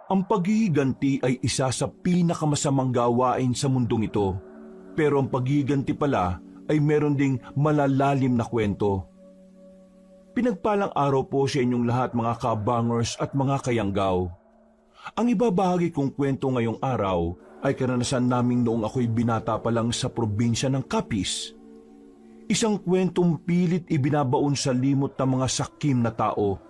Ang paghihiganti ay isa sa pinakamasamang gawain sa mundong ito. Pero ang paghihiganti pala ay meron ding malalalim na kwento. Pinagpalang araw po sa inyong lahat mga kabangers at mga kayanggaw. Ang ibabahagi kong kwento ngayong araw ay karanasan naming noong ako'y binata pa lang sa probinsya ng Capiz. Isang kwentong pilit ibinabaon sa limot ng mga sakim na tao.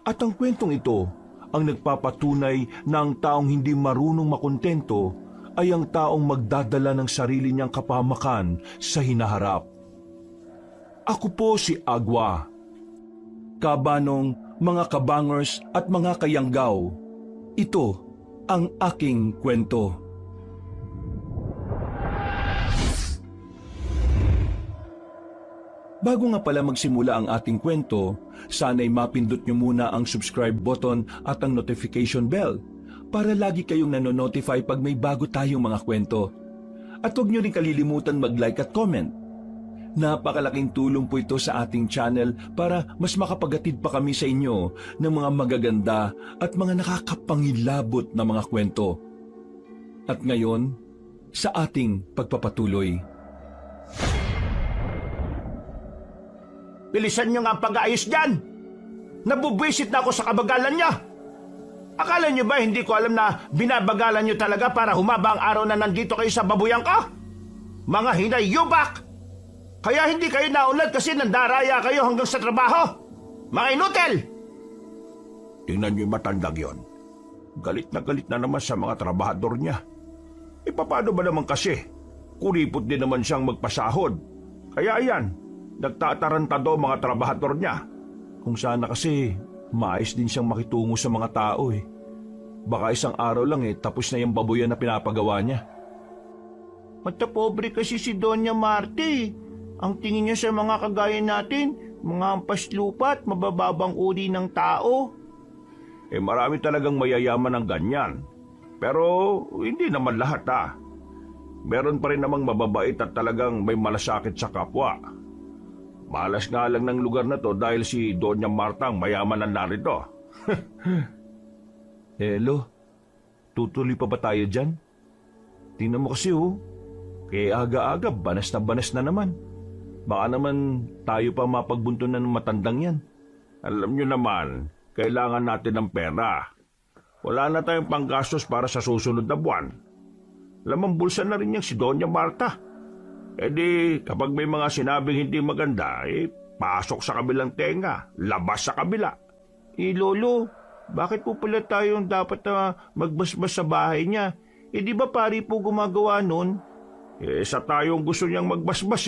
At ang kwentong ito ang nagpapatunay na ang taong hindi marunong makontento ay ang taong magdadala ng sarili niyang kapahamakan sa hinaharap. Ako po si Agwa. Kabanong, mga kabangers at mga kayanggaw, ito ang aking kwento. Bago nga pala magsimula ang ating kwento, sana'y mapindot nyo muna ang subscribe button at ang notification bell para lagi kayong nanonotify pag may bago tayong mga kwento. At huwag nyo rin kalilimutan mag-like at comment. Napakalaking tulong po ito sa ating channel para mas makapagatid pa kami sa inyo ng mga magaganda at mga nakakapangilabot na mga kwento. At ngayon, sa ating pagpapatuloy. Bilisan nyo nga ang pag-aayos dyan! Nabubwisit na ako sa kabagalan niya! Akala nyo ba hindi ko alam na binabagalan nyo talaga para humaba ang araw na nandito kayo sa babuyang ka? Mga hinayubak! Kaya hindi kayo naunlad kasi nandaraya kayo hanggang sa trabaho! Mga inutil! Tingnan nyo yung matandang yon. Galit na naman sa mga trabahador niya. E paano ba naman kasi? Kuripot din naman siyang magpasahod. Kaya ayan, nagtatarantado mga trabahador niya. Kung sana kasi, maayos din siyang makitungo sa mga tao eh. Baka isang araw lang tapos na yung babuyan na pinapagawa niya. Matapobre kasi si Doña Marte. Ang tingin niya sa mga kagaya natin, mga ampaslupa at mabababang uri ng tao. Eh marami talagang mayayaman ng ganyan. Pero hindi naman lahat Meron pa rin namang mababait at talagang may malasakit sa kapwa. Malas nga lang ng lugar na to dahil si Doña Marta ang mayaman na narito. Hello, tutuloy pa ba tayo dyan? Tingnan mo kasi kaya aga-aga banas na naman. Baka naman tayo pa mapagbuntunan ng matandang yan. Alam nyo naman, kailangan natin ng pera. Wala na tayong panggastos para sa susunod na buwan. Lamang bulsa na rin niyang si Doña Marta. E di, kapag may mga sinabing hindi maganda, pasok sa kabilang tenga, labas sa kabila. Lolo, bakit po pala tayong dapat magbasbas sa bahay niya? Di ba pari po gumagawa nun? Sa tayong gusto niyang magbasbas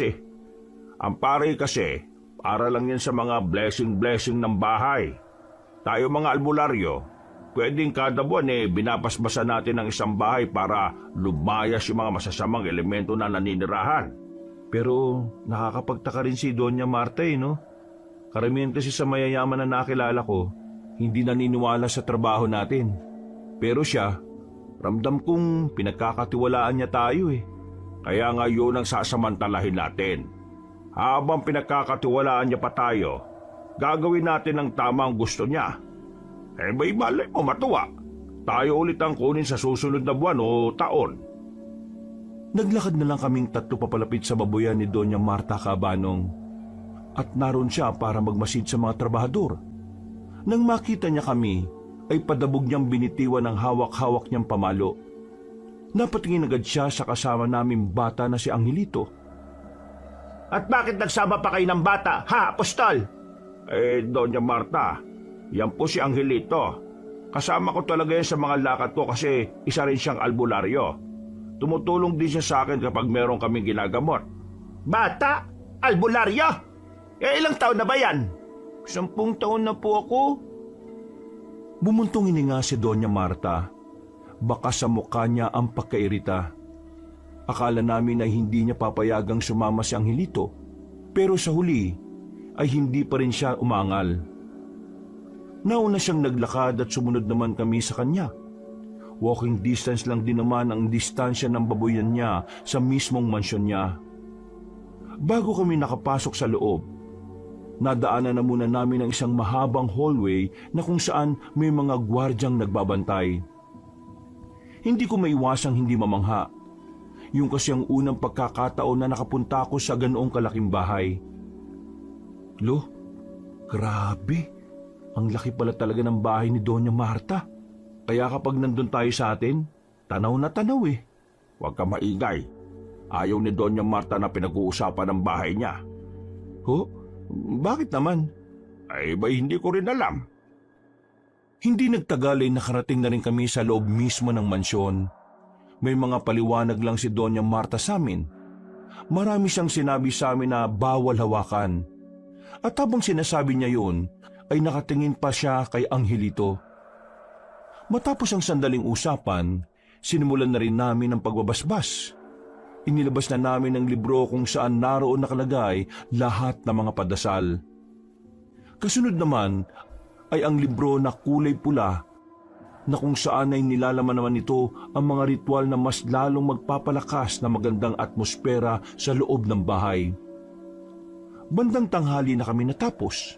Ang pari kasi, para lang yan sa mga blessing ng bahay. Tayo mga albularyo, pwedeng kada buwan binabasbasan natin ang isang bahay para lumayas yung mga masasamang elemento na naninirahan. Pero nakakapagtaka rin si Doña Marta no? Karamihan kasi sa mayayaman na nakilala ko, hindi naniniwala sa trabaho natin. Pero siya, ramdam kong pinagkakatiwalaan niya tayo Kaya nga yun ang sasamantalahin natin. Habang pinagkakatiwalaan niya pa tayo, gagawin natin ang tamang gusto niya. May malay mo matuwa. Tayo ulit ang kunin sa susunod na buwan o taon. Naglakad na lang kaming tatlo papalapit sa babuyan ni Doña Marta Cabanong. At naroon siya para magmasid sa mga trabahador. Nang makita niya kami, ay padabog niyang binitiwan ang hawak-hawak niyang pamalo. Napatingin agad siya sa kasama naming bata na si Angelito. At bakit nagsama pa kayo ng bata, apostol? Doña Marta, yan po si Angelito. Kasama ko talaga yan sa mga lakad ko kasi isa rin siyang albularyo. Tumutulong din siya sa akin kapag meron kaming ginagamot. Bata? Albularyo? Ilang taon na ba yan? 10 taon na po ako. Bumuntong hininga si Doña Marta. Baka sa mukha niya ang pagkairita. Akala namin ay hindi niya papayagang sumama si Angelito, pero sa huli ay hindi pa rin siya umangal. Nauna siyang naglakad at sumunod naman kami sa kanya. Walking distance lang din naman ang distansya ng babuyan niya sa mismong mansyon niya. Bago kami nakapasok sa loob, Nadaanan na muna namin ang isang mahabang hallway na kung saan may mga gwardyang nagbabantay. Hindi ko maiwasang hindi mamangha. Yung kasi ang unang pagkakataon na nakapunta ako sa ganoong kalaking bahay. Lo, grabe. Ang laki pala talaga ng bahay ni Doña Marta. Kaya kapag nandun tayo sa atin, tanaw na tanaw eh. Huwag ka maingay. Ayaw ni Doña Marta na pinag-uusapan ng bahay niya. Ho? Bakit naman? Ay, ba hindi ko rin alam. Hindi nagtagal ay nakarating na rin kami sa loob mismo ng mansyon. May mga paliwanag lang si Doña Marta sa amin. Marami siyang sinabi sa amin na bawal hawakan. At habang sinasabi niya yun, ay nakatingin pa siya kay Angelito. Matapos ang sandaling usapan, sinimulan na rin namin ang pagbabasbas. Inilabas na namin ang libro kung saan naroon nakalagay lahat ng mga padasal. Kasunod naman ay ang libro na kulay pula na kung saan ay nilalaman naman ito ang mga ritual na mas lalong magpapalakas na magandang atmosfera sa loob ng bahay. Bandang tanghali na kami natapos.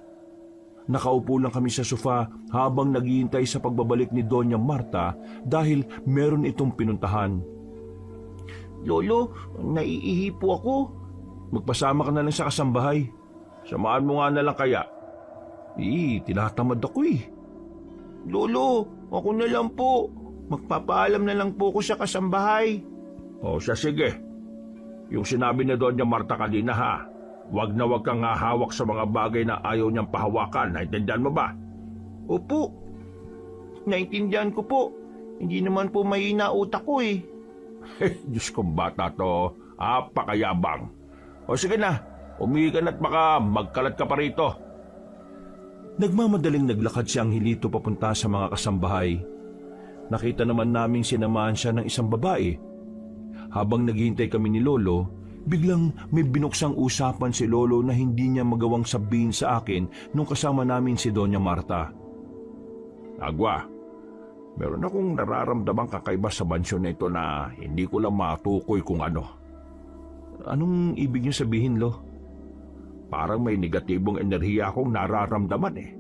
Nakaupo lang kami sa sofa habang naghihintay sa pagbabalik ni Doña Marta dahil meron itong pinuntahan. Lolo, naiihi po ako. Magpasama ka na lang sa kasambahay. Samahan mo nga na lang kaya. Tinatamad ako eh. Lolo, ako na lang po. Magpapaalam na lang po ko sa kasambahay. O siya, sige. Yung sinabi ni Doña Marta kanina ha, wag na wag kang hahawak sa mga bagay na ayaw niyang pahawakan. Naintindihan mo ba? Opo. Naintindihan ko po. Hindi naman po mahina utak ko eh. Diyos kong bata to, apakayabang. O sige na, umihi ka na't baka magkalat ka pa rito. Nagmamadaling naglakad si Angelito papunta sa mga kasambahay. Nakita naman naming sinamahan siya ng isang babae. Habang naghihintay kami ni Lolo, biglang may binuksang usapan si Lolo na hindi niya magawang sabihin sa akin nung kasama namin si Doña Marta. Agwa, meron akong nararamdamang kakaiba sa bansyon na ito na hindi ko lang matukoy kung ano. Anong ibig niyo sabihin, Lo? Parang may negatibong enerhiya akong nararamdaman eh.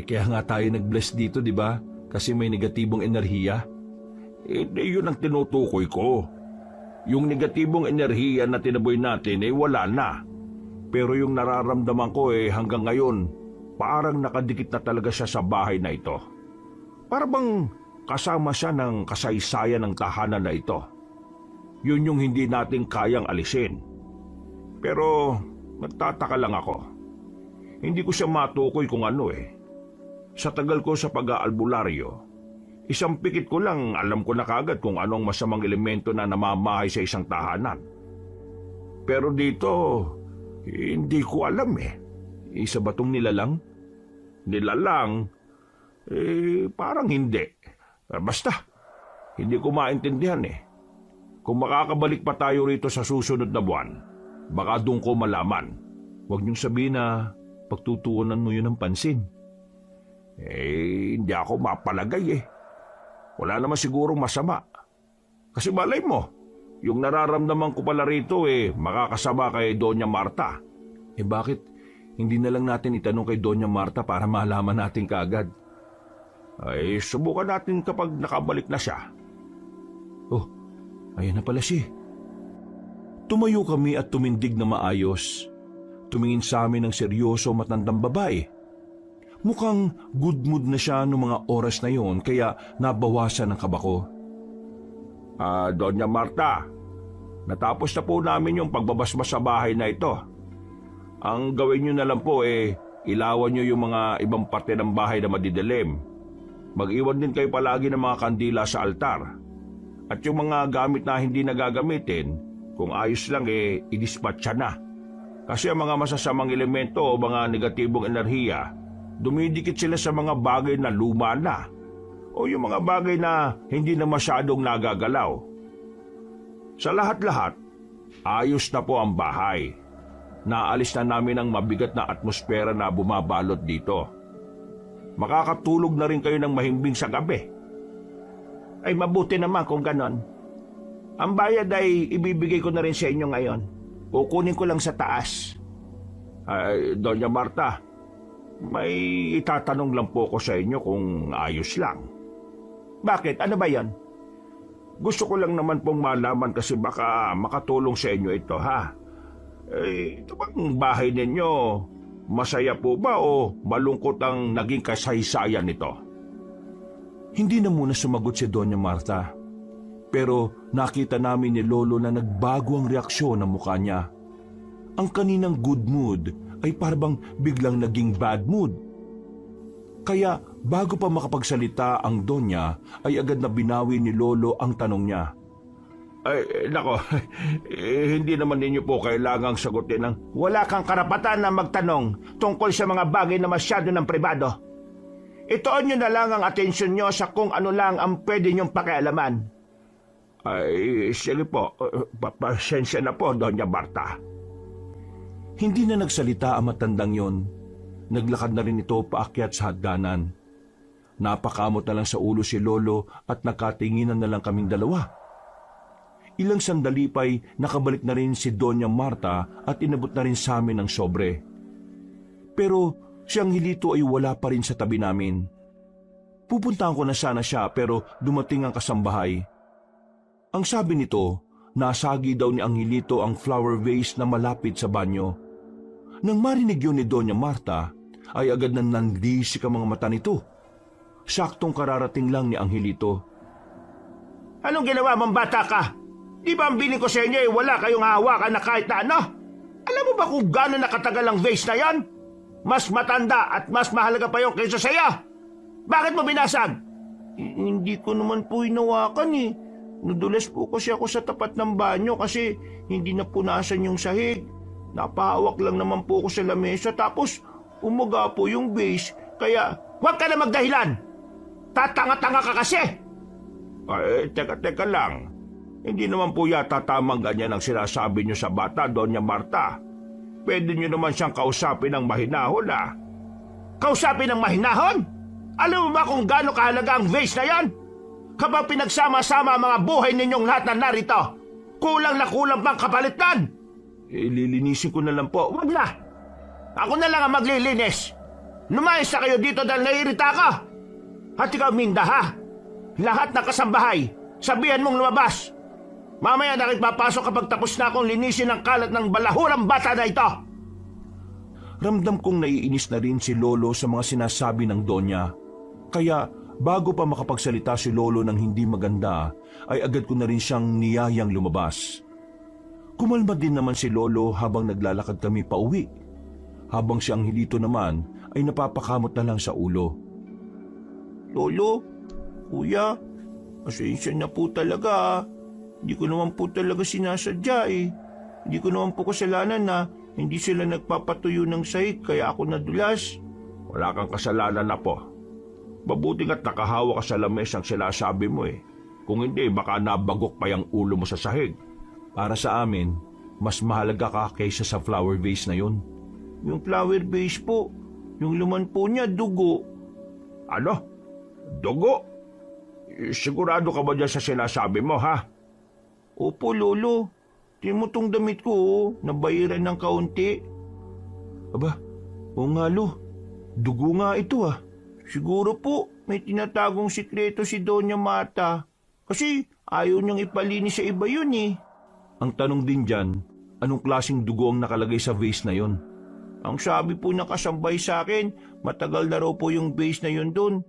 Kaya nga tayo nag-bless dito, di ba? Kasi may negatibong enerhiya. Yun ang tinutukoy ko. Yung negatibong enerhiya na tinaboy natin wala na. Pero yung nararamdaman ko hanggang ngayon, parang nakadikit na talaga siya sa bahay na ito. Para bang kasama siya ng kasaysayan ng tahanan na ito. Yun yung hindi natin kayang alisin. Pero nagtataka lang ako. Hindi ko siya matukoy kung ano Sa tagal ko sa pag-aalbularyo, isang pikit ko lang alam ko na kagad kung anong masamang elemento na namamahay sa isang tahanan. Pero dito, hindi ko alam Isa ba tong nilalang? Nilalang? Parang hindi. Basta, hindi ko maintindihan Kung makakabalik pa tayo rito sa susunod na buwan, baka doon ko malaman. Huwag niyong sabihin na pagtutuunan mo yun ng pansin. Hindi ako mapalagay Wala naman sigurong masama. Kasi malay mo, yung nararamdaman ko pala rito makakasama kay Doña Marta. Bakit hindi na lang natin itanong kay Doña Marta para malaman natin kaagad? Subukan natin kapag nakabalik na siya. Oh, ayan na pala siya. Tumayo kami at tumindig na maayos. Tumingin sa amin ng seryoso matandang babae. Mukhang good mood na siya noong mga oras na yon kaya nabawasan ang kaba ko. Doña Marta, natapos na po namin yung pagbabasbas sa bahay na ito. Ang gawin nyo na lang po ilawan nyo yung mga ibang parte ng bahay na madidilim. Mag-iwan din kayo palagi ng mga kandila sa altar. At yung mga gamit na hindi nagagamitin, kung ayos lang i-dispatcha na. Kasi ang mga masasamang elemento o mga negatibong enerhiya, dumidikit sila sa mga bagay na luma na o yung mga bagay na hindi na masyadong nagagalaw. Sa lahat-lahat, ayos na po ang bahay. Naalis na namin ang mabigat na atmosfera na bumabalot dito. Makakatulog na rin kayo ng mahimbing sa gabi. Ay mabuti naman kung ganon. Ang bayad ay ibibigay ko na rin sa inyo ngayon. Kukunin ko lang sa taas. Ay, Doña Marta, may itatanong lang po ko sa inyo kung ayos lang. Bakit? Ano ba yan? Gusto ko lang naman pong malaman kasi baka makatulong sa inyo ito, ha? Ito bang bahay ninyo, masaya po ba o malungkot ang naging kasaysayan nito? Hindi na muna sumagot si Doña Marta. Pero nakita namin ni Lolo na nagbago ang reaksyon ng mukha niya. Ang kaninang good mood ay parang biglang naging bad mood. Kaya bago pa makapagsalita ang Donya ay agad na binawi ni Lolo ang tanong niya. Ay, nako, hindi naman ninyo po kailangang sagutin ng Wala kang karapatan na magtanong tungkol sa mga bagay na masyado ng pribado. Itoon nyo na lang ang atensyon nyo sa kung ano lang ang pwede nyong pakialaman. Ay, sige po, pasensya na po, Doña Marta. Hindi na nagsalita ang matandang yon. Naglakad na rin ito paakyat sa hagdanan. Napakamot na lang sa ulo si Lolo at nakatinginan na lang kaming dalawa. Ilang sandali pa'y nakabalik na rin si Doña Marta at inabot na rin sa amin ang sobre. Pero siyang Hilito ay wala pa rin sa tabi namin. Pupuntahan ko na sana siya pero dumating ang kasambahay. Ang sabi nito, nasagi daw ni Angelito ang flower vase na malapit sa banyo. Nang marinig yun ni Doña Marta, ay agad na nandisik ang mga mata nito. Saktong kararating lang ni Angelito. Anong ginawa mong bata ka? Di ba ang biling ko sa inyo ay wala kayong hahawakan na kahit na ano? Alam mo ba kung gaano nakatagal ang vase na yan? Mas matanda at mas mahalaga pa yung kaysa sa'yo. Bakit mo binasag? Hindi ko naman po hinawakan eh. Nadulas po kasi ako sa tapat ng banyo kasi hindi na punasan yung sahig. Napahawak lang naman po ako sa lamesa tapos umaga po yung vase. Kaya huwag ka na magdahilan. Tatanga-tanga ka kasi. Ay, teka lang. Hindi naman po yata tamang ganyan ang sinasabi niyo sa bata, Doña Marta. Pwede niyo naman siyang kausapin ng mahinahon, ah. Kausapin ng mahinahon? Alam mo ba kung gaano kahalaga ang vase na yan? Kapag pinagsama-sama ang mga buhay ninyong lahat na narito, kulang na kulang pang kapalitan. Lilinisin ko na lang po. Wag na. Ako na lang ang maglilinis. Lumayas na kayo dito dahil naiirita ka. At ikaw, Minda, ha? Lahat na kasambahay, sabihan mong lumabas. Mamaya na papasok kapag tapos na akong linisin ang kalat ng balahurang bata na ito. Ramdam kong naiinis na rin si Lolo sa mga sinasabi ng Donya. Kaya bago pa makapagsalita si Lolo ng hindi maganda, ay agad ko na rin siyang niyayang lumabas. Kumalma din naman si Lolo habang naglalakad kami pauwi. Habang si Angelito naman ay napapakamot na lang sa ulo. Lolo, Kuya, pasensya na po talaga. Hindi ko naman po talaga sinasadya eh. Hindi ko naman po kasalanan na hindi sila nagpapatuyo ng sahig kaya ako nadulas. Wala kang kasalanan na po. Mabuti nga't nakahawa ka sa lamesa ang sinasabi mo eh. Kung hindi, baka nabagok pa yung ulo mo sa sahig. Para sa amin, mas mahalaga ka kaysa sa flower vase na yun. Yung flower vase po, yung laman po niya, dugo. Ano? Dugo? Sigurado ka ba dyan sa sinasabi mo, ha? Opo, Lolo. Tingnan mo tong damit ko, oh. Nabayaran ng kaunti. Aba, o nga Lo, dugo nga ito ah. Siguro po, may tinatagong sikreto si Doña Marta. Kasi ayaw niyang ipalinis sa iba yun eh. Ang tanong din dyan, anong klaseng dugo ang nakalagay sa vase na yon? Ang sabi po ng kasambay sa akin, matagal na raw po yung vase na yun doon.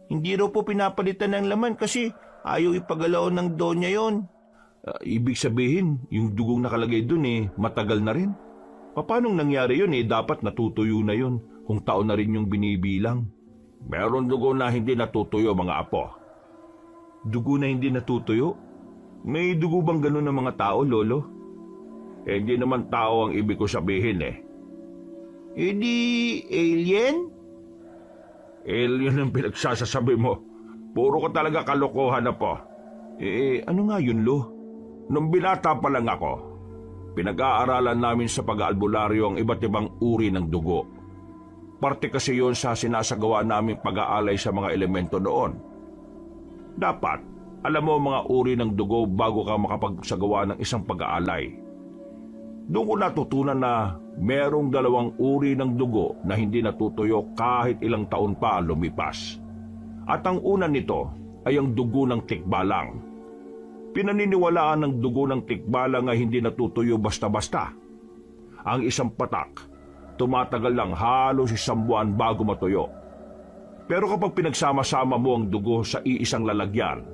Hindi raw po pinapalitan ng laman kasi ayaw ipagalaw ng Donya yon. Ibig sabihin, yung dugong nakalagay dun matagal na rin. Paanong nangyari yun dapat natutuyo na yun kung taon na rin yung binibilang. Meron dugo na hindi natutuyo, mga apo. Dugo na hindi natutuyo? May dugo bang ganun ng mga tao, Lolo? Hindi naman tao ang ibig ko sabihin eh. Di alien? Alien ang pinagsasasabi mo. Puro ka talaga kalokohan na po. Ano nga yun, Lo? Nung binata pa lang ako, pinag-aaralan namin sa pag-aalbularyo ang iba't ibang uri ng dugo. Parte kasi yun sa sinasagawa naming pag-aalay sa mga elemento noon. Dapat, alam mo mga uri ng dugo bago ka makapagsagawa ng isang pag-aalay. Doon ko natutunan na merong dalawang uri ng dugo na hindi natutuyo kahit ilang taon pa lumipas. At ang una nito ay ang dugo ng tikbalang. Pinaniniwalaan ng dugo ng tikbalang ay hindi natutuyo basta-basta. Ang isang patak, tumatagal lang halos 1 buwan bago matuyo. Pero kapag pinagsama-sama mo ang dugo sa iisang lalagyan,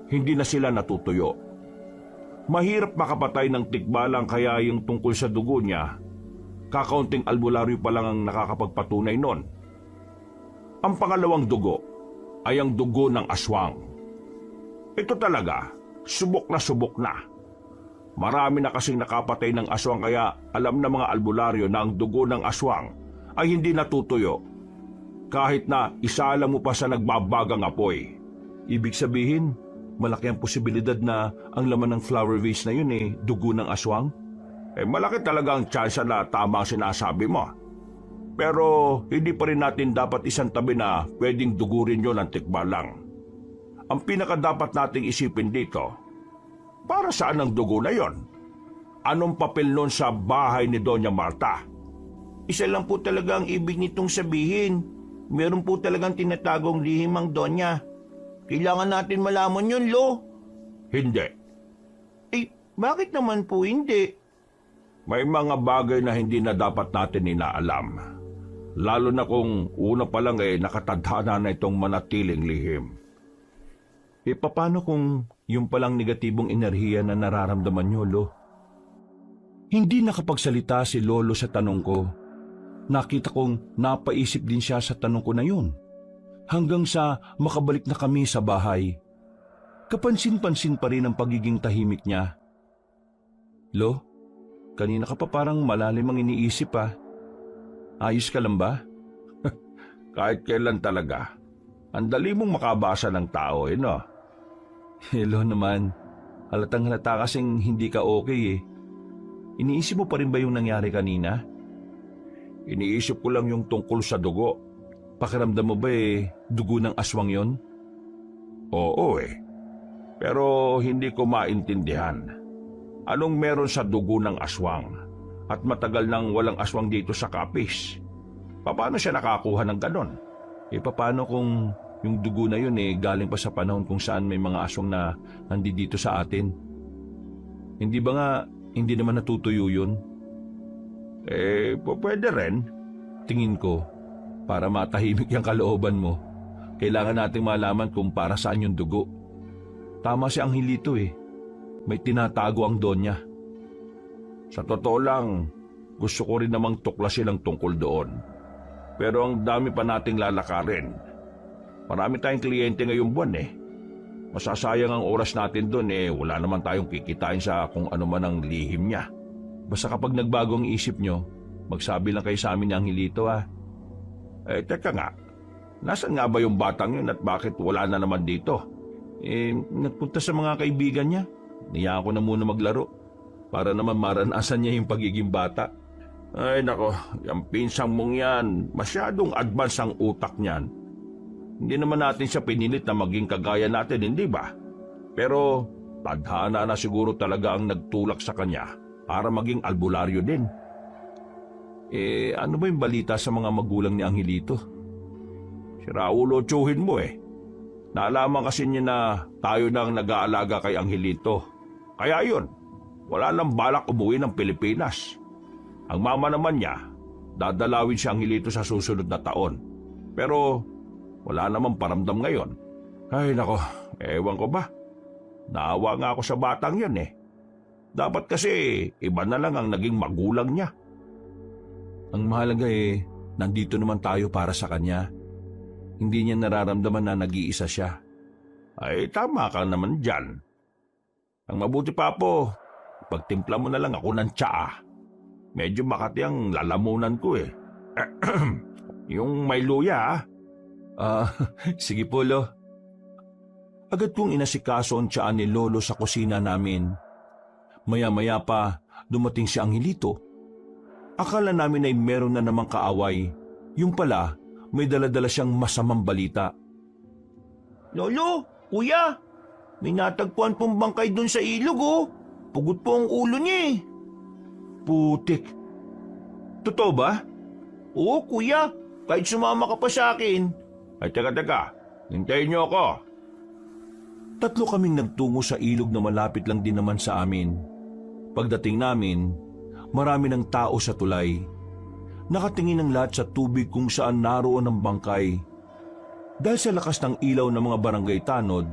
hindi na sila natutuyo. Mahirap makapatay ng tikbalang kaya yung tungkol sa dugo niya, kakaunting albularyo pa lang ang nakakapagpatunay nun. Ang pangalawang dugo ay ang dugo ng aswang. Ito talaga, subok na. Marami na kasing nakapatay ng aswang kaya alam na mga albularyo na ang dugo ng aswang ay hindi natutuyo. Kahit na isala mo pa sa nagbabagang apoy. Ibig sabihin, malaki ang posibilidad na ang laman ng flower vase na yun dugo ng aswang? Malaki talaga ang tsansa na tama ang sinasabi mo. Pero hindi pa rin natin dapat isantabi na pwedeng dugo rin yun ng tikbalang. Ang pinakadapat nating isipin dito, para saan ang dugo na yon? Anong papel nun sa bahay ni Doña Marta? Isa lang po talaga ang ibig nitong sabihin. Meron po talagang tinatagong lihim ang Donya. Kailangan natin malaman yun, Lo. Hindi. Bakit naman po hindi? May mga bagay na hindi na dapat natin inaalam. Lalo na kung una pa lang nakatadhana na itong manatiling lihim. Paano kung yung palang negatibong enerhiya na nararamdaman nyo, Lo? Hindi nakapagsalita si Lolo sa tanong ko. Nakita kong napaisip din siya sa tanong ko na yun. Hanggang sa makabalik na kami sa bahay. Kapansin-pansin pa rin ang pagiging tahimik niya. Lo, kanina ka pa parang malalim ang iniisip ah. Ayos ka lang ba? Kahit kailan talaga. Ang dali mong makabasa ng tao, no? Lo naman, halatang-halata kasing hindi ka okay. Iniisip mo pa rin ba yung nangyari kanina? Iniisip ko lang yung tungkol sa dugo. Pakiramdam mo ba dugo ng aswang yon? Oo Pero hindi ko maintindihan. Anong meron sa dugo ng aswang? At matagal nang walang aswang dito sa Capiz. Paano siya nakakuha ng ganon? Paano kung yung dugo na yun galing pa sa panahon kung saan may mga aswang na nandito sa atin? Hindi ba nga hindi naman natutuyo yun? Pwede rin. Tingin ko, para matahimik yung kalooban mo, kailangan nating malaman kung para saan yung dugo. Tama si Angelito May tinatago ang Donya. Sa totoo lang, gusto ko rin namang tuklasin ang tungkol doon. Pero ang dami pa nating lalakarin. Marami tayong kliyente ngayong buwan Masasayang ang oras natin doon wala naman tayong kikitain sa kung ano man ang lihim niya. Basta kapag nagbago ang isip nyo, magsabi lang kayo sa amin ni Angelito Teka nga. Nasaan nga ba yung batang yun at bakit wala na naman dito? Nagpunta sa mga kaibigan niya. Niya ako na muna maglaro. Para naman maranasan niya yung pagiging bata. Ay nako, yung pinsang mong yan, masyadong advance ang utak niyan. Hindi naman natin siya pinilit na maging kagaya natin, hindi ba? Pero tadhana na siguro talaga ang nagtulak sa kanya para maging albularyo din. Ano ba yung balita sa mga magulang ni Angelito? Si Raulo tsuhin mo Naalaman kasi niya na tayo nang nag-aalaga kay Angelito. Kaya yun, wala nang balak umuwi ng Pilipinas. Ang mama naman niya, dadalawin si Angelito sa susunod na taon. Pero wala namang paramdam ngayon. Ay nako, ewan ko ba? Naawa nga ako sa batang yun Dapat kasi iba na lang ang naging magulang niya. Ang mahalaga nandito naman tayo para sa kanya. Hindi niya nararamdaman na nag-iisa siya. Ay tama ka naman dyan. Ang mabuti pa po, pagtimpla mo na lang ako ng tsaa. Medyo makati ang lalamunan ko Yung may luya Sige po, Lo. Agad kong inasikaso ang tiyaan ni Lolo sa kusina namin. Maya-maya pa, dumating si Angelito. Akala namin ay meron na namang kaaway. Yung pala, may dala-dala siyang masamang balita. Lolo, kuya, may natagpuan pong bangkay dun sa ilog Pugot po ang ulo niya putik. Totoo ba? Oo, kuya. Kahit sumama ka pa sa akin. Ay, teka. Hintayin niyo ako. Tatlo kaming nagtungo sa ilog na malapit lang din naman sa amin. Pagdating namin, marami ng tao sa tulay. Nakatingin ang lahat sa tubig kung saan naroon ang bangkay. Dahil sa lakas ng ilaw ng mga barangay tanod,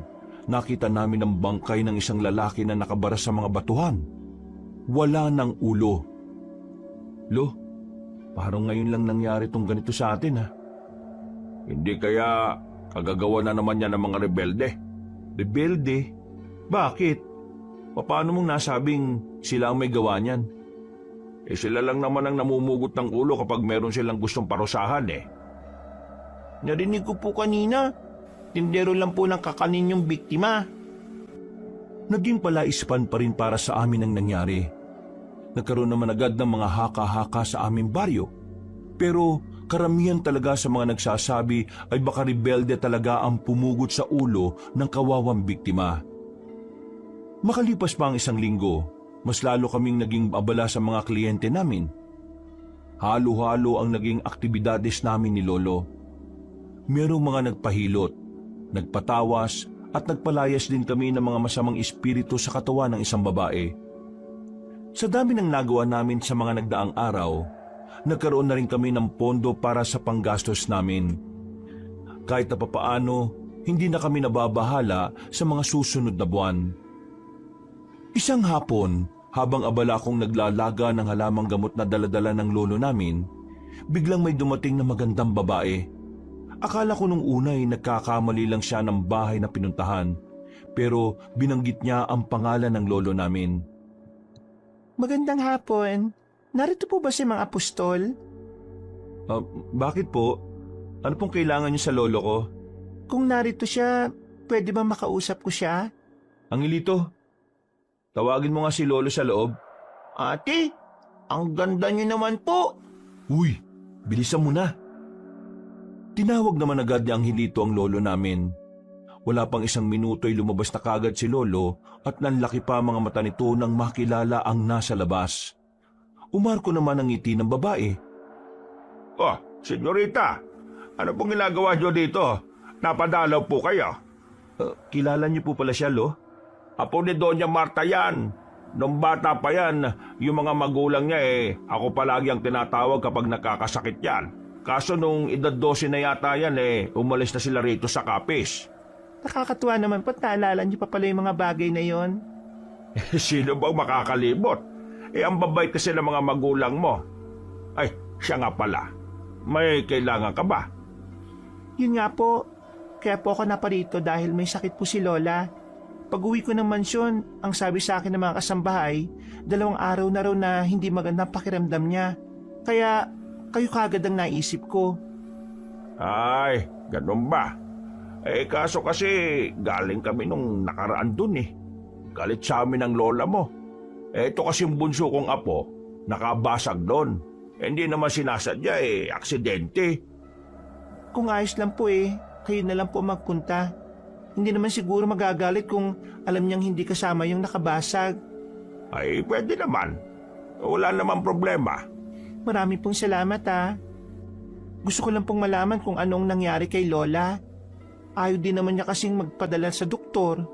nakita namin ang bangkay ng isang lalaki na nakabara sa mga batuhan. Wala ng ulo. Lo, parang ngayon lang nangyari tong ganito sa atin ha. Hindi kaya kagagawa na naman yan ng mga rebelde? Rebelde? Bakit? Paano mong nasabing sila ang may gawa niyan? Eh sila lang naman ang namumugot ng ulo kapag meron silang gustong parusahan eh. Narinig ko po kanina. Tindero lang po ng kakanin yung biktima. Naging palaispan pa rin para sa amin ang nangyari. Nagkaroon naman agad ng mga haka-haka sa aming baryo. Pero karamihan talaga sa mga nagsasabi ay baka rebelde talaga ang pumugot sa ulo ng kawawang biktima. Makalipas pa ang isang linggo, mas lalo kaming naging abala sa mga kliyente namin. Halo-halo ang naging aktibidades namin ni Lolo. Merong mga nagpahilot, nagpatawas at nagpalayas din kami ng mga masamang espiritu sa katawan ng isang babae. Sa dami ng nagawa namin sa mga nagdaang araw, nagkaroon na rin kami ng pondo para sa panggastos namin. Kahit na papaano, hindi na kami nababahala sa mga susunod na buwan. Isang hapon, habang abala akong naglalaga ng halamang gamot na daladala ng lolo namin, biglang may dumating na magandang babae. Akala ko nung una ay nagkakamali lang siya ng bahay na pinuntahan, pero binanggit niya ang pangalan ng lolo namin. Magandang hapon. Narito po ba si mga apostol? Bakit po? Ano pong kailangan niyo sa lolo ko? Kung narito siya, pwede ba makausap ko siya? Angelito, tawagin mo nga si lolo sa loob. Ate, ang ganda niyo naman po. Uy, bilisan mo na. Tinawag naman agad ni Angelito ang lolo namin. Wala pang isang minuto ay lumabas na kagad si lolo at nanlaki pa mga mata nito nang makilala ang nasa labas. Umarko naman ang ngiti ng babae. Oh, senyorita, ano pong ginagawa niyo dito? Napadalaw po kayo. Kilala niyo po pala siya, lo? Apo ni Doña Marta yan. Nung bata pa yan, yung mga magulang niya ako palagi ang tinatawag kapag nakakasakit yan. Kaso nung edad 12 na yata yan umalis na sila rito sa Kapis. Nakakatuwa naman po, naalala niyo pa pala yung mga bagay na yon. Sino bang makakalimot? Ang babait kasi ng mga magulang mo. Ay, siya nga pala. May kailangan ka ba? Yun nga po, kaya po ako naparito dahil may sakit po si Lola. Pag-uwi ko ng mansyon, ang sabi sa akin ng mga kasambahay, 2 araw na raw na hindi magandang pakiramdam niya. Kaya kayo kagad ang naisip ko. Ay, ganun ba? Kaso kasi galing kami nung nakaraan dun Galit sa amin ang lola mo. Ito kasi yung bunso kong apo, nakabasag doon. Hindi naman sinasadya aksidente. Kung ayos lang po kayo na lang po magpunta. Hindi naman siguro magagalit kung alam niyang hindi kasama yung nakabasag. Ay, pwede naman. Wala namang problema. Marami pong salamat Gusto ko lang pong malaman kung anong nangyari kay Lola. Ayaw din naman niya kasing magpadala sa doktor.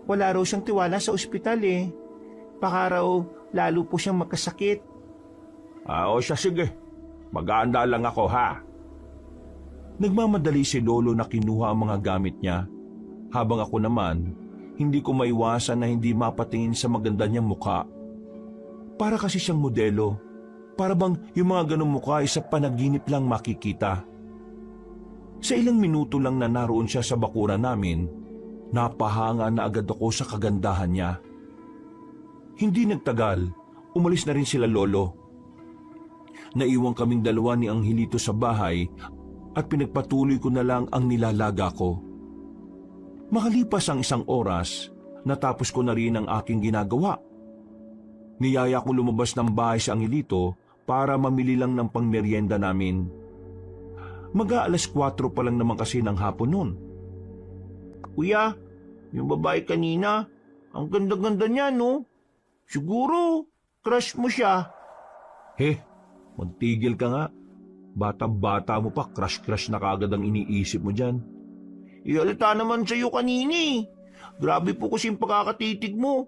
Wala raw siyang tiwala sa ospital Baka raw lalo po siyang magkasakit. O siya, sige. Mag-aanda lang ako ha. Nagmamadali si lolo na kinuha ang mga gamit niya. Habang ako naman, hindi ko maiwasan na hindi mapatingin sa maganda niyang mukha. Para kasi siyang modelo. Para bang yung mga ganong mukha ay sa panaginip lang makikita. Sa ilang minuto lang na naroon siya sa bakuran namin, napahanga na agad ako sa kagandahan niya. Hindi nagtagal, umalis na rin sila lolo. Naiwan kaming dalawa ni Angelito sa bahay at pinagpatuloy ko na lang ang nilalaga ko. Makalipas ang 1 oras, natapos ko na rin ang aking ginagawa. Niyaya ko lumabas ng bahay sa Angelito para mamili lang ng pangmeryenda namin. Mag-aalas 4 pa lang naman kasi ng hapon noon. Kuya, yung babae kanina, ang ganda-ganda niya, no? Siguro, crush mo siya. Magtigil ka nga. Bata-bata mo pa, crush-crush na kagad ang iniisip mo dyan. Ihalata naman sa'yo kanini. Grabe po kasing pagkakatitig mo.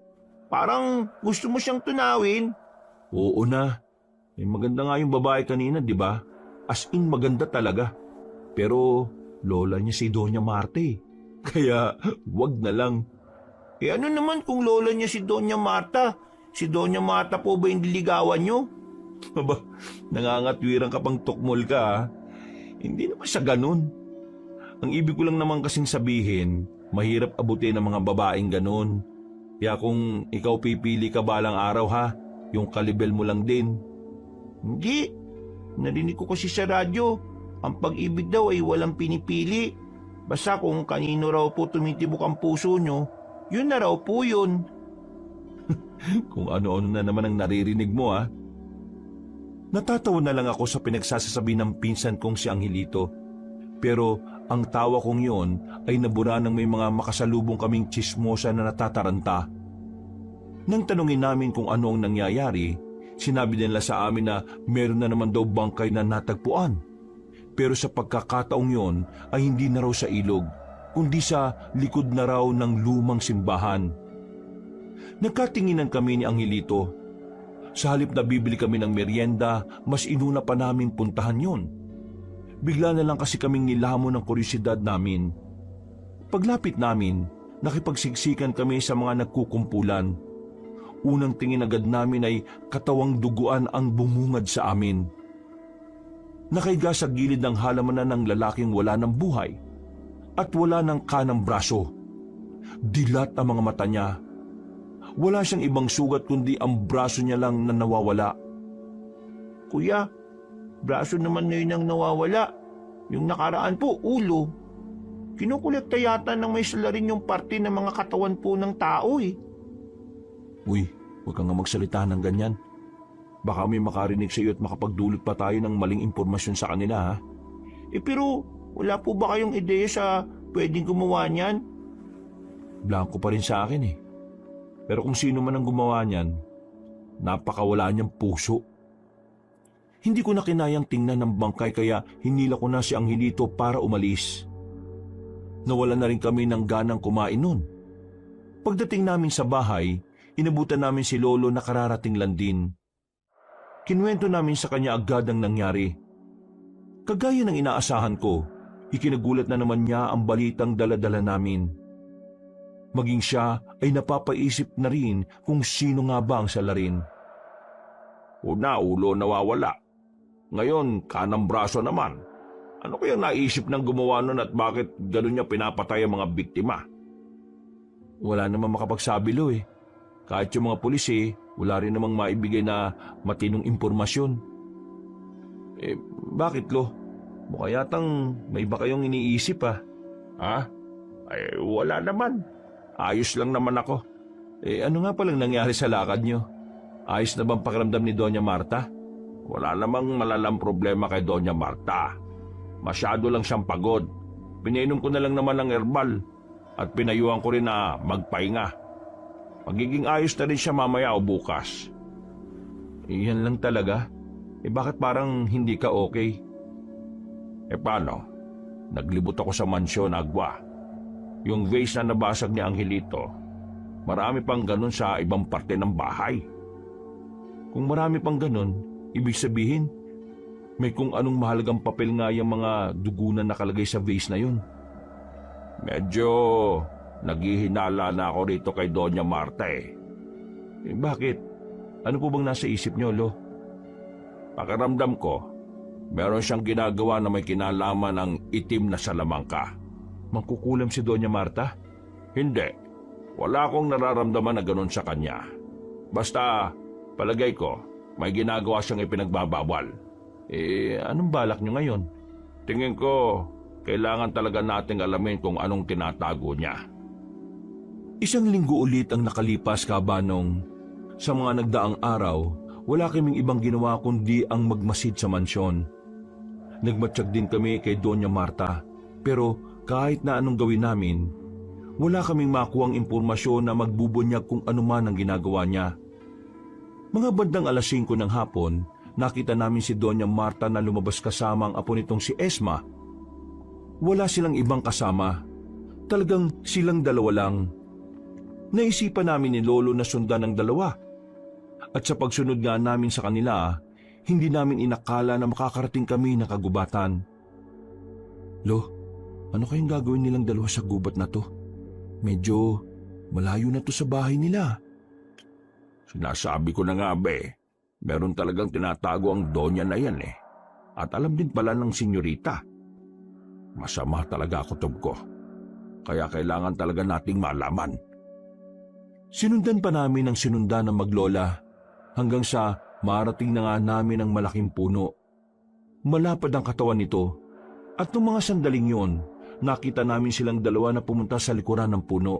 Parang gusto mo siyang tunawin. Oo na. Maganda nga yung babae kanina, di ba? As in maganda talaga. Pero lola niya si Doña Marta eh. Kaya wag na lang. Ano naman kung lola niya si Doña Marta? Si Doña Marta po ba yung diligawan niyo? Aba, nangangatwiran ka pang tukmol ka ha? Hindi naman sa ganun. Ang ibig ko lang naman kasing sabihin, mahirap abutin ng mga babaeng ganun. Kaya kung ikaw pipili ka balang araw ha, yung kalibel mo lang din. Hindi. Narinig ko kasi sa radyo, ang pag-ibig daw ay walang pinipili. Basta kung kanino raw po tumitibok ang puso nyo, yun na raw po yun. Kung ano-ano na naman ang naririnig mo ha. Natatawa na lang ako sa pinagsasasabi ng pinsan kong si Angelito. Pero ang tawa kong yon ay nabura ng may mga makasalubong kaming tsismosa na natataranta. Nang tanungin namin kung ano ang nangyayari, sinabi nila sa amin na meron na naman daw bangkay na natagpuan. Pero sa pagkakataong yon ay hindi na raw sa ilog, kundi sa likod na raw ng lumang simbahan. Nagkatinginan kami ni Angelito. Sa halip na bibili kami ng merienda, mas inuna pa namin puntahan yon. Bigla na lang kasi kaming nilamon ng kuryosidad namin. Paglapit namin, nakipagsiksikan kami sa mga nagkukumpulan. Unang tingin agad namin ay katawang duguan ang bumungad sa amin. Nakaiga sa gilid ng halamanan ng lalaking wala ng buhay at wala ng kanang braso. Dilat ang mga mata niya. Wala siyang ibang sugat kundi ang braso niya lang na nawawala. Kuya, braso naman ngayon ang nawawala. Yung nakaraan po, ulo. Kinukulekta yata ng may salarin yung parte ng mga katawan po ng tao eh. Uy, huwag kang nga magsalita ng ganyan. Baka may makarinig sa iyo at makapagdulot pa tayo ng maling impormasyon sa kanila ha. Pero wala po ba kayong ideya sa pwedeng gumawa niyan? Blanco pa rin sa akin eh. Pero kung sino man ang gumawa niyan, napakawala niyang puso. Hindi ko na kinayang tingnan ng bangkay kaya hinila ko na si Angelito para umalis. Nawala na rin kami ng ganang kumain nun. Pagdating namin sa bahay, inabutan namin si Lolo na kararating lang din. Kinuwento namin sa kanya agad ang nangyari. Kagaya ng inaasahan ko, ikinagulat na naman niya ang balitang dala-dala namin. Maging siya ay napapaisip na rin kung sino nga ba ang salarin. Una, ulo nawawala. Ngayon, kanang braso naman. Ano kaya naisip ng gumawa nun at bakit gano'n niya pinapatay ang mga biktima? Wala namang makapagsabi lo eh. Kahit yung mga pulis eh, wala rin namang maibigay na matinong impormasyon. Bakit lo? Mukha yatang may iba kayong iniisip ah. Ha? Ay, wala naman. Ayos lang naman ako. Ano nga palang nangyari sa lakad nyo? Ayos na bang pakiramdam ni Doña Marta? Wala namang malalang problema kay Doña Marta. Masyado lang siyang pagod. Pinainom ko na lang naman ng herbal at pinayuhan ko rin na magpahinga. Magiging ayos na rin siya mamaya o bukas. Iyan lang talaga? Bakit parang hindi ka okay? Paano? Naglibot ako sa mansyon, Agwa. Yung vase na nabasag ni Angelito, marami pang ganun sa ibang parte ng bahay. Kung marami pang ganun, ibig sabihin, may kung anong mahalagang papel nga yung mga dugo na nakalagay sa vase na yun. Medyo naghihinala na ako rito kay Doña Marta eh. Bakit? Ano po bang nasa isip niyo, Lo? Pakiramdam ko, meron siyang ginagawa na may kinalaman ng itim na salamangka. Mangkukulam si Doña Marta? Hindi. Wala akong nararamdaman na ganun sa kanya. Basta, palagay ko, may ginagawa siyang ipinagbabawal. Anong balak niyo ngayon? Tingin ko, kailangan talaga nating alamin kung anong tinatago niya. Isang linggo ulit ang nakalipas, Kabanong. Sa mga nagdaang araw, wala kaming ibang ginawa kundi ang magmasid sa mansyon. Nagmatsyag din kami kay Doña Marta, pero kahit na anong gawin namin, wala kaming makuhang impormasyon na magbubunyag kung ano man ang ginagawa niya. Mga bandang 5:00 ng hapon, nakita namin si Doña Marta na lumabas kasama ang apo nitong si Esma. Wala silang ibang kasama. Talagang silang dalawa lang. Naisipan namin ni Lolo na sundan ng dalawa. At sa pagsunod nga namin sa kanila, hindi namin inakala na makakarating kami ng kagubatan. Lo, ano kayang gagawin nilang dalawa sa gubat na to? Medyo malayo na to sa bahay nila. Sinasabi ko na nga, be. Meron talagang tinatago ang donya na yan eh. At alam din pala ng senyorita. Masama talaga ako, ko. Kaya kailangan talaga nating malaman. Sinundan pa namin ang sinundan ng maglola hanggang sa marating na nga namin ang malaking puno. Malapad ang katawan nito at noong mga sandaling yon, nakita namin silang dalawa na pumunta sa likuran ng puno.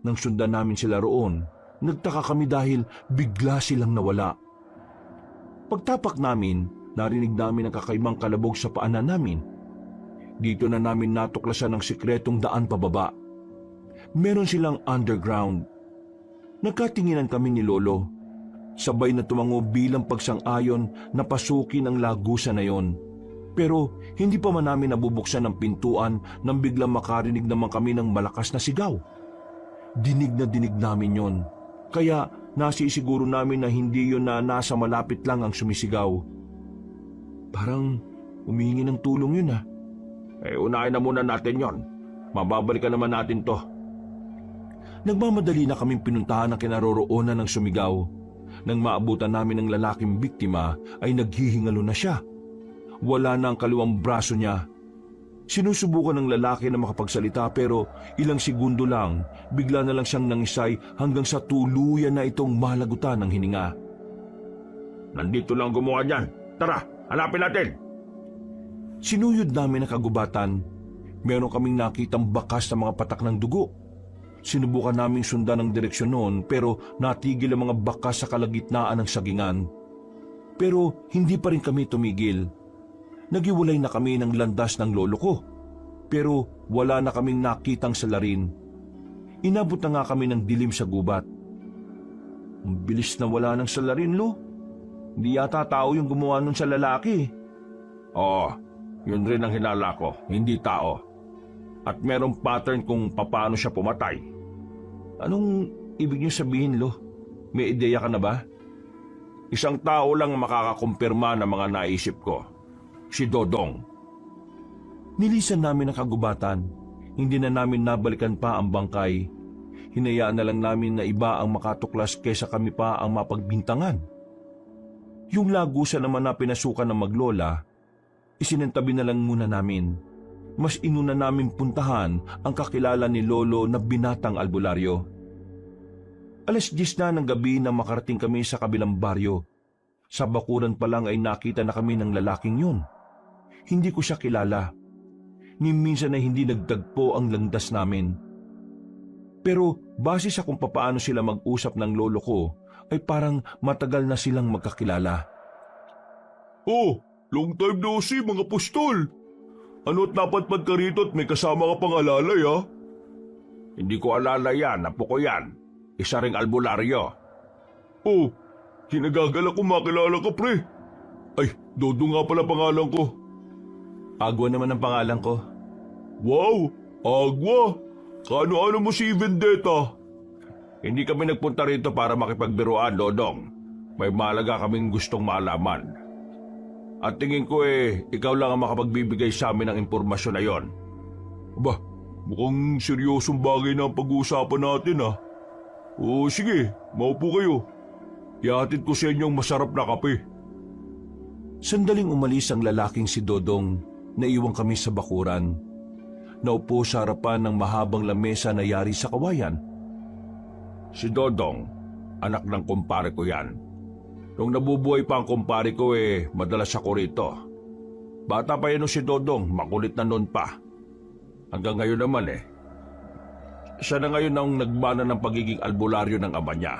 Nang sundan namin sila roon, nagtaka kami dahil bigla silang nawala. Pagtapak namin, narinig namin ang kakaibang kalabog sa paanan namin. Dito na namin natuklasan ang sikretong daan pababa. Meron silang underground. Nagkatinginan kami ni Lolo. Sabay na tumango bilang pagsang-ayon na pasukin ang lagusan na yon. Pero hindi pa man namin nabubuksan ang pintuan nang biglang makarinig naman kami ng malakas na sigaw. Dinig na dinig namin yon. Kaya nasisiguro namin na hindi yon na nasa malapit lang ang sumisigaw. Parang humingi ng tulong yun . Unahin na muna natin yon. Mababalikan naman natin to. Nagmamadali na kaming pinuntahan ang kinaroroonan ng sumigaw. Nang maabutan namin ng lalaking biktima ay naghihingalo na siya. Wala na ang kaliwang braso niya. Sinusubukan ng lalaki na makapagsalita pero ilang segundo lang, bigla na lang siyang nangisay hanggang sa tuluyan na itong malagutan ng hininga. Nandito lang gumawa niyan. Tara, hanapin natin. Sinuyod namin ang kagubatan. Meron kaming nakitang bakas na mga patak ng dugo. Sinubukan naming sundan ang direksyon noon pero natigil ang mga bakas sa kalagitnaan ng sagingan. Pero hindi pa rin kami tumigil. Nagiwalay na kami ng landas ng lolo ko. Pero wala na kaming nakitang salarin. Inabot na nga kami ng dilim sa gubat. Ang bilis na wala ng salarin, Lo. Hindi yata tao yung gumawa nun sa lalaki. Oo, yun rin ang hinala ko, hindi tao. At merong pattern kung paano siya pumatay. Anong ibig niyo sabihin, Lo? May ideya ka na ba? Isang tao lang makakakumpirma ng mga naisip ko. Si Dodong. Nilisan namin ang kagubatan. Hindi na namin nabalikan pa ang bangkay. Hinayaan na lang namin na iba ang makatuklas kaysa kami pa ang mapagbintangan. Yung lagusan naman na pinasukan ng maglola, isinantabi na lang muna namin. Mas inuna namin puntahan ang kakilala ni Lolo na binatang albularyo. 10:00 na ng gabi nang makarating kami sa kabilang baryo. Sa bakuran pa lang ay nakita na kami ng lalaking yun. Hindi ko siya kilala. Ni minsan ay hindi nagtagpo ang landas namin. Pero base sa kung papaano sila mag-usap ng lolo ko, ay parang matagal na silang magkakilala. Oh, long time no see mga pustol. Ano't napadpad ka rito at may kasama ka pang alalay ha? Hindi ko alalay yan, apo ko yan. Isa ring albularyo. Oh, kinagagala ko makilala ka pre. Ay, Dodo nga pala pangalan ko. Agwa naman ang pangalan ko. Wow, Agwa. Kaano-ano mo si Vendetta? Hindi kami nagpunta rito para makipagbiruan, Dodong. May malaga kaming gustong malaman. At tingin ko ikaw lang ang makapagbibigay sa amin ng impormasyon na yon. Aba, mukhang seryosong bagay na ang pag-uusapan natin ah. O sige, maupo kayo. Ihatid ko sa inyo ang masarap na kape. Sandaling umalis ang lalaking si Dodong. Naiwang kami sa bakuran. Naupo sa harapan ng mahabang lamesa na yari sa kawayan. Si Dodong, anak ng kumpare ko yan. Nung nabubuhay pa ang kumpare ko madalas ako rito. Bata pa yan si Dodong, makulit na noon pa. Hanggang ngayon naman Siya na ngayon ang nagmana ng pagiging albularyo ng ama niya.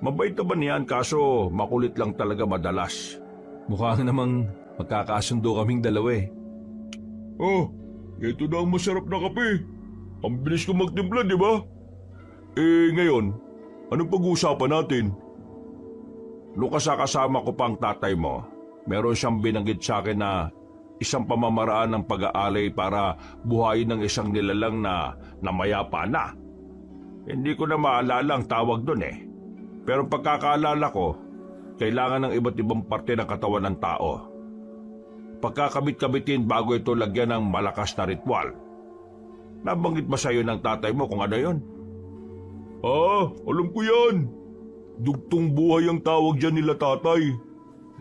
Mabait naman yan kaso makulit lang talaga madalas. Mukhang namang magkakasundo kaming dalawa Oh, ito na ang masarap na kape. Ang bilis ko magtimpla, di ba? Ngayon, anong pag-uusapan natin? Nung kasama ko pang tatay mo, meron siyang binanggit sa akin na isang pamamaraan ng pag-aalay para buhayin ng isang nilalang na namayapa na. Hindi ko na maalala ang tawag doon eh. Pero pagkakaalala ko, kailangan ng iba't ibang parte ng katawan ng tao. Pagkakabit-kabitin bago ito lagyan ng malakas na ritual. Nabanggit ba sa'yo ng tatay mo kung ano yon? Alam ko yan. Dugtong buhay ang tawag dyan nila tatay.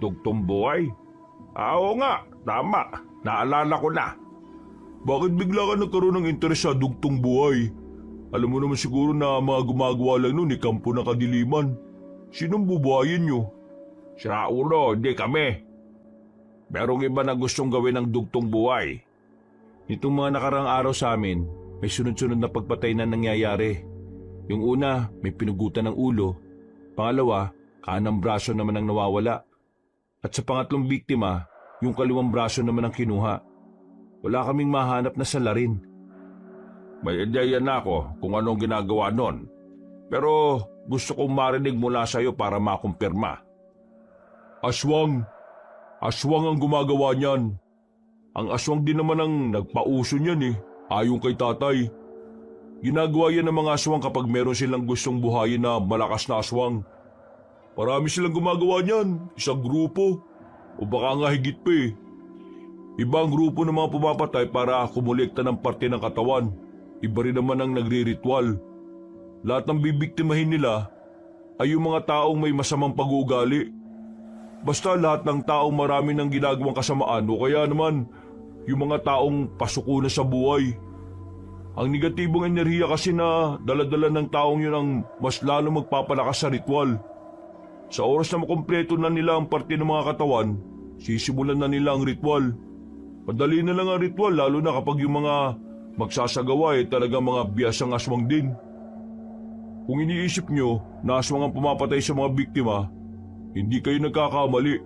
Dugtong buhay? Oo nga, tama. Naalala ko na. Bakit bigla ka nagkaroon ng interes sa dugtong buhay? Alam mo naman siguro na mga gumagawa lang nun kampo ng kadiliman. Sinong bubuhayin nyo? Si Raulo, hindi kami. Merong iba na gustong gawin ng dugtong buhay. Nitong mga nakarang araw sa amin, may sunod-sunod na pagpatay na nangyayari. Yung una, may pinugutan ng ulo. Pangalawa, kanang braso naman ang nawawala. At sa pangatlong biktima, yung kaliwang braso naman ang kinuha. Wala kaming mahanap na salarin. May ideya na ako kung anong ginagawa nun. Pero gusto kong marinig mula sa'yo para makumpirma. Aswang. Aswang ang gumagawa niyan. Ang aswang din naman ang nagpauso niyan ayon kay tatay. Ginagawa yan ng mga aswang kapag meron silang gustong buhayin na malakas na aswang. Marami silang gumagawa niyan, isang grupo. O baka nga higit pa Ibang grupo ng mga pumapatay para kumulekta ng parte ng katawan. Iba rin naman ang nagre-ritual. Lahat ng bibiktimahin nila ay yung mga taong may masamang pag-uugali. Basta lahat ng taong marami ng ginagawang kasamaan o kaya naman yung mga taong pasuko na sa buhay. Ang negatibong enerhiya kasi na daladala ng taong yun ang mas lalo magpapalakas sa ritual. Sa oras na makumpleto na nila ang parte ng mga katawan, sisimulan na nila ang ritual. Madali na lang ang ritual lalo na kapag yung mga magsasagawa talagang mga biyasang aswang din. Kung iniisip nyo na aswang ang pumapatay sa mga biktima, hindi kayo nagkakamali.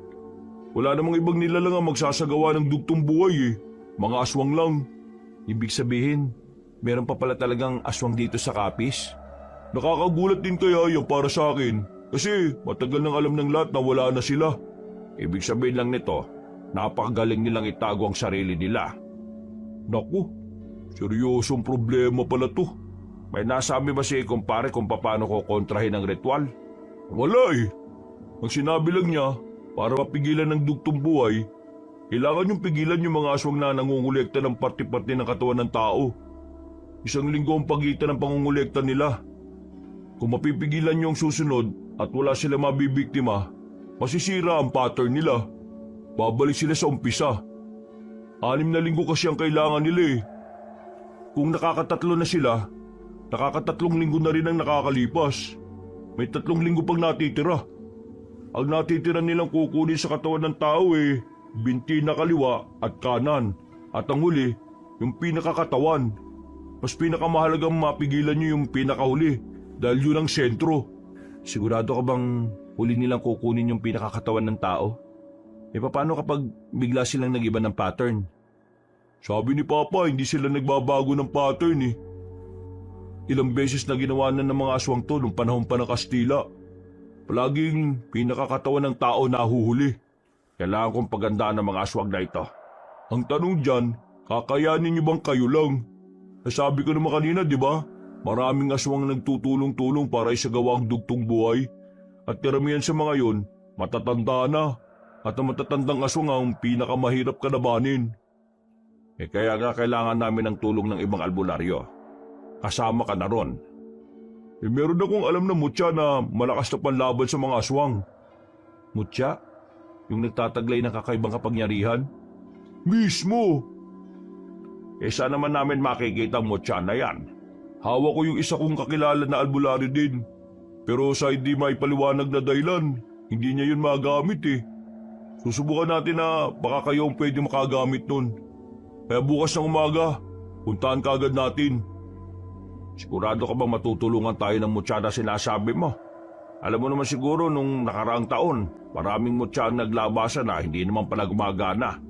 Wala namang ibang nilalang ang magsasagawa ng dugtong buhay Mga aswang lang. Ibig sabihin, meron pa pala talagang aswang dito sa Capiz? Nakakagulat din kaya yan para sa akin. Kasi matagal nang alam ng lahat na wala na sila. Ibig sabihin lang nito, napakagaling nilang itago ang sarili nila. Naku, seryosong problema pala to. May nasabi ba si kumpare kung paano ko kontrahin ang ritual? Wala Ang sinabi lang niya, para mapigilan ng dugtong buhay, kailangan yung pigilan yung mga aswang na nangungulekta ng parte-parte ng katawan ng tao. 1 linggo ang pagitan ng pangungulekta nila. Kung mapipigilan yung susunod at wala sila mabibiktima, masisira ang pattern nila. Babalik sila sa umpisa. 6 na linggo kasi ang kailangan nila Kung nakakatatlo na sila, nakakatatlong linggo na rin ang nakakalipas. May 3 linggo pang natitira. Ang natitira nilang kukunin sa katawan ng tao binti na kaliwa at kanan. At ang huli, yung pinakakatawan. Mas pinakamahalagang mapigilan nyo yung pinakahuli dahil yun ang sentro. Sigurado ka bang huli nilang kukunin yung pinakakatawan ng tao? Paano kapag bigla silang nag-iba ng pattern? Sabi ni Papa, hindi sila nagbabago ng pattern Ilang beses na ginawa na ng mga aswang to nung panahon pa ng Kastila. Palaging pinakakatawan ng tao nahuhuli. Kailangan kong pagandaan ng mga aswang na ito. Ang tanong dyan, kakayanin niyo bang kayo lang? Nasabi ko naman kanina, di ba? Maraming aswang nagtutulong-tulong para isagawa ang dugtong buhay. At karamihan sa mga yon, matatanda na. At ang matatandang aswang ang pinakamahirap kalabanin. Kaya nga kailangan namin ng tulong ng ibang albularyo. Kasama ka na ron. Meron akong alam na mutya na malakas na panlaban sa mga aswang. Mutya? Yung nagtataglay ng kakaibang kapangyarihan? Mismo! Saan naman namin makikita ang mutya na yan? Hawak ko yung isa kong kakilala na albularyo din. Pero sa hindi maipaliwanag na dahilan, hindi niya yun magamit Susubukan natin na baka kayo ang pwede makagamit nun. Kaya bukas ng umaga, puntahan ka agad natin. Sigurado ka bang matutulungan tayo ng mutya na sinasabi mo? Alam mo naman siguro nung nakaraang taon, maraming mutya ang naglabasan na hindi naman pala gumagana.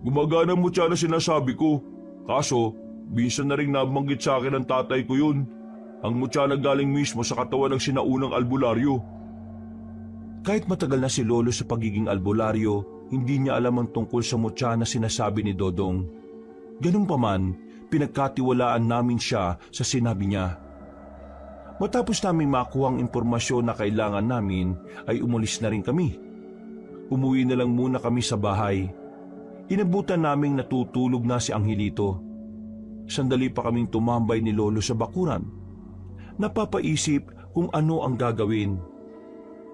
Gumagana ang mutya na sinasabi ko. Kaso, minsan na rin nabanggit sa akin ng tatay ko yun. Ang mutya na galing mismo sa katawan ng sinaunang albularyo. Kahit matagal na si Lolo sa pagiging albularyo, hindi niya alam ang tungkol sa mutya na sinasabi ni Dodong. Ganun pa man, pinagkatiwalaan namin siya sa sinabi niya. Matapos namin makuha ang impormasyon na kailangan namin, ay umalis na rin kami. Umuwi na lang muna kami sa bahay. Inabutan naming natutulog na si Angelito. Sandali pa kaming tumambay ni Lolo sa bakuran. Napapaisip kung ano ang gagawin.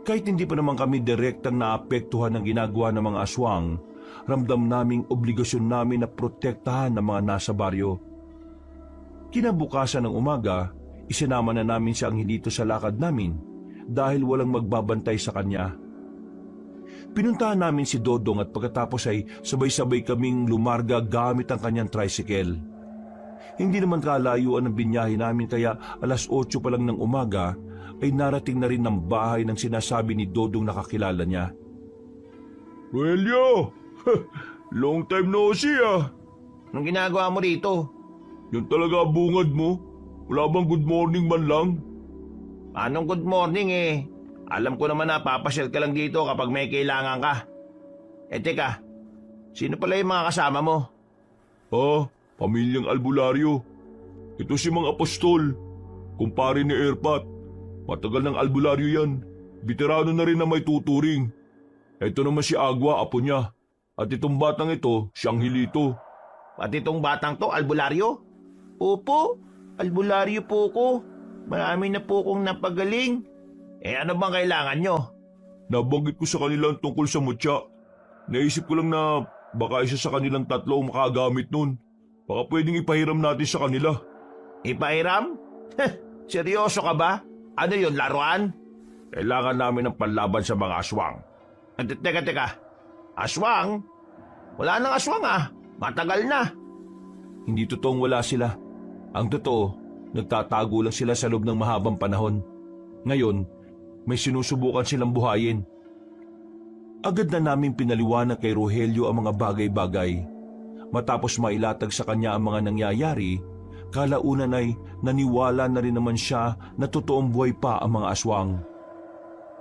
Kahit hindi pa naman kami direktang naapektuhan ng ginagawa ng mga aswang, ramdam naming obligasyon namin na protektahan ang mga nasa baryo. Kinabukasan ng umaga, isinama na namin si Angelito sa lakad namin dahil walang magbabantay sa kanya. Pinuntahan namin si Dodong at pagkatapos ay sabay-sabay kaming lumarga gamit ang kanyang tricycle. Hindi naman kalayuan ang binyahe namin kaya 8:00 pa lang ng umaga ay narating na rin ng bahay ng sinasabi ni Dodong na kakilala niya. Rogelio! Long time no see ah! Anong ginagawa mo rito? Yun talaga bungad mo? Wala bang good morning man lang? Anong good morning eh? Alam ko naman na papasyal ka lang dito kapag may kailangan ka. Teka, sino pala yung mga kasama mo? Pamilyang albularyo. Ito si Mang Apostol, kumpare ni Erpat. Matagal ng albularyo yan. Veterano na rin na may tuturing. Ito naman si Agua, apo niya. At itong batang ito, si Angelito. Pati itong batang to, albularyo? Opo, albularyo po ko. Marami na po kong napagaling. Ano bang kailangan nyo? Nabanggit ko sa kanila ang tungkol sa mutya. Naisip ko lang na baka isa sa kanilang 3 ang makagamit nun. Baka pwedeng ipahiram natin sa kanila. Ipahiram? Seryoso ka ba? Ano yun, laruan? Kailangan namin ng panlaban sa mga aswang. Teka. Aswang? Wala nang aswang ah. Matagal na. Hindi totoong wala sila. Ang totoo, nagtatago lang sila sa loob ng mahabang panahon. Ngayon, may sinusubukan silang buhayin. Agad na namin pinaliwanag kay Rogelio ang mga bagay-bagay. Matapos mailatag sa kanya ang mga nangyayari, kalaunan ay naniwala na rin naman siya na totoong buhay pa ang mga aswang.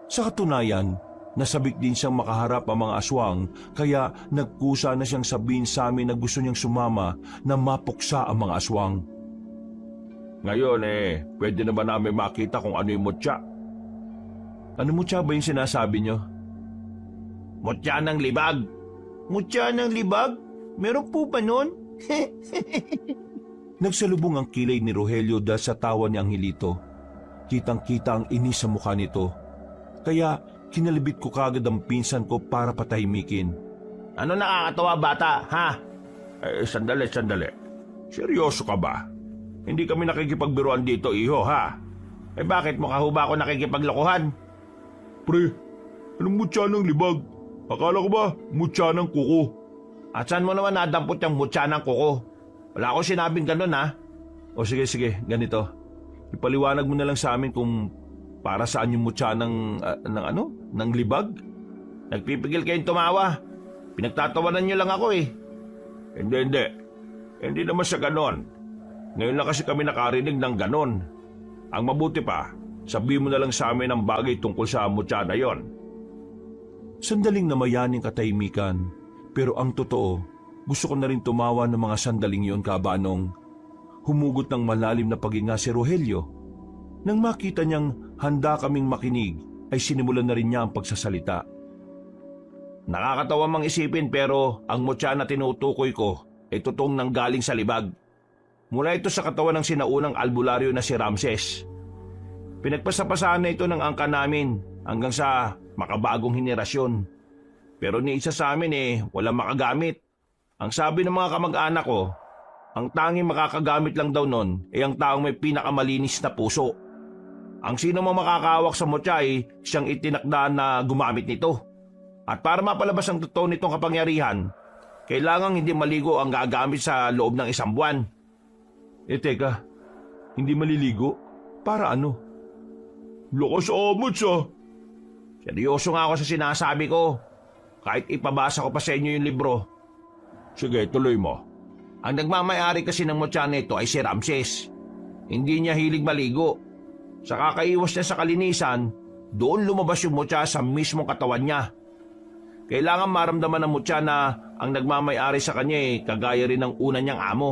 Sa katunayan, nasabik din siyang makaharap ang mga aswang kaya nagkusa na siyang sabihin sa amin na gusto niyang sumama na mapuksa ang mga aswang. Ngayon pwede naman namin makita kung ano yung mutya. Ano mutya ba yung sinasabi niyo? Mutya ng libag. Mutya ng libag? Meron po ba nun? Nagsalubong ang kilay ni Rogelio dahil sa tawa ni Angelito. Kitang-kita ang inis sa mukha nito. Kaya kinalibit ko kagad ang pinsan ko para patahimikin. Ano nakakatawa bata, ha? Sandali. Seryoso ka ba? Hindi kami nakikipagbiruan dito, iho, ha? Bakit mukha ho ba ako nakikipaglokohan? Pre, anong mutya ng libag? Akala ko ba mutya ng kuko? At saan mo naman nadampot yung mutya ng kuko? Wala akong sinabing ganun, ha? O sige, ganito. Ipaliwanag mo na lang sa amin kung para saan yung mutya ng libag? Nagpipigil kayong tumawa. Pinagtatawanan nyo lang ako eh. Hindi. Hindi naman sa ganon. Ngayon lang kasi kami nakarinig ng ganon. Ang mabuti pa, sabihin mo na lang sa amin ang bagay tungkol sa mutya na yon. Sandaling namayaning katahimikan, pero ang totoo, gusto ko na rin tumawa ng mga sandaling yon, Kabanong. Humugot ng malalim na paghinga si Rogelio. Nang makita niyang handa kaming makinig, ay sinimulan na rin niya ang pagsasalita. Nakakatawa mang isipin pero ang mutya na tinutukoy ko ay totoong nanggaling sa libag. Mula ito sa katawan ng sinaunang albularyo na si Ramses. Pinagpasapasahan na ito ng angka namin hanggang sa makabagong henerasyon. Pero ni isa sa amin walang makagamit. Ang sabi ng mga kamag-anak ko, ang tanging makakagamit lang daw nun ay ang taong may pinakamalinis na puso. Ang sino mang makakawak sa mutya ay siyang itinakdaan na gumamit nito. At para mapalabas ang totoo nitong kapangyarihan, kailangang hindi maligo ang gagamit sa loob ng 1 buwan. Teka, hindi maliligo? Para ano? Lakas amots ah. Seryoso nga ako sa sinasabi ko. Kahit ipabasa ko pa sa inyo yung libro. Sige, tuloy mo. Ang nagmamayari kasi ng mutya nito ay si Ramses. Hindi niya hilig maligo. Sa kakaiwas niya sa kalinisan, doon lumabas yung mutya sa mismong katawan niya. Kailangan maramdaman ng mutya na ang nagmamay-ari sa kanya kagaya rin ng una niyang amo.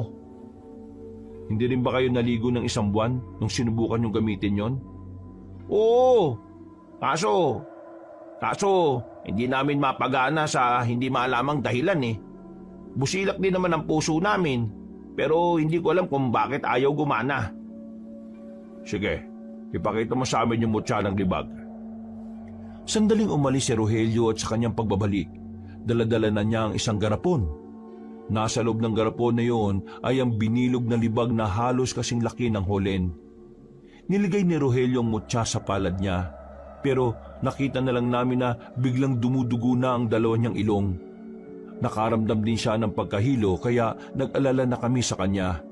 Hindi rin ba kayo naligo ng 1 buwan nung sinubukan yung gamitin yon? Oo, kaso hindi namin mapagana sa hindi maalamang dahilan Busilak din naman ang puso namin, pero hindi ko alam kung bakit ayaw gumana. Sige, ipakita mo sa amin yung mutya ng libag. Sandaling umalis si Rogelio at sa kanyang pagbabalik, daladala na niya ang isang garapon. Nasa loob ng garapon na yun ay ang binilog na libag na halos kasing laki ng holen. Niligay ni Rogelio ang mutya sa palad niya, pero nakita na lang namin na biglang dumudugo na ang dalawa niyang ilong. Nakaramdam din siya ng pagkahilo kaya nag-alala na kami sa kanya.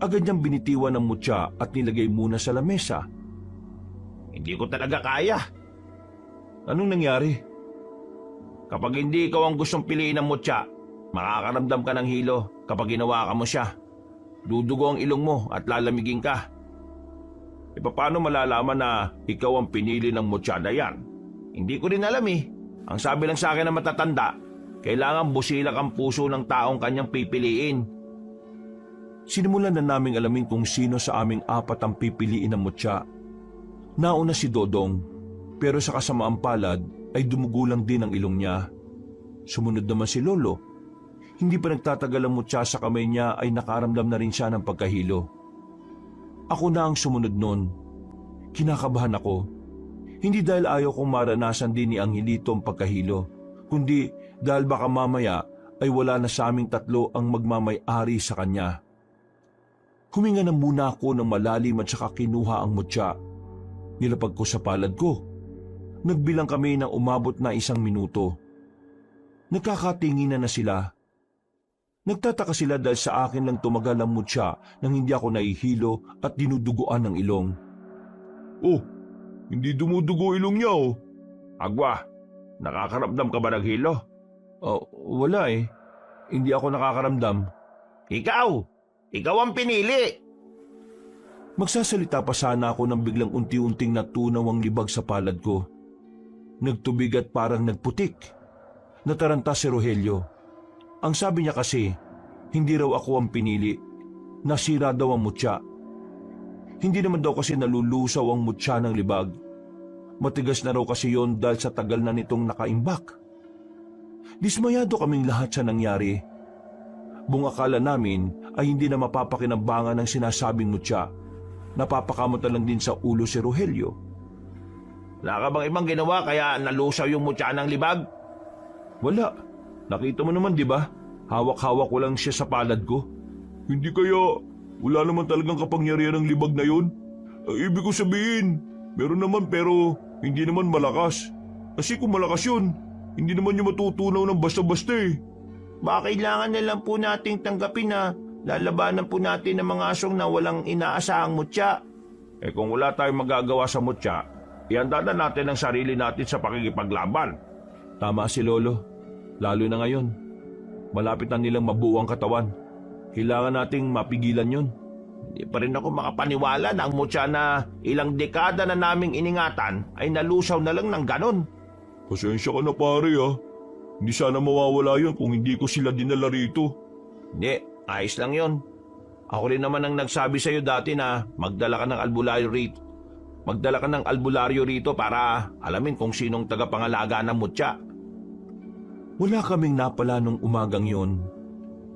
Agad niyang binitiwan ang mutya at nilagay muna sa lamesa. Hindi ko talaga kaya. Anong nangyari? Kapag hindi ikaw ang gustong piliin ng mutya, makakaramdam ka ng hilo kapag ginawa ka mo siya. Dudugo ang ilong mo at lalamigin ka. E paano malalaman na ikaw ang pinili ng mutya na yan? Hindi ko rin alam Ang sabi lang sa akin ng matatanda, kailangan busilak ang puso ng taong kanyang pipiliin. Sinimulan na naming alamin kung sino sa aming 4 ang pipiliin ng mutya. Nauna si Dodong, pero sa kasamaang palad ay dumugulang din ang ilong niya. Sumunod naman si Lolo. Hindi pa nagtatagal ang mutya sa kamay niya ay nakaramdam na rin siya ng pagkahilo. Ako na ang sumunod nun. Kinakabahan ako. Hindi dahil ayaw kong maranasan din ni Angelito ang pagkahilo, kundi dahil baka mamaya ay wala na sa aming 3 ang magmamay-ari sa kanya. Huminga na muna ako ng malalim at saka kinuha ang mutya. Nilapag ko sa palad ko. Nagbilang kami ng umabot na 1 minuto. Nagkakatinginan na sila. Nagtataka sila dahil sa akin lang tumagal ang mutya nang hindi ako nahihilo at dinuduguan ng ilong. Oh, hindi dumudugo ilong niya Agwa, nakakaramdam ka ba ng hilo? Wala Hindi ako nakakaramdam. Ikaw ang pinili. Magsasalita pa sana ako nang biglang unti-unting natunaw ang libag sa palad ko. Nagtubig at parang nagputik. Nataranta si Rogelio. Ang sabi niya kasi, hindi raw ako ang pinili. Nasira daw ang mutya. Hindi naman daw kasi nalulusaw ang mutya ng libag. Matigas na raw kasi yon dahil sa tagal na nitong nakaimbak. Dismayado kaming lahat sa nangyari. Buong akala namin ay hindi na mapapakinabangan ang sinasabing mutya. Napapakamot na lang din sa ulo si Rogelio. Wala ka bang ibang ginawa kaya nalusaw yung mutya ng libag? Wala. Nakita mo naman, di ba? Hawak-hawak ko lang siya sa palad ko. Hindi kaya wala naman talagang kapangyarihan ng libag na yun? Ibig ko sabihin, meron naman pero hindi naman malakas. Kasi kung malakas yun, hindi naman yung matutunaw ng basta-basta Baka kailangan na lang po nating tanggapin na lalabanan po natin ng mga asong na walang inaasahang mutya. Kung wala tayong magagawa sa mutya, ihanda na natin ang sarili natin sa pakikipaglaban. Tama si Lolo. Lalo na ngayon. Malapit na nilang mabuo ang katawan. Kailangan nating mapigilan yun. Hindi pa rin ako makapaniwala na ang mutya na ilang dekada na naming iningatan ay nalusaw na lang ng ganon. Pasensya ka na pare Hindi sana mawawala yun kung hindi ko sila dinala rito. Hindi, ayos lang yun. Ako rin naman ang nagsabi sa'yo dati na magdala ka ng albularyo rito. Magdala ka ng albularyo rito para alamin kung sinong tagapangalaga ng mutya. Wala kaming napala nung umagang yon.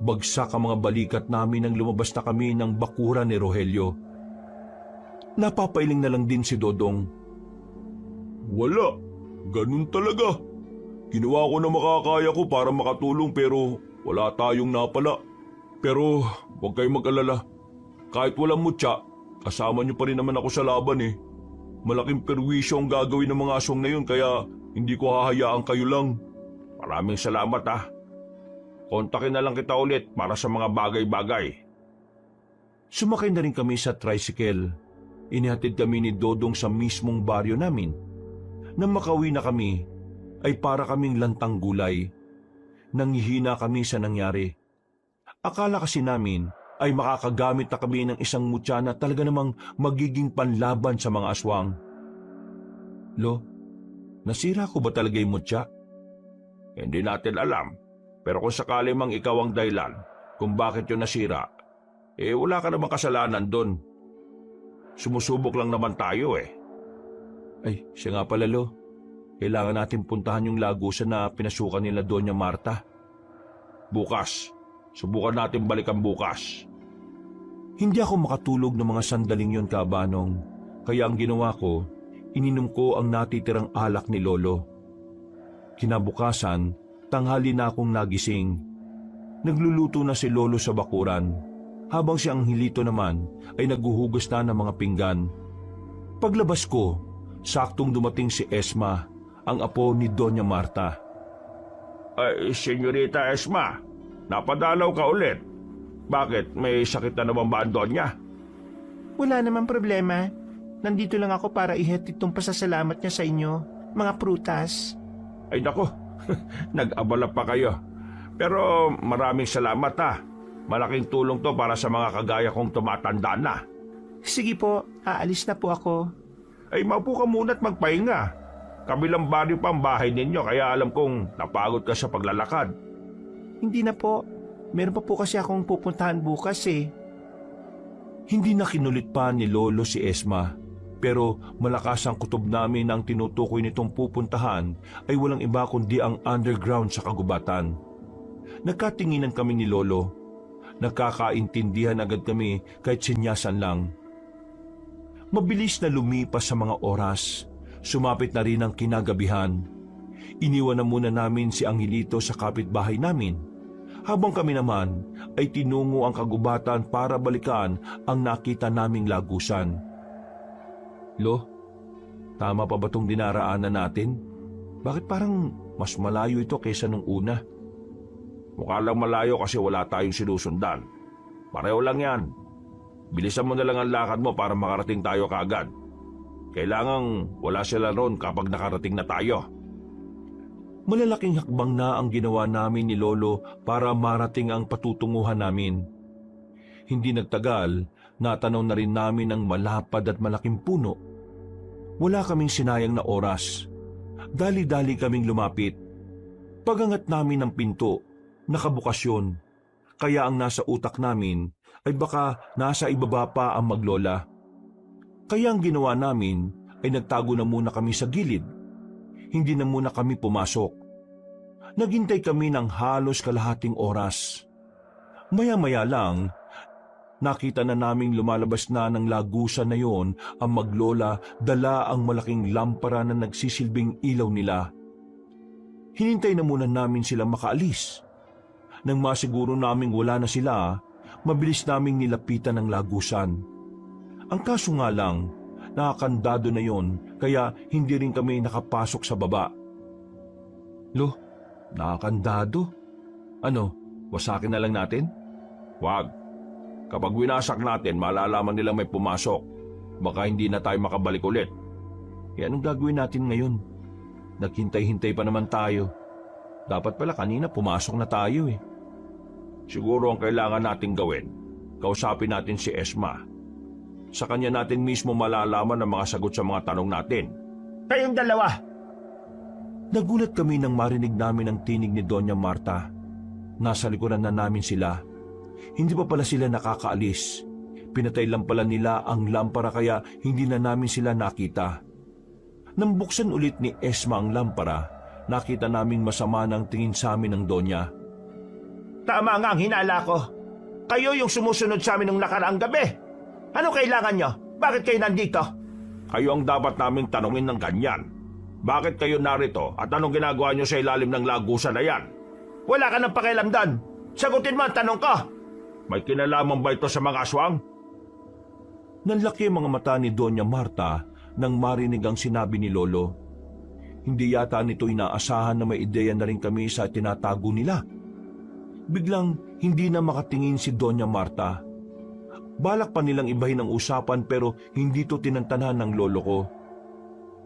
Bagsak ang mga balikat namin nang lumabas na kami ng bakuran ni Rogelio. Napapailing na lang din si Dodong. Wala, ganun talaga. Ginawa ko na makakaya ko para makatulong pero wala tayong napala. Pero huwag kayong mag-alala. Kahit walang mutya, kasama niyo pa rin naman ako sa laban Malaking perwisyo ang gagawin ng mga asong na yun kaya hindi ko hahayaan kayo lang. Maraming salamat Kontakin na lang kita ulit para sa mga bagay-bagay. Sumakay na rin kami sa tricycle. Inihatid kami ni Dodong sa mismong baryo namin. Nang makauwi na kami, ay para kaming lantang gulay. Nanghihina kami sa nangyari. Akala kasi namin ay makakagamit na kami ng isang mutya na talaga namang magiging panlaban sa mga aswang. Lo, nasira ko ba talaga yung mutya? Hindi natin alam. Pero kung sakali mang ikaw ang dahilan kung bakit yun nasira, wala ka namang kasalanan doon. Sumusubok lang naman tayo eh. Ay, siya nga pala, Lo. Kailangan natin puntahan yung lagusan na pinasukan nila Doña Marta. Bukas. Subukan natin balikan bukas. Hindi ako makatulog ng mga sandaling yon, Kabanong. Kaya ang ginawa ko, ininom ko ang natitirang alak ni Lolo. Kinabukasan, tanghali na akong nagising. Nagluluto na si Lolo sa bakuran, habang si Angelito naman ay naghuhugas na ng mga pinggan. Paglabas ko, saktong dumating si Esma, ang apo ni Doña Marta. Ay, Senyorita Esma, napadalaw ka ulit. Bakit? May sakit na naman ba ang Donya? Wala namang problema. Nandito lang ako para ihatid itong pasasalamat niya sa inyo, mga prutas. Ay nako, nag-abala pa kayo. Pero maraming salamat ha. Malaking tulong to para sa mga kagaya kong tumatanda na. Sige po, aalis na po ako. Ay maupo ka muna at magpahinga. Kabilang baryo pa ang bahay ninyo kaya alam kong napagod ka sa paglalakad. Hindi na po. Meron pa po kasi akong pupuntahan bukas eh. Hindi na kinulit pa ni Lolo si Esma, pero malakas ang kutob namin ang tinutukoy nitong pupuntahan ay walang iba kundi ang underground sa kagubatan. Nagkatinginan kami ni Lolo. Nagkakaintindihan agad kami kahit sinyasan lang. Mabilis na lumipas sa mga oras. Sumapit na rin ang kinagabihan. Iniwan na muna namin si Angelito sa kapitbahay namin, habang kami naman ay tinungo ang kagubatan para balikan ang nakita naming lagusan. Lo, tama pa ba itong dinaraanan natin? Bakit parang mas malayo ito kaysa nung una? Mukha lang malayo kasi wala tayong sinusundan. Pareho lang yan. Bilisan mo na lang ang lakad mo para makarating tayo kaagad. Kailangang wala sila ron kapag nakarating na tayo. Malalaking hakbang na ang ginawa namin ni Lolo para marating ang patutunguhan namin. Hindi nagtagal, natanaw na rin namin ang malapad at malaking puno. Wala kaming sinayang na oras. Dali-dali kaming lumapit. Pagangat namin ng pinto, nakabukas yun. Kaya ang nasa utak namin ay baka nasa ibaba pa ang maglola. Kaya ang ginawa namin ay nagtago na muna kami sa gilid. Hindi na muna kami pumasok. Naghintay kami ng halos kalahating oras. Maya-maya lang, nakita na naming lumalabas na ng lagusan na yon ang maglola, dala ang malaking lampara na nagsisilbing ilaw nila. Hinintay na muna namin sila makaalis. Nang masiguro naming wala na sila, mabilis naming nilapitan ang lagusan. Ang kaso nga lang, nakakandado na yon kaya hindi rin kami nakapasok sa baba. Lo, nakakandado? Ano, wasakin na lang natin? Wag. Kapag winasak natin, malalaman nilang may pumasok. Baka hindi na tayo makabalik ulit. E anong gagawin natin ngayon? Naghintay-hintay pa naman tayo. Dapat pala kanina pumasok na tayo eh. Siguro ang kailangan natin gawin, kausapin natin si Esma. Sa kanya natin mismo malalaman ang mga sagot sa mga tanong natin. Kayong dalawa! Nagulat kami nang marinig namin ang tinig ni Doña Marta. Nasa likuran na namin sila. Hindi pa pala sila nakakaalis. Pinatay lang pala nila ang lampara kaya hindi na namin sila nakita. Nang buksan ulit ni Esma ang lampara, nakita naming masama ng tingin sa amin ng Donya. Tama nga ang hinala ko. Kayo yung sumusunod sa amin nung nakaraang gabi. Ano kailangan nyo? Bakit kayo nandito? Kayo ang dapat naming tanungin ng ganyan. Bakit kayo narito at anong ginagawa nyo sa ilalim ng lagusan na yan? Wala ka nang pakialam doon. Sagutin mo ang tanong ko. May kinalaman ba ito sa mga aswang? Nanlaki ang mga mata ni Doña Marta nang marinig ang sinabi ni Lolo. Hindi yata nito inaasahan na may ideya na rin kami sa tinatago nila. Biglang hindi na makatingin si Doña Marta. Balak pa nilang ibahin ang usapan pero hindi to tinantanan ng lolo ko.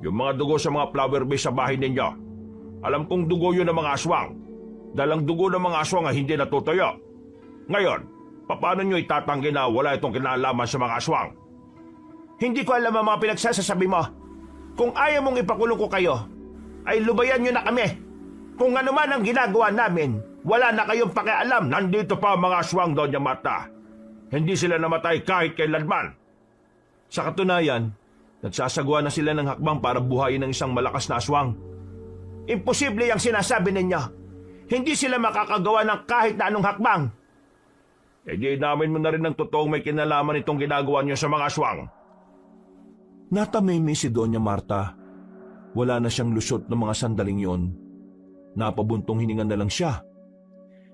Yung mga dugo sa mga flower base sa bahay ninyo, alam kong dugo yun ng mga aswang. Dalang dugo ng mga aswang ay hindi natutuyo. Ngayon, paano nyo itatanggi na wala itong kinalaman sa mga aswang? Hindi ko alam ang mga pinagsasasabi mo. Kung ayaw mong ipakulong ko kayo, ay lubayan nyo na kami. Kung ano man ang ginagawa namin, wala na kayong pakialam. Nandito pa ang mga aswang, Doña Marta. Hindi sila namatay kahit kailanman. Sa katunayan, nagsasagawa na sila ng hakbang para buhayin ng isang malakas na aswang. Imposible ang sinasabi ninyo. Hindi sila makakagawa ng kahit na anong hakbang. Di namin mo na rin ng totoong may kinalaman itong ginagawa niyo sa mga aswang. Natamimi si Doña Marta. Wala na siyang lusot ng mga sandaling yon. Napabuntong hininga na lang siya.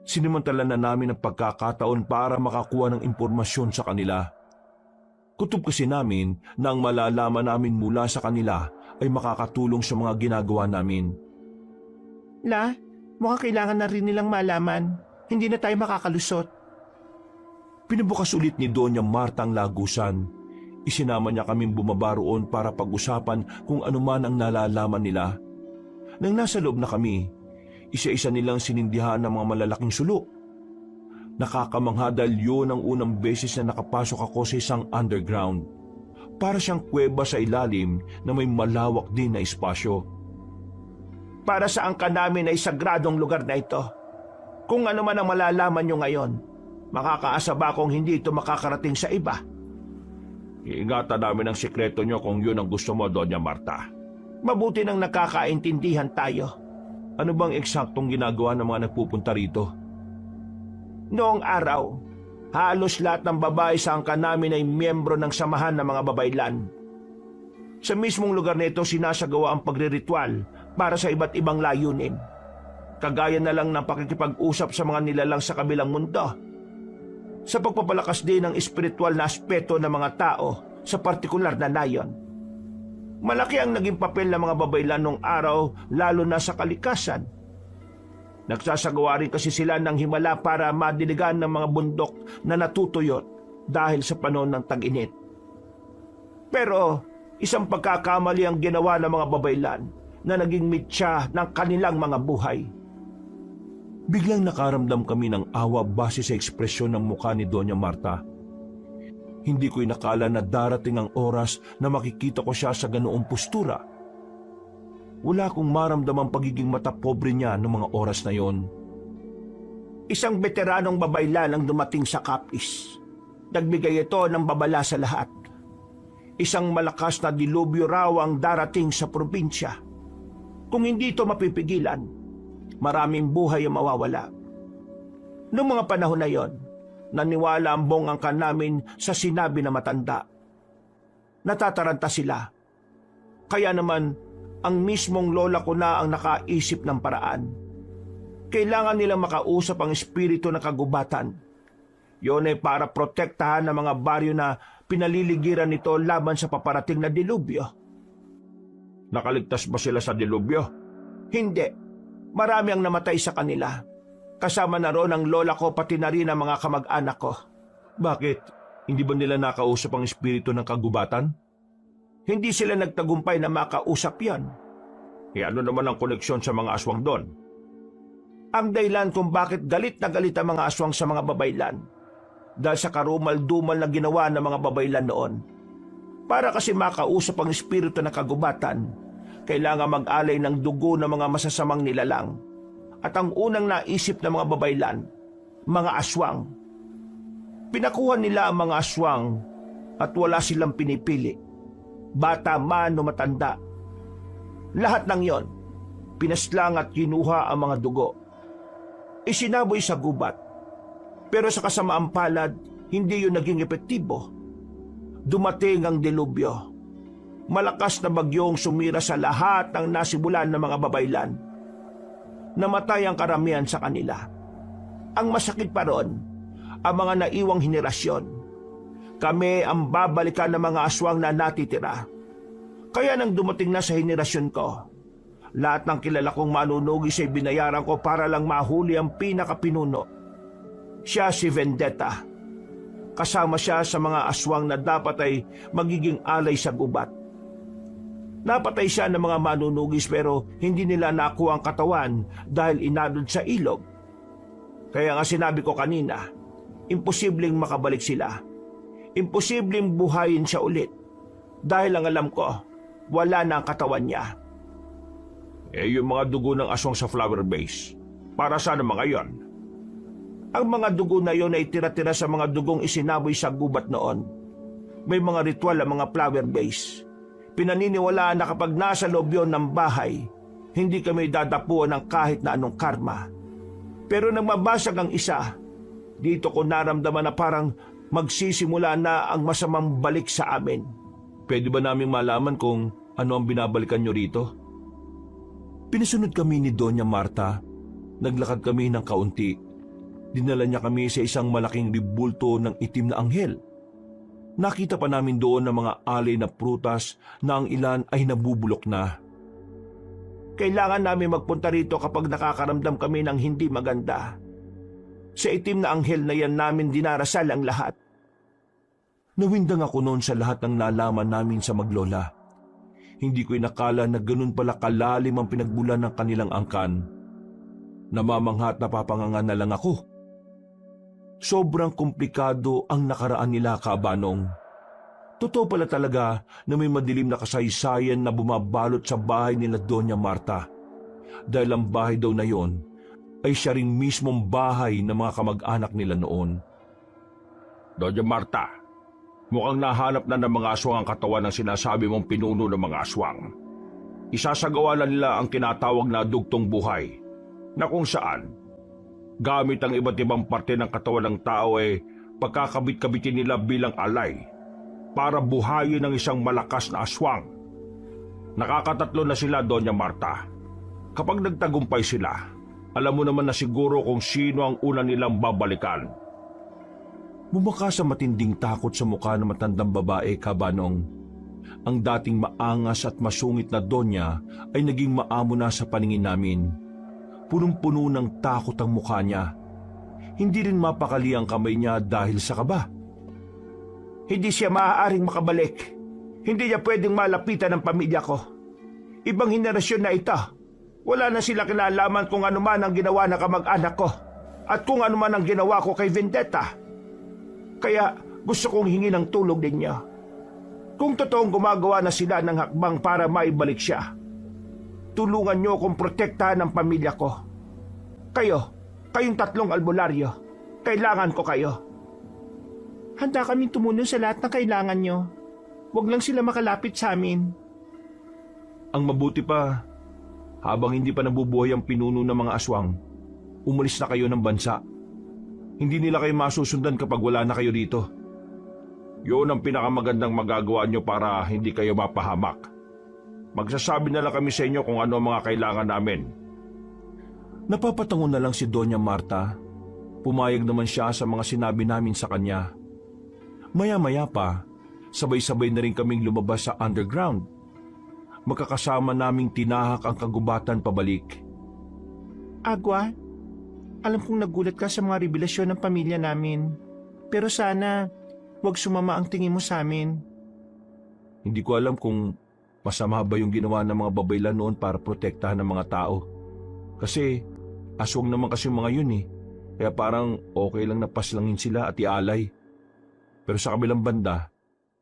Sinimantala na namin ang pagkakataon para makakuha ng impormasyon sa kanila. Kutob kasi namin na ang malalaman namin mula sa kanila ay makakatulong sa mga ginagawa namin. Mukhang kailangan na rin nilang malaman. Hindi na tayo makakalusot. Pinubukas ulit ni Doña Marta ang lagusan. Isinama niya kaming bumaba roon para pag-usapan kung ano man ang nalalaman nila. Nang nasa loob na kami, isa-isa nilang sinindihan ng mga malalaking sulo. Nakakamangha dahil yun ang unang beses na nakapasok ako sa isang underground. Para siyang kuweba sa ilalim na may malawak din na espasyo. Para saan ka namin ay sagradong lugar na ito? Kung ano man ang malalaman nyo ngayon, makakaasa ba kung hindi ito makakarating sa iba? Iingatan namin ang sikreto niyo kung yun ang gusto mo, Doña Marta. Mabuti nang nakakaintindihan tayo. Ano bang eksaktong ginagawa ng mga nagpupunta rito? Noong araw, halos lahat ng babae sa angkan namin ay miyembro ng samahan ng mga babaylan. Sa mismong lugar na ito sinasagawa ang pagriritual para sa iba't ibang layunin. Kagaya na lang ng pakikipag-usap sa mga nilalang sa kabilang mundo. Sa pagpapalakas din ng espiritual na aspeto ng mga tao sa partikular na layon. Malaki ang naging papel ng mga babaylan noong araw, lalo na sa kalikasan. Nagsasagawa rin kasi sila ng himala para madiligan ng mga bundok na natutuyot dahil sa panahon ng tag-init. Pero isang pagkakamali ang ginawa ng mga babaylan na naging mitya ng kanilang mga buhay. Biglang nakaramdam kami ng awa base sa ekspresyon ng mukha ni Doña Marta. Hindi ko inakala na darating ang oras na makikita ko siya sa ganoong postura. Wala akong maramdamang pagiging matapobre niya noong mga oras na yon. Isang veteranong babaylan ang dumating sa Capiz. Nagbigay ito ng babala sa lahat. Isang malakas na dilubyo raw ang darating sa probinsya. Kung hindi ito mapipigilan, maraming buhay ang mawawala. Noong mga panahon na yon, naniwala ang buong angkan namin sa sinabi na matanda. Natataranta sila. Kaya naman, ang mismong lola ko na ang nakaisip ng paraan. Kailangan nilang makausap ang espiritu ng kagubatan. Yon ay para protektahan ng mga baryo na pinaliligiran nito laban sa paparating na dilubyo. Nakaligtas ba sila sa dilubyo? Hindi. Marami ang namatay sa kanila. Kasama na roon ang lola ko pati na rin ang mga kamag-anak ko. Bakit? Hindi ba nila nakausap ang espiritu ng kagubatan? Hindi sila nagtagumpay na makausap yan. Ano naman ang koneksyon sa mga aswang doon? Ang dahilan kung bakit galit na galit ang mga aswang sa mga babaylan. Dahil sa karumal-dumal na ginawa ng mga babaylan noon. Para kasi makausap ang espiritu ng kagubatan, kailangan mag-alay ng dugo ng mga masasamang nilalang. At ang unang naisip ng mga babaylan, mga aswang. Pinakuha nila ang mga aswang at wala silang pinipili. Bata man o matanda. Lahat ng yon, pinaslang at kinuha ang mga dugo. Isinaboy sa gubat. Pero sa kasamaang palad, hindi yun naging epektibo. Dumating ang dilubyo. Malakas na bagyong sumira sa lahat ng nasibulan ng mga babaylan. Namatay ang karamihan sa kanila. Ang masakit pa ron, ang mga naiwang henerasyon. Kami ang babalikan ng mga aswang na natitira. Kaya nang dumating na sa henerasyon ko, lahat ng kilala kong manunugis ay binayaran ko para lang mahuli ang pinakapinuno. Siya si Vendetta. Kasama siya sa mga aswang na dapat ay magiging alay sa gubat. Napatay siya ng mga manunugis pero hindi nila nakuha ang katawan dahil inadod sa ilog. Kaya nga sinabi ko kanina, imposibleng makabalik sila. Imposibleng buhayin siya ulit. Dahil ang alam ko, wala na ang katawan niya. Yung mga dugo ng aswang sa flower base, para saan mga yon? Ang mga dugo na yon ay tira-tira sa mga dugong isinaboy sa gubat noon. May mga ritual ang mga flower base. Pinaniniwalaan na kapag nasa loob yun ng bahay, hindi kami dadapuan ng kahit na anong karma. Pero nang mabasag ang isa, dito ko naramdaman na parang magsisimula na ang masamang balik sa amin. Pwede ba naming malaman kung ano ang binabalikan nyo rito? Pinasunod kami ni Doña Marta. Naglakad kami ng kaunti. Dinala niya kami sa isang malaking ribulto ng itim na anghel. Nakita pa namin doon ang mga alay na prutas na ang ilan ay nabubulok na. Kailangan namin magpunta rito kapag nakakaramdam kami ng hindi maganda. Sa itim na anghel na yan namin dinarasal ang lahat. Nawindang ako noon sa lahat ng nalaman namin sa maglola. Hindi ko inakala na ganun pala kalalim ang pinagbulan ng kanilang angkan. Namamangha at napapanganga na lang ako. Sobrang komplikado ang nakaraan nila, Kabanong. Totoo pala talaga na may madilim na kasaysayan na bumabalot sa bahay nila Doña Marta. Dahil ang bahay daw na yon ay siya rin mismong bahay ng mga kamag-anak nila noon. Doña Marta, mukhang nahanap na ng mga aswang ang katawan ng sinasabi mong pinuno ng mga aswang. Isasagawa na nila ang tinatawag na dugtong buhay, na kung saan gamit ang iba't ibang parte ng katawan ng tao pagkakabit-kabitin nila bilang alay para buhayin ng isang malakas na aswang. Nakakatatlo na sila, Doña Marta. Kapag nagtagumpay sila, alam mo naman na siguro kung sino ang una nilang babalikan. Bumaka sa matinding takot sa mukha ng matandang babae, Kabanong. Ang dating maangas at masungit na Donya ay naging maamo na sa paningin namin. Punong-puno ng takot ang mukha niya. Hindi rin mapakali ang kamay niya dahil sa kaba. Hindi siya maaaring makabalik. Hindi niya pwedeng malapitan ng pamilya ko. Ibang henerasyon na ito. Wala na sila kinalaman kung ano man ang ginawa ng kamag-anak ko at kung ano man ang ginawa ko kay Vendetta. Kaya gusto kong hingi ng tulong ninyo. Kung totoong gumagawa na sila ng hakbang para maibalik siya, tulungan niyo akong protektahan ang pamilya ko. Kayong tatlong albularyo, kailangan ko kayo. Handa kaming tumulong sa lahat na kailangan niyo. Huwag lang sila makalapit sa amin. Ang mabuti pa, habang hindi pa nabubuhay ang pinuno ng mga aswang, umalis na kayo ng bansa. Hindi nila kayo masusundan kapag wala na kayo dito. Yun ang pinakamagandang magagawa nyo para hindi kayo mapahamak. Magsasabi na lang kami sa inyo kung ano ang mga kailangan namin. Napapatango na lang si Doña Marta. Pumayag naman siya sa mga sinabi namin sa kanya. Maya-maya pa, sabay-sabay na rin kaming lumabas sa underground. Magkakasama naming tinahak ang kagubatan pabalik. Agwa, alam kong nagulat ka sa mga revelasyon ng pamilya namin. Pero sana, huwag sumama ang tingin mo sa amin. Hindi ko alam kung masama ba yung ginawa ng mga babaylan noon para protektahan ng mga tao. Kasi aswang naman kasi mga yun eh. Kaya parang okay lang na paslangin sila at ialay. Pero sa kabilang banda,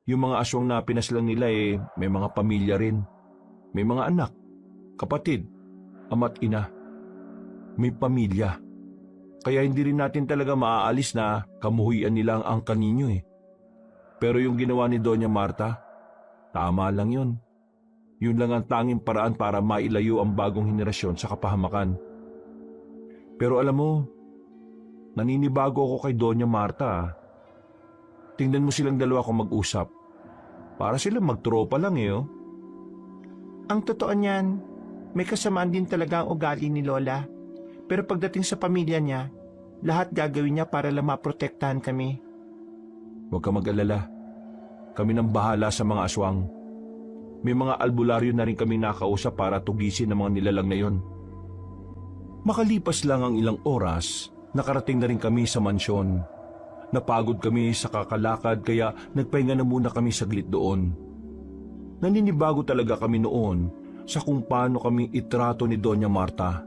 yung mga aswang na pinaslang nila may mga pamilya rin. May mga anak, kapatid, ama't ina. May pamilya. Kaya hindi rin natin talaga maaalis na kamuhuyan nila ang angkan ninyo eh. Pero yung ginawa ni Doña Marta, tama lang yun. Yun lang ang tanging paraan para mailayo ang bagong henerasyon sa kapahamakan. Pero alam mo, naninibago ako kay Doña Marta. Tingnan mo silang dalawa kung mag-usap. Para silang magtropa lang oh. Ang totoo niyan, may kasamaan din talaga ang ugali ni Lola. Pero pagdating sa pamilya niya, lahat gagawin niya para lang maprotektahan kami. Huwag ka mag-alala. Kami nang bahala sa mga aswang. May mga albularyo na rin kaming nakausap para tugisin ang mga nilalang na yon. Makalipas lang ang ilang oras, nakarating na rin kami sa mansyon. Napagod kami sa kakalakad kaya nagpahinga na muna kami saglit doon. Naninibago talaga kami noon sa kung paano kami itrato ni Doña Marta.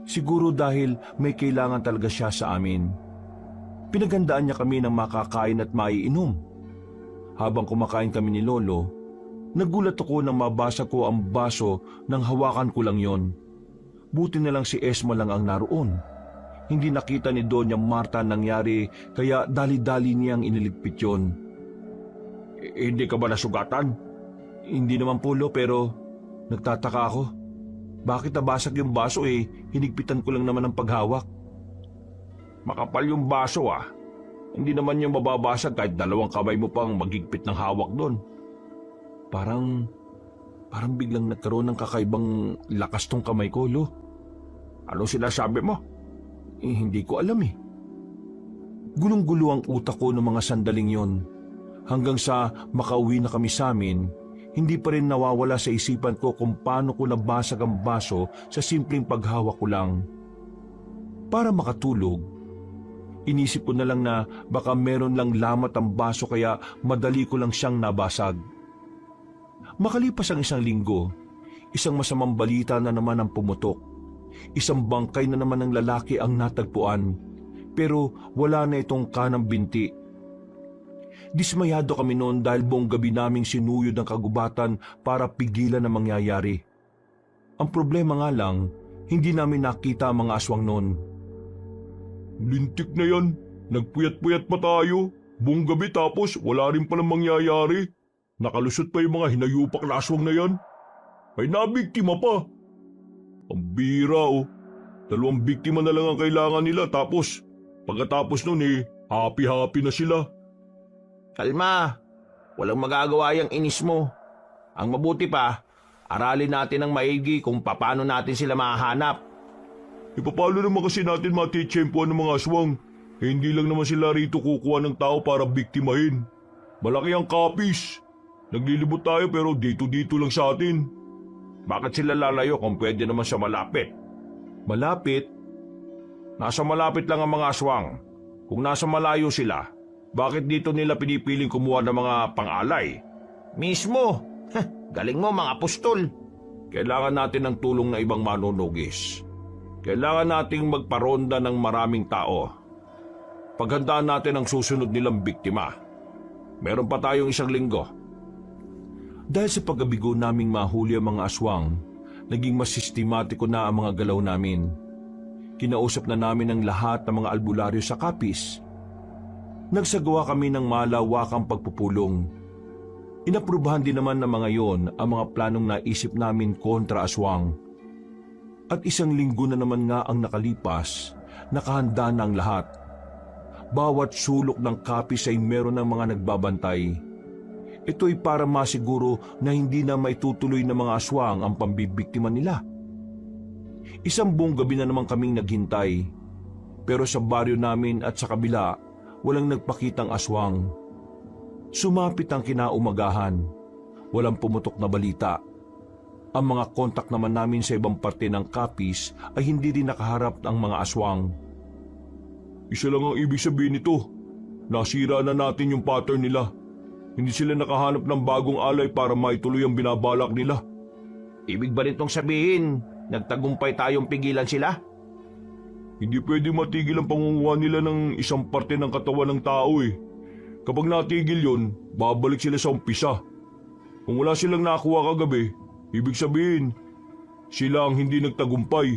Siguro dahil may kailangan talaga siya sa amin. Pinaghandaan niya kami ng makakain at maiinom. Habang kumakain kami ni Lolo, Nagulat ako nang mabasa ko ang baso nang hawakan ko lang yon. Buti na lang si Esma lang ang naroon. Hindi nakita ni Doña Marta ang nangyari kaya dali-dali niyang iniligpit yon. Hindi ka ba nasugatan? Hindi naman po, Lo, pero nagtataka ako. Bakit nabasag yung baso hinigpitan ko lang naman ang paghawak. Makapal yung baso ah. Hindi naman yung mababasag kahit 2 kamay mo pang magigpit ng hawak doon. Parang biglang nagkaroon ng kakaibang lakas tong kamay ko, Lo. Ano sinasabi mo? Hindi ko alam eh. Gulong-gulo ang utak ko ng mga sandaling yon. Hanggang sa makauwi na kami sa amin, hindi pa rin nawawala sa isipan ko kung paano ko nabasag ang baso sa simpleng paghawak ko lang. Para makatulog, inisip ko na lang na baka meron lang lamat ang baso kaya madali ko lang siyang nabasag. Makalipas ang 1 linggo, isang masamang balita na naman ang pumutok. Isang bangkay na naman ng lalaki ang natagpuan, pero wala na itong kanang binti. Dismayado kami noon dahil buong gabi naming sinuyod ng kagubatan para pigilan ang mangyayari. Ang problema nga lang, hindi namin nakita ang mga aswang noon. Lintik na yan. Nagpuyat-puyat pa tayo. Buong gabi tapos wala rin palang mangyayari. Nakalusot pa yung mga hinayupak na aswang na yan. Ay nabiktima pa. Ang bira oh. 2 biktima na lang ang kailangan nila tapos pagkatapos nun happy-happy na sila. Kalma, walang magagawa yung inis mo. Ang mabuti pa, aralin natin ng maigi kung paano natin sila mahahanap. Paano naman kasi natin matitsyempoan ng mga aswang? Hindi lang naman sila rito kukuha ng tao para biktimahin. Malaki ang kapis. Naglilibot tayo pero dito-dito lang sa atin. Bakit sila lalayo kung pwede naman sa malapit? Malapit? Nasa malapit lang ang mga aswang. Kung nasa malayo sila, bakit dito nila pinipiling kumuha ng mga pang-alay? Mismo! Galing mo mga apostol. Kailangan natin ng tulong ng ibang manunugis. Kailangan nating magparonda ng maraming tao. Paghandaan natin ang susunod nilang biktima. Meron pa tayong 1 linggo. Dahil sa pag-abigo naming mahuli ang mga aswang, naging mas sistematiko na ang mga galaw namin. Kinausap na namin ang lahat ng mga albularyo sa kapis. Nagsagawa kami ng malawakang pagpupulong. Inaprubahan din naman ng mga yon ang mga planong naisip namin kontra aswang. At 1 linggo na naman nga ang nakalipas, nakahanda na ang lahat. Bawat sulok ng kapis ay meron ng mga nagbabantay. Ito'y para masiguro na hindi na maitutuloy ng mga aswang ang pambibiktima nila. 1 buong gabi na naman kaming naghintay. Pero sa baryo namin at sa kabila, walang nagpakitang aswang. Sumapit ang kinaumagahan. Walang pumutok na balita. Ang mga kontak naman namin sa ibang parte ng kapis ay hindi rin nakaharap ang mga aswang. Isa lang ang ibig sabihin nito. Nasira na natin yung pattern nila. Hindi sila nakahanap ng bagong alay para maituloy ang binabalak nila. Ibig ba nitong sabihin, nagtagumpay tayong pigilan sila? Hindi pwede matigil ang pangunguha nila ng isang parte ng katawan ng tao Kapag natigil yon, babalik sila sa umpisa. Kung wala silang nakuha kagabi, ibig sabihin, sila ang hindi nagtagumpay.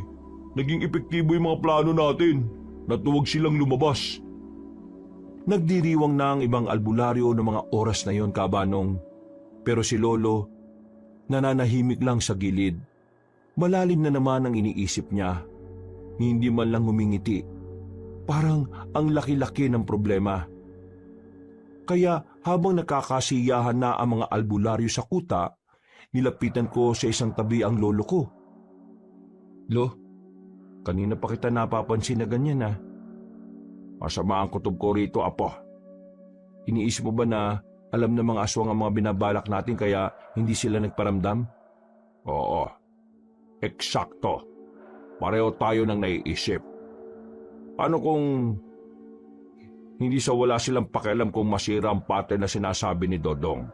Naging epektibo yung mga plano natin. Natuwag silang lumabas. Nagdiriwang na ang ibang albularyo ng mga oras na yon, Kabanong. Pero si Lolo, nananahimik lang sa gilid. Malalim na naman ang iniisip niya. Hindi man lang humingiti. Parang ang laki-laki ng problema. Kaya habang nakakasiyahan na ang mga albularyo sa kuta, nilapitan ko sa isang tabi ang lolo ko. Lo, kanina pa kita napapansin na ganyan Masama ang kutob ko rito, Apo. Iniisip mo ba na alam ng mga aswang ang mga binabalak natin kaya hindi sila nagparamdam? Oo. Eksakto. Pareho tayo nang naiisip. Paano kung hindi sa wala silang pakialam kung masira ang pattern na sinasabi ni Dodong?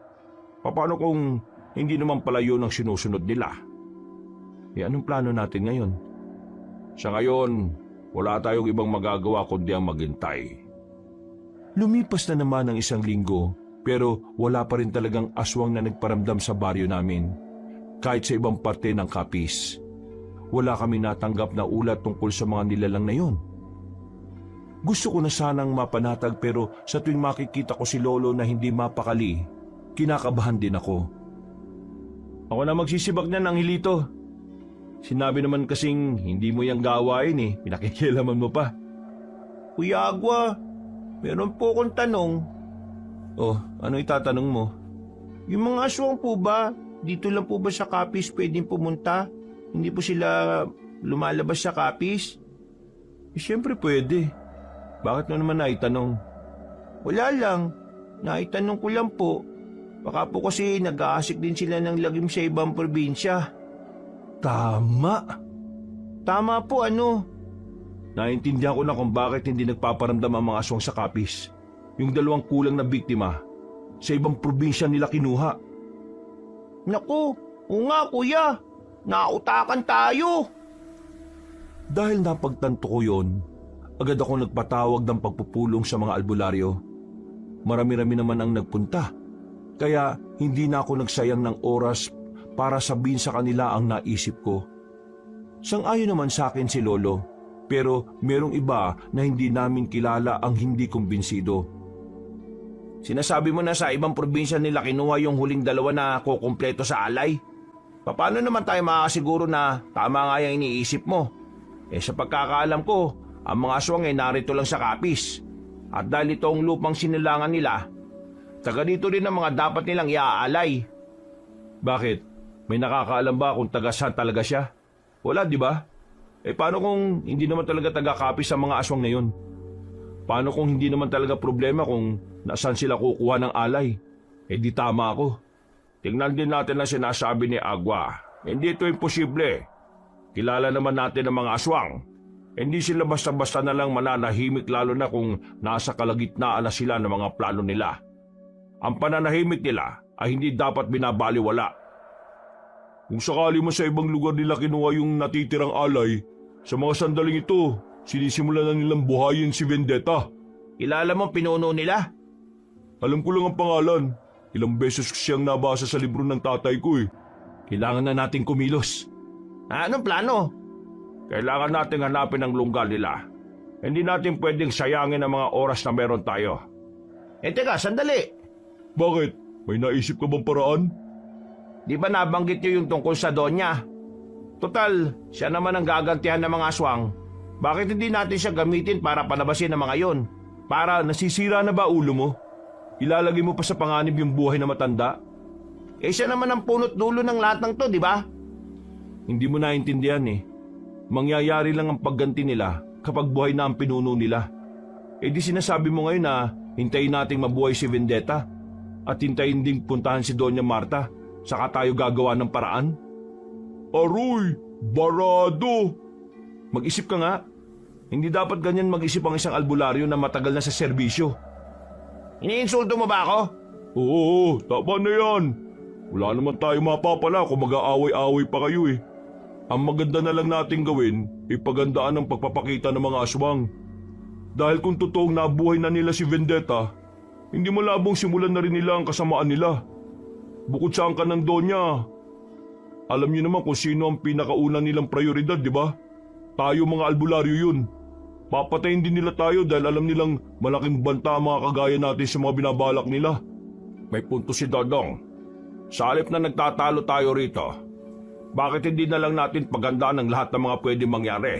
Paano kung hindi naman pala yun ang sinusunod nila? Anong plano natin ngayon? Sa ngayon, wala tayong ibang magagawa kundi ang maghintay. Lumipas na naman ang 1 linggo Pero wala pa rin talagang aswang na nagparamdam sa baryo namin. Kahit sa ibang parte ng Capiz. Wala kami natanggap na ulat tungkol sa mga nilalang na yon. Gusto ko na sanang mapanatag pero sa tuwing makikita ko si Lolo na hindi mapakali, kinakabahan din ako. Ako na magsisibak na ng hilito. Sinabi naman kasing hindi mo yung gawain eh, pinakikialaman mo pa. Kuya Agwa, meron po akong tanong. Oh, ano itatanong mo? Yung mga aswang po ba, dito lang po ba sa Capiz pwedeng pumunta? Hindi po sila lumalabas sa Capiz? Eh, siyempre pwede. Bakit mo naman naitanong? Wala lang. Naitanong ko lang po. Baka po kasi nag-aasik din sila ng lagim sa ibang probinsya. Tama. Tama po ano? Naintindihan ko na kung bakit hindi nagpaparamdam ang mga aswang sa Capiz. Yung 2 kulang na biktima, sa ibang probinsya nila kinuha. Naku, oo nga kuya. Nautakan tayo. Dahil napagtanto ko yon, agad ako nagpatawag ng pagpupulong sa mga albularyo. Marami-rami naman ang nagpunta, kaya hindi na ako nagsayang ng oras para sabihin sa kanila ang naisip ko. Sang-ayon naman sa akin si Lolo, pero merong iba na hindi namin kilala ang hindi kumbinsido. Sinasabi mo na sa ibang probinsya nila kinuha yung huling 2 na kukumpleto sa alay? Paano naman tayo makakasiguro na tama nga yung iniisip mo? Eh sa pagkakaalam ko, ang mga aswang ay narito lang sa Capiz. At dahil ito ang lupang sinilangan nila, taga dito rin ang mga dapat nilang iaalay. Bakit? May nakakaalam ba kung taga saan talaga siya? Wala, di ba? Eh paano kung hindi naman talaga taga-Capiz ang mga aswang na yun? Paano kung hindi naman talaga problema kung nasaan sila kukuha ng alay? Eh di tama ako. Tingnan din natin ang sinasabi ni Agwa. Hindi ito imposible. Kilala naman natin ang mga aswang. Hindi sila basta-basta na lang mananahimik lalo na kung nasa kalagitnaan na sila ng mga plano nila. Ang pananahimik nila ay hindi dapat binabaliwala. Kung sakali mo sa ibang lugar nila kinuha yung natitirang alay, sa mga sandaling ito, sinisimulan na nilang buhayin si Vendetta. Kilala mo pinuno nila? Alam ko lang ang pangalan. Ilang beses ko siyang nabasa sa libro ng tatay ko eh. Kailangan na nating kumilos. Anong plano? Kailangan nating hanapin ang lungga nila. Hindi natin pwedeng sayangin ang mga oras na meron tayo. Eh teka, sandali. Bakit? May naisip ka bang paraan? Di ba nabanggit niyo yung tungkol sa Donya? Total, siya naman ang gagantihan ng mga aswang. Bakit hindi natin siya gamitin para palabasin ang mga yon? Para nasisira na ba ulo mo? Ilalagay mo pa sa panganib yung buhay na matanda? Eh siya naman ang punot dulo ng lahat ng to, di ba? Hindi mo naintindihan eh. Mangyayari lang ang pagganti nila kapag buhay na ang pinuno nila. Eh di sinasabi mo ngayon na hintayin nating mabuhay si Vendetta at hintayin ding puntahan si Doña Marta saka tayo gagawa ng paraan? Aroy! Barado! Mag-isip ka nga. Hindi dapat ganyan mag-isip ang isang albularyo na matagal na sa serbisyo. Iniinsulto mo ba ako? Oo, tama na yan. Wala naman tayo mapapala kung mag-aaway-aaway pa kayo eh. Ang maganda na lang nating gawin, ipagandaan ang pagpapakita ng mga aswang. Dahil kung totoong nabuhay na nila si Vendetta, hindi malabong simulan na rin nila ang kasamaan nila. Bukod sa angkan ng Donya, alam niyo naman kung sino ang pinakauna nilang prioridad, di ba? Tayo mga albularyo yun. Papatayin din nila tayo dahil alam nilang malaking banta ang mga kagaya natin sa mga binabalak nila. May punto si Dodong. Sa halip na nagtatalo tayo rito, bakit hindi na lang natin pagandaan ang lahat ng mga pwedeng mangyari?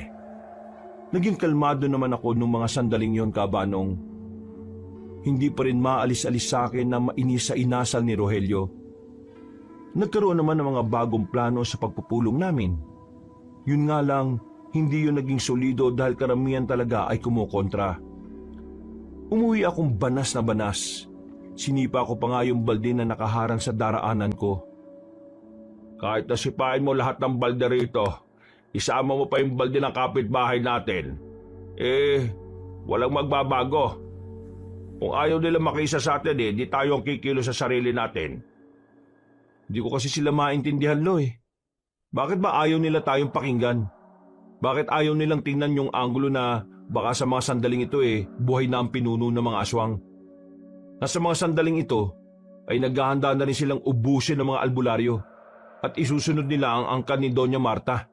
Naging kalmado naman ako nung mga sandaling yon, Kabanong. Hindi pa rin maalis-alis sa akin na mainis sa inasal ni Rogelio. Nagkaroon naman ng mga bagong plano sa pagpupulong namin. Yun nga lang, hindi yun naging solido dahil karamihan talaga ay kumukontra. Umuwi akong banas na banas. Sinipa ko pa nga yung balde na nakaharang sa daraanan ko. Kahit nasipain mo lahat ng balde rito, isama mo pa yung balde ng kapitbahay natin, walang magbabago. Kung ayaw nila makisa sa atin di tayo ang kikilo sa sarili natin. Hindi ko kasi sila maintindihan, Lo eh. Bakit ba ayaw nila tayong pakinggan? Bakit ayaw nilang tingnan yung anggulo na baka sa mga sandaling ito buhay na ang pinuno ng mga aswang? Nasa mga sandaling ito, ay naghahanda na rin silang ubusin ng mga albularyo at isusunod nila ang angkan ni Doña Marta.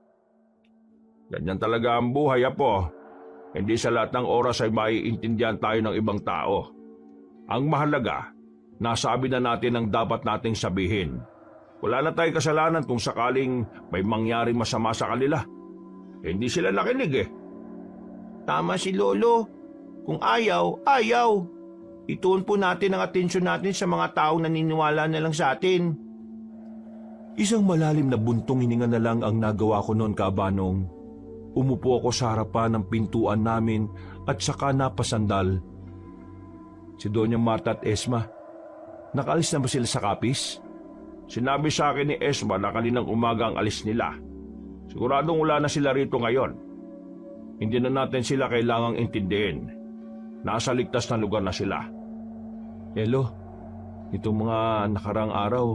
Ganyan talaga ang buhay, Apo. Hindi sa lahat ng oras ay maiintindihan tayo ng ibang tao. Ang mahalaga, nasabi na natin ang dapat nating sabihin. Wala na tayong kasalanan kung sakaling may mangyaring masama sa kanila. Hindi sila nakinig eh. Tama si Lolo. Kung ayaw, ayaw. Ituon po natin ang atensyon natin sa mga taong naniniwala na lang sa atin. Isang malalim na buntong hininga na lang ang nagawa ko noon, Kaabanong. Umupo ako sa harapan ng pintuan namin at saka napasandal. Si Doña Marta at Esma, nakaalis na ba sila sa kapis? Sinabi sa akin ni Esma na kaninang umaga ang alis nila. Siguradong wala na sila rito ngayon. Hindi na natin sila kailangang intindihin. Nasa ligtas na lugar na sila. Elo, itong mga nakarang araw,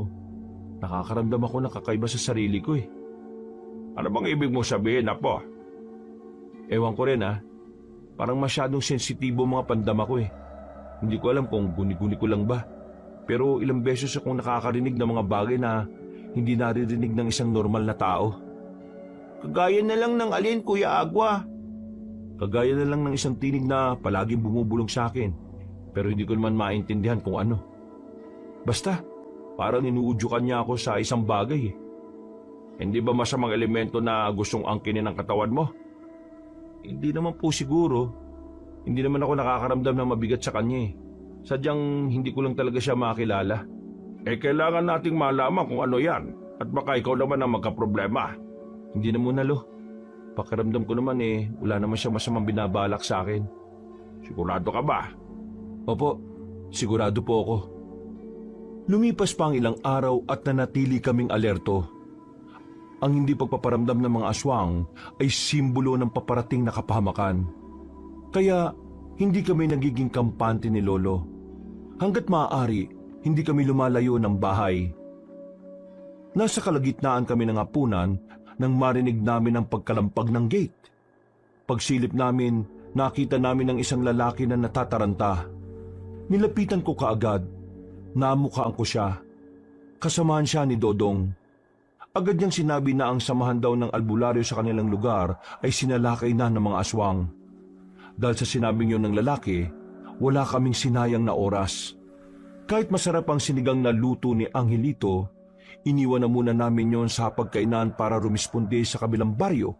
nakakaramdam ako ng kakaiba sa sarili ko eh. Ano bang ibig mo sabihin, Apo? Ewan ko rin parang masyadong sensitibo mga pandama ko eh. Hindi ko alam kung guni-guni ko lang ba. Pero ilang beses akong nakakarinig ng mga bagay na hindi naririnig ng isang normal na tao. Kagaya na lang ng alin, Kuya Agua. Kagaya na lang ng isang tinig na palaging bumubulong sa akin. Pero hindi ko naman maintindihan kung ano. Basta, parang inuudyukan niya ako sa isang bagay eh. Hindi ba masamang elemento na gustong angkinin ng katawan mo? Hindi naman po siguro. Hindi naman ako nakakaramdam ng mabigat sa kanya eh. Sadyang hindi ko lang talaga siya makilala. Kailangan nating malaman kung ano yan. At baka ikaw naman ang magkaproblema. Hindi na muna, Lo. Pakiramdam ko naman wala naman siya masamang binabalak sa akin. Sigurado ka ba? Opo, sigurado po ako. Lumipas pa ang ilang araw at nanatili kaming alerto. Ang hindi pagpaparamdam ng mga aswang ay simbolo ng paparating na kapahamakan. Kaya hindi kami nagiging kampante ni Lolo. Hanggat maaari, hindi kami lumalayo ng bahay. Nasa kalagitnaan kami ng hapunan nang marinig namin ang pagkalampag ng gate. Pagsilip namin, nakita namin ang isang lalaki na natataranta. Nilapitan ko kaagad. Namukhaan ko siya. Kasamahan siya ni Dodong. Agad niyang sinabi na ang samahan daw ng albularyo sa kanilang lugar ay sinalakay na ng mga aswang. Dahil sa sinabing yun ng lalaki, wala kaming sinayang na oras. Kahit masarap ang sinigang na luto ni Angelito, iniwan na muna namin yon sa pagkainan para rumisponde sa kabilang baryo.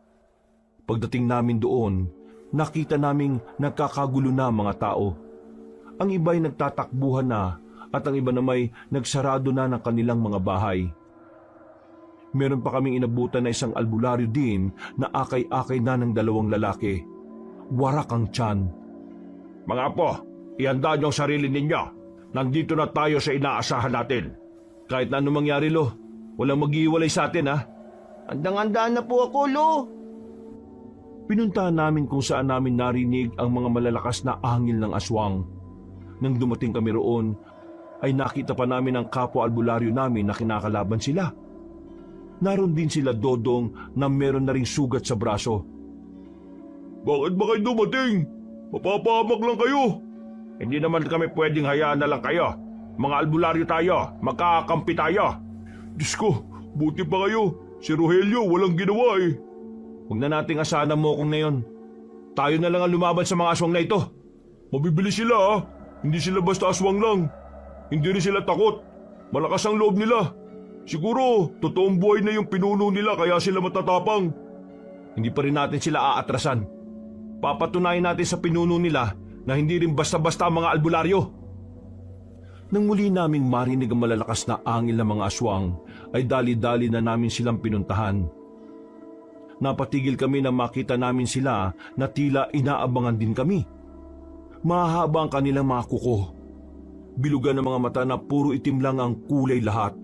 Pagdating namin doon, nakita naming nagkakagulo na mga tao. Ang iba'y nagtatakbuhan na at ang iba namay nagsarado na ng kanilang mga bahay. Meron pa kaming inabutan na isang albularyo din na akay-akay na ng dalawang lalaki. Warak ang tiyan. Mga Apo, ihanda niyo ang sarili ninyo. Nandito na tayo sa inaasahan natin. Kahit na anong mangyari, Lo, walang mag-iwalay sa atin, Handang-handa na po ako, Lo. Pinuntahan namin kung saan namin narinig ang mga malalakas na ahangil ng aswang. Nang dumating kami roon, ay nakita pa namin ang kapwa albularyo namin na kinakalaban sila. Naroon din sila Dodong na meron na ring sugat sa braso. Bakit ba kayo dumating? Mapapahamak lang kayo. Hindi naman kami pwedeng hayaan na lang kayo. Mga albularyo tayo, magkakampi tayo. Diyos ko, buti pa kayo. Si Rogelio walang ginawa eh. Huwag na nating asahan mo kung ngayon. Tayo na lang ang lumaban sa mga aswang na ito. Mabibili sila Hindi sila basta aswang lang. Hindi rin sila takot. Malakas ang loob nila. Siguro, totoong buhay na yung pinuno nila kaya sila matatapang. Hindi pa rin natin sila aatrasan. Papatunayan natin sa pinuno nila na hindi rin basta-basta mga albularyo. Nang muli naming marinig ang malalakas na angil ng mga aswang, ay dali-dali na namin silang pinuntahan. Napatigil kami nang makita namin sila na tila inaabangan din kami. Mahaba ang kanilang mga kuko. Bilugan ng mga mata na puro itim lang ang kulay lahat.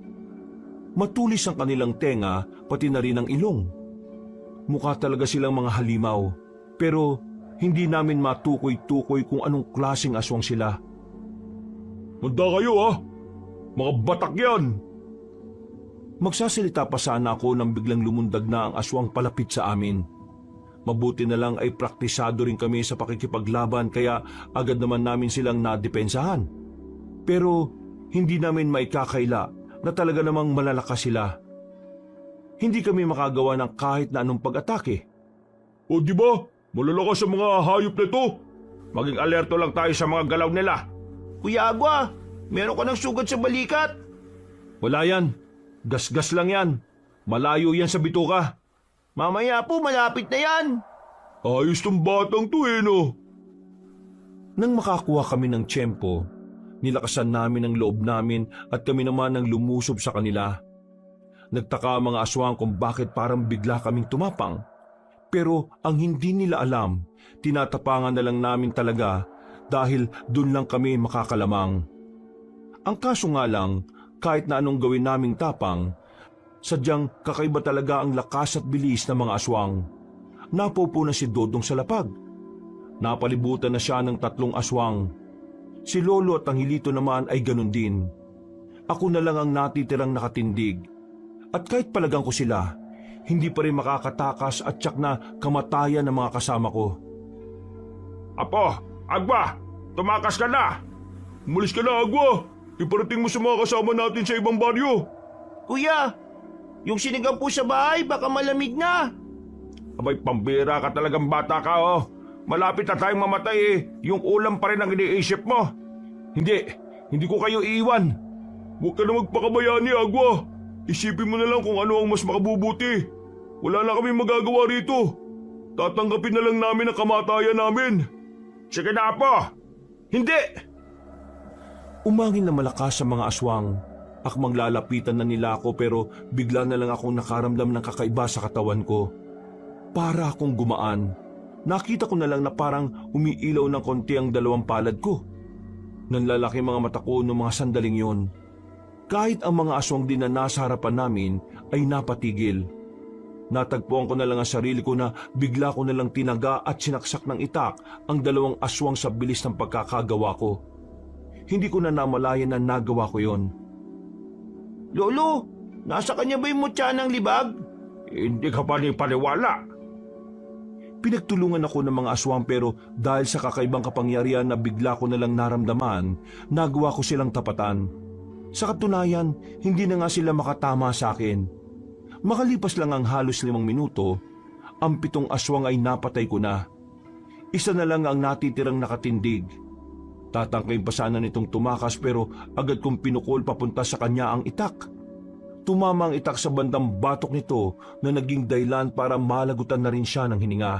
Matulis ang kanilang tenga, pati na rin ang ilong. Mukha talaga silang mga halimaw, pero hindi namin matukoy-tukoy kung anong klaseng aswang sila. Handa kayo Mga batak yan! Magsasalita pa sana ako nang biglang lumundag na ang aswang palapit sa amin. Mabuti na lang ay praktisado rin kami sa pakikipaglaban kaya agad naman namin silang nadepensahan. Pero hindi namin maikakaila na talaga namang malalakas sila. Hindi kami makagawa ng kahit na anong pag-atake. O di ba? Malalakas sa mga hayop na to. Maging alerto lang tayo sa mga galaw nila. Kuya Agwa, meron ka ng sugat sa balikat. Wala yan. Gas-gas lang yan. Malayo yan sa bituka. Mamaya po, malapit na yan. Ayos tong batang to no. Nang makakuha kami ng tiyempo, nilakasan namin ang loob namin at kami naman ang lumusob sa kanila. Nagtaka ang mga aswang kung bakit parang bigla kaming tumapang. Pero ang hindi nila alam, tinatapangan na lang namin talaga dahil dun lang kami makakalamang. Ang kaso nga lang, kahit na anong gawin naming tapang, sadyang kakaiba talaga ang lakas at bilis ng mga aswang. Napupo na si Dodong sa lapag. Napalibutan na siya ng 3 aswang. Si Lolo at ang Hilito naman ay ganun din. Ako na lang ang natitirang nakatindig. At kahit palagang ko sila, hindi pa rin makakatakas at tiyak na kamatayan ng mga kasama ko. Apo, Agwa, tumakas ka na. Umalis ka na, Agwa. Iparating mo sa mga kasama natin sa ibang baryo. Kuya, yung sinigang po sa bahay, baka malamig na. Abay, pambira ka talagang bata ka, oh. Malapit na tayong mamatay eh. Yung ulam pa rin ang iniisip mo. Hindi ko kayo iiwan. Huwag ka na magpakabayani, Agwa. Isipin mo na lang kung ano ang mas makabubuti. Wala na kami magagawa rito. Tatanggapin na lang namin ang kamatayan namin. Sige na, Apo. Hindi! Umangin na malakas sa mga aswang. Akmang lalapitan na nila ako pero bigla na lang akong nakaramdam ng kakaiba sa katawan ko. Para akong gumaan. Nakita ko na lang na parang umiilaw ng konti ang 2 palad ko. Nanlalaki mga mata ko noong mga sandaling yon. Kahit ang mga aswang din na nasa harapan namin ay napatigil. Natagpuan ko na lang ang sarili ko na bigla ko na lang tinaga at sinaksak ng itak ang 2 aswang sa bilis ng pagkakagawa ko. Hindi ko na namalayan na nagawa ko yon. Lolo, nasa kanya ba yung mutya ng libag? Hindi ka pa ni paniwala. Pinagtulungan ako ng mga aswang pero dahil sa kakaibang kapangyarihan na bigla ko na lang naramdaman, nagawa ko silang tapatan. Sa katunayan, hindi na nga sila makatama sa akin. Makalipas lang ang halos 5 minuto, ang 7 aswang ay napatay ko na. Isa na lang ang natitirang nakatindig. Tatangkain pa sana nitong tumakas pero agad kong pinukol papunta sa kanya ang itak. Tumama ang itak sa bandang batok nito na naging dahilan para malagutan na rin siya ng hininga.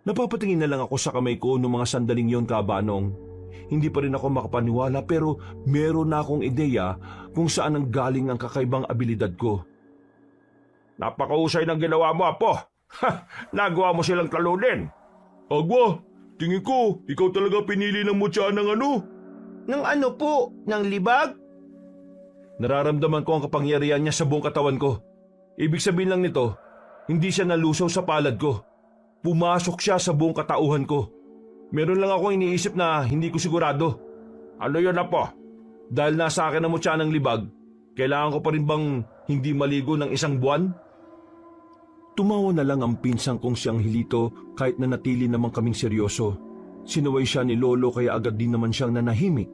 Napapatingin na lang ako sa kamay ko noong mga sandaling yon, Kabanong. Hindi pa rin ako makapaniwala pero meron na akong ideya kung saan ang galing ang kakaibang abilidad ko. Napakahusay ng ginawa mo, Apo. Nagawa mo silang talunin. Agwa, tingin ko, ikaw talaga pinili ng mutya ng ano? Ng ano po? Ng libag? Nararamdaman ko ang kapangyarihan niya sa buong katawan ko. Ibig sabihin lang nito, hindi siya nalusaw sa palad ko. Pumasok siya sa buong katauhan ko. Meron lang ako iniisip na hindi ko sigurado. Ano yun, Apo? Dahil nasa akin ang mutya ng libag, kailangan ko pa rin bang hindi maligo ng 1 buwan? Tumawa na lang ang pinsang kong siyang Hilito kahit na natili naman kaming seryoso. Sinaway siya ni Lolo kaya agad din naman siyang nanahimik.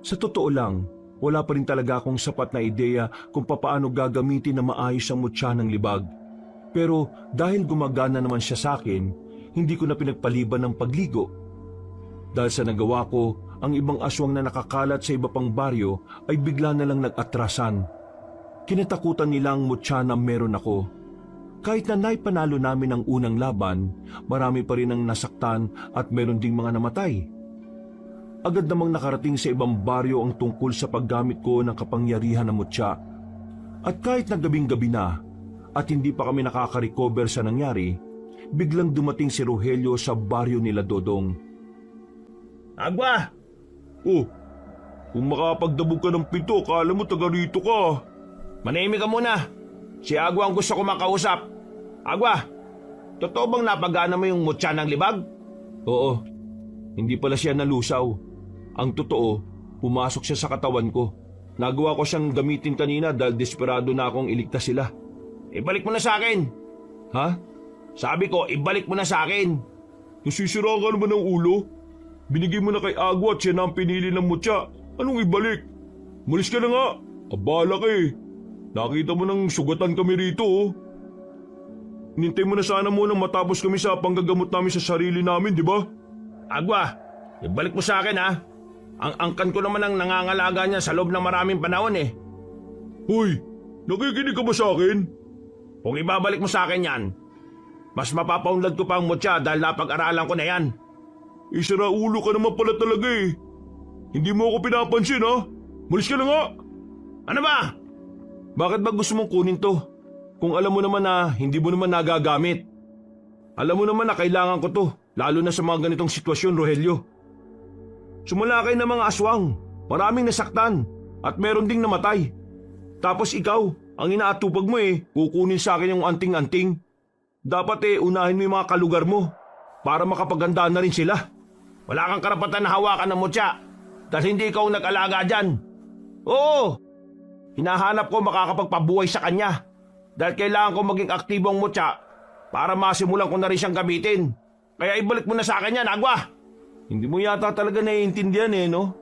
Sa totoo lang, wala pa rin talaga akong sapat na ideya kung papaano gagamitin na maayos ang mutya ng libag. Pero dahil gumagana naman siya sa akin, hindi ko na pinagpaliban ng pagligo. Dahil sa nagawa ko, ang ibang aswang na nakakalat sa iba pang baryo ay bigla na lang nag-atrasan. Kinatakutan nilang mutya na meron ako. Kahit na naipanalo namin ang unang laban, marami pa rin ang nasaktan at meron ding mga namatay. Agad namang nakarating sa ibang baryo ang tungkol sa paggamit ko ng kapangyarihan ng mutya. At kahit na gabing-gabi na at hindi pa kami nakaka-recover sa nangyari, biglang dumating si Rogelio sa baryo nila Dodong. Agwa! Oh, kung makapagdabog ka ng pinto, akala mo taga rito ka. Manahimik ka muna. Si Agwa ang gusto ko makausap. Agwa, totoo bang napagana mo yung mutya ng libag? Oo, hindi pala siya nalusaw. Ang totoo, pumasok siya sa katawan ko. Nagawa ko siyang gamitin kanina dahil desperado na akong iligtas sila. Ibalik mo na sa akin. Ha? Sabi ko, ibalik mo na sa akin. Nasisira ka naman ng ulo? Binigay mo na kay Agwa at siya na ang pinili ng mutya. Anong ibalik? Malis ka na nga. Abala ka eh. Nakita mo nang sugatan kami rito oh. Nintay mo na sana munang matapos kami sa panggagamot namin sa sarili namin, di ba? Agwa, ibalik mo sa akin ha. Ang angkan ko naman ang nangangalaga niya sa loob ng maraming panahon eh. Hoy, nakikinig ka ba sa akin? Kung ibabalik mo sa akin yan, mas mapapaunlad ko pa ang mutya dahil napag-aralan ko na yan. Isara ulo ka naman pala talaga eh. Hindi mo ako pinapansin ha? Malis ka na nga. Ano ba? Bakit ba gusto mong kunin to? Kung alam mo naman na hindi mo naman nagagamit. Alam mo naman na kailangan ko to, lalo na sa mga ganitong sitwasyon, Rogelio. Sumalakay ng mga aswang, maraming nasaktan, at meron ding namatay. Tapos ikaw, ang inaatupag mo kukunin sa akin yung anting-anting. Dapat unahin mo yung mga kalugar mo, para makapagandaan na rin sila. Wala kang karapatan na hawakan ng mutya, dahil hindi ikaw nag-alaga dyan. Oo, hinahanap ko makakapagpabuhay sa kanya. Dahil kailangan ko maging aktibo ang mutya para masimulan ko na rin siyang gamitin. Kaya ibalik mo na sa akin yan, Agwa! Hindi mo yata talaga naiintindihan no?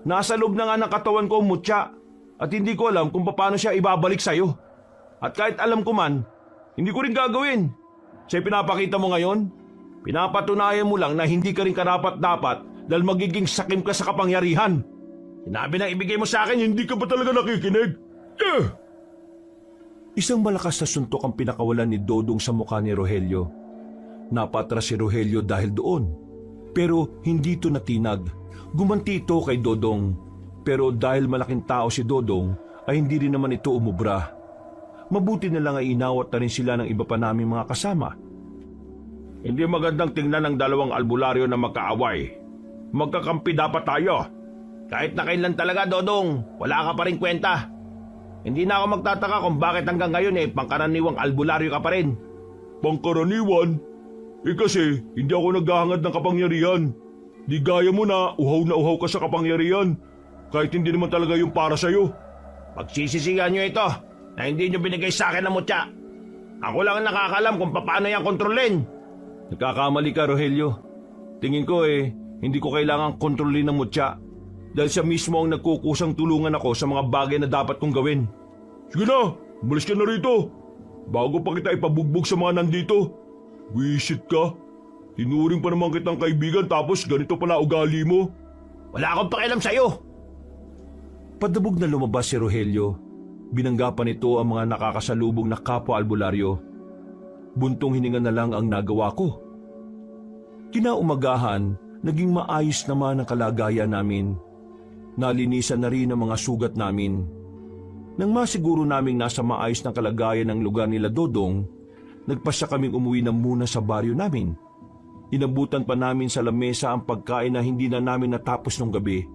Nasa loob na nga ng katawan ko ang mutya at hindi ko alam kung paano siya ibabalik sa'yo. At kahit alam ko man, hindi ko rin gagawin. Sa pinapakita mo ngayon, pinapatunayan mo lang na hindi ka rin karapat-dapat dahil magiging sakim ka sa kapangyarihan. Sinabi na ibigay mo sa akin, Hindi ka ba talaga nakikinig? Isang malakas na suntok ang pinakawalan ni Dodong sa mukha ni Rogelio. Napatras si Rogelio dahil doon. Pero hindi ito natinag. Gumanti ito kay Dodong. Pero dahil malaking tao si Dodong, ay hindi rin naman ito umubra. Mabuti na lang ay inawat na rin sila ng iba pa naming mga kasama. Hindi magandang tingnan ng dalawang albularyo na magkaaway. Magkakampi dapat tayo. Kahit na kailan talaga, Dodong, wala ka pa rin kwenta. Hindi na ako magtataka kung bakit hanggang ngayon pangkaraniwang albularyo ka pa rin. Pangkaraniwan? Kasi hindi ako naghahangad ng kapangyarihan. Di gaya mo na uhaw ka sa kapangyarihan. Kahit hindi naman talaga yung para sa'yo. Pagsisisihan nyo ito na hindi nyo binigay sa akin ng mutya. Ako lang ang nakakalam kung paano yan kontrolin. Nagkakamali ka, Rogelio. Tingin ko hindi ko kailangang kontrolin ng mutya. Dahil siya mismo ang nagkukusang tulungan ako sa mga bagay na dapat kong gawin. Sige na, umalis ka na rito. Bago pa kita ipabugbog sa mga nandito. Wisit ka. Tinuring pa naman kitang kaibigan tapos ganito pala ugali mo. Wala akong pakialam sa'yo. Padabog na lumabas si Rogelio. Binanggapan nito ang mga nakakasalubong na kapwa albularyo. Buntong hininga na lang ang nagawa ko. Kinaumagahan, naging maayos naman ang kalagayan namin. Nalinisan na rin ang mga sugat namin. Nang masiguro naming nasa maayos na kalagayan ng lugar nila Dodong, nagpasya kaming umuwi na muna sa baryo namin. Inabutan pa namin sa lamesa ang pagkain na hindi na namin natapos nung gabi.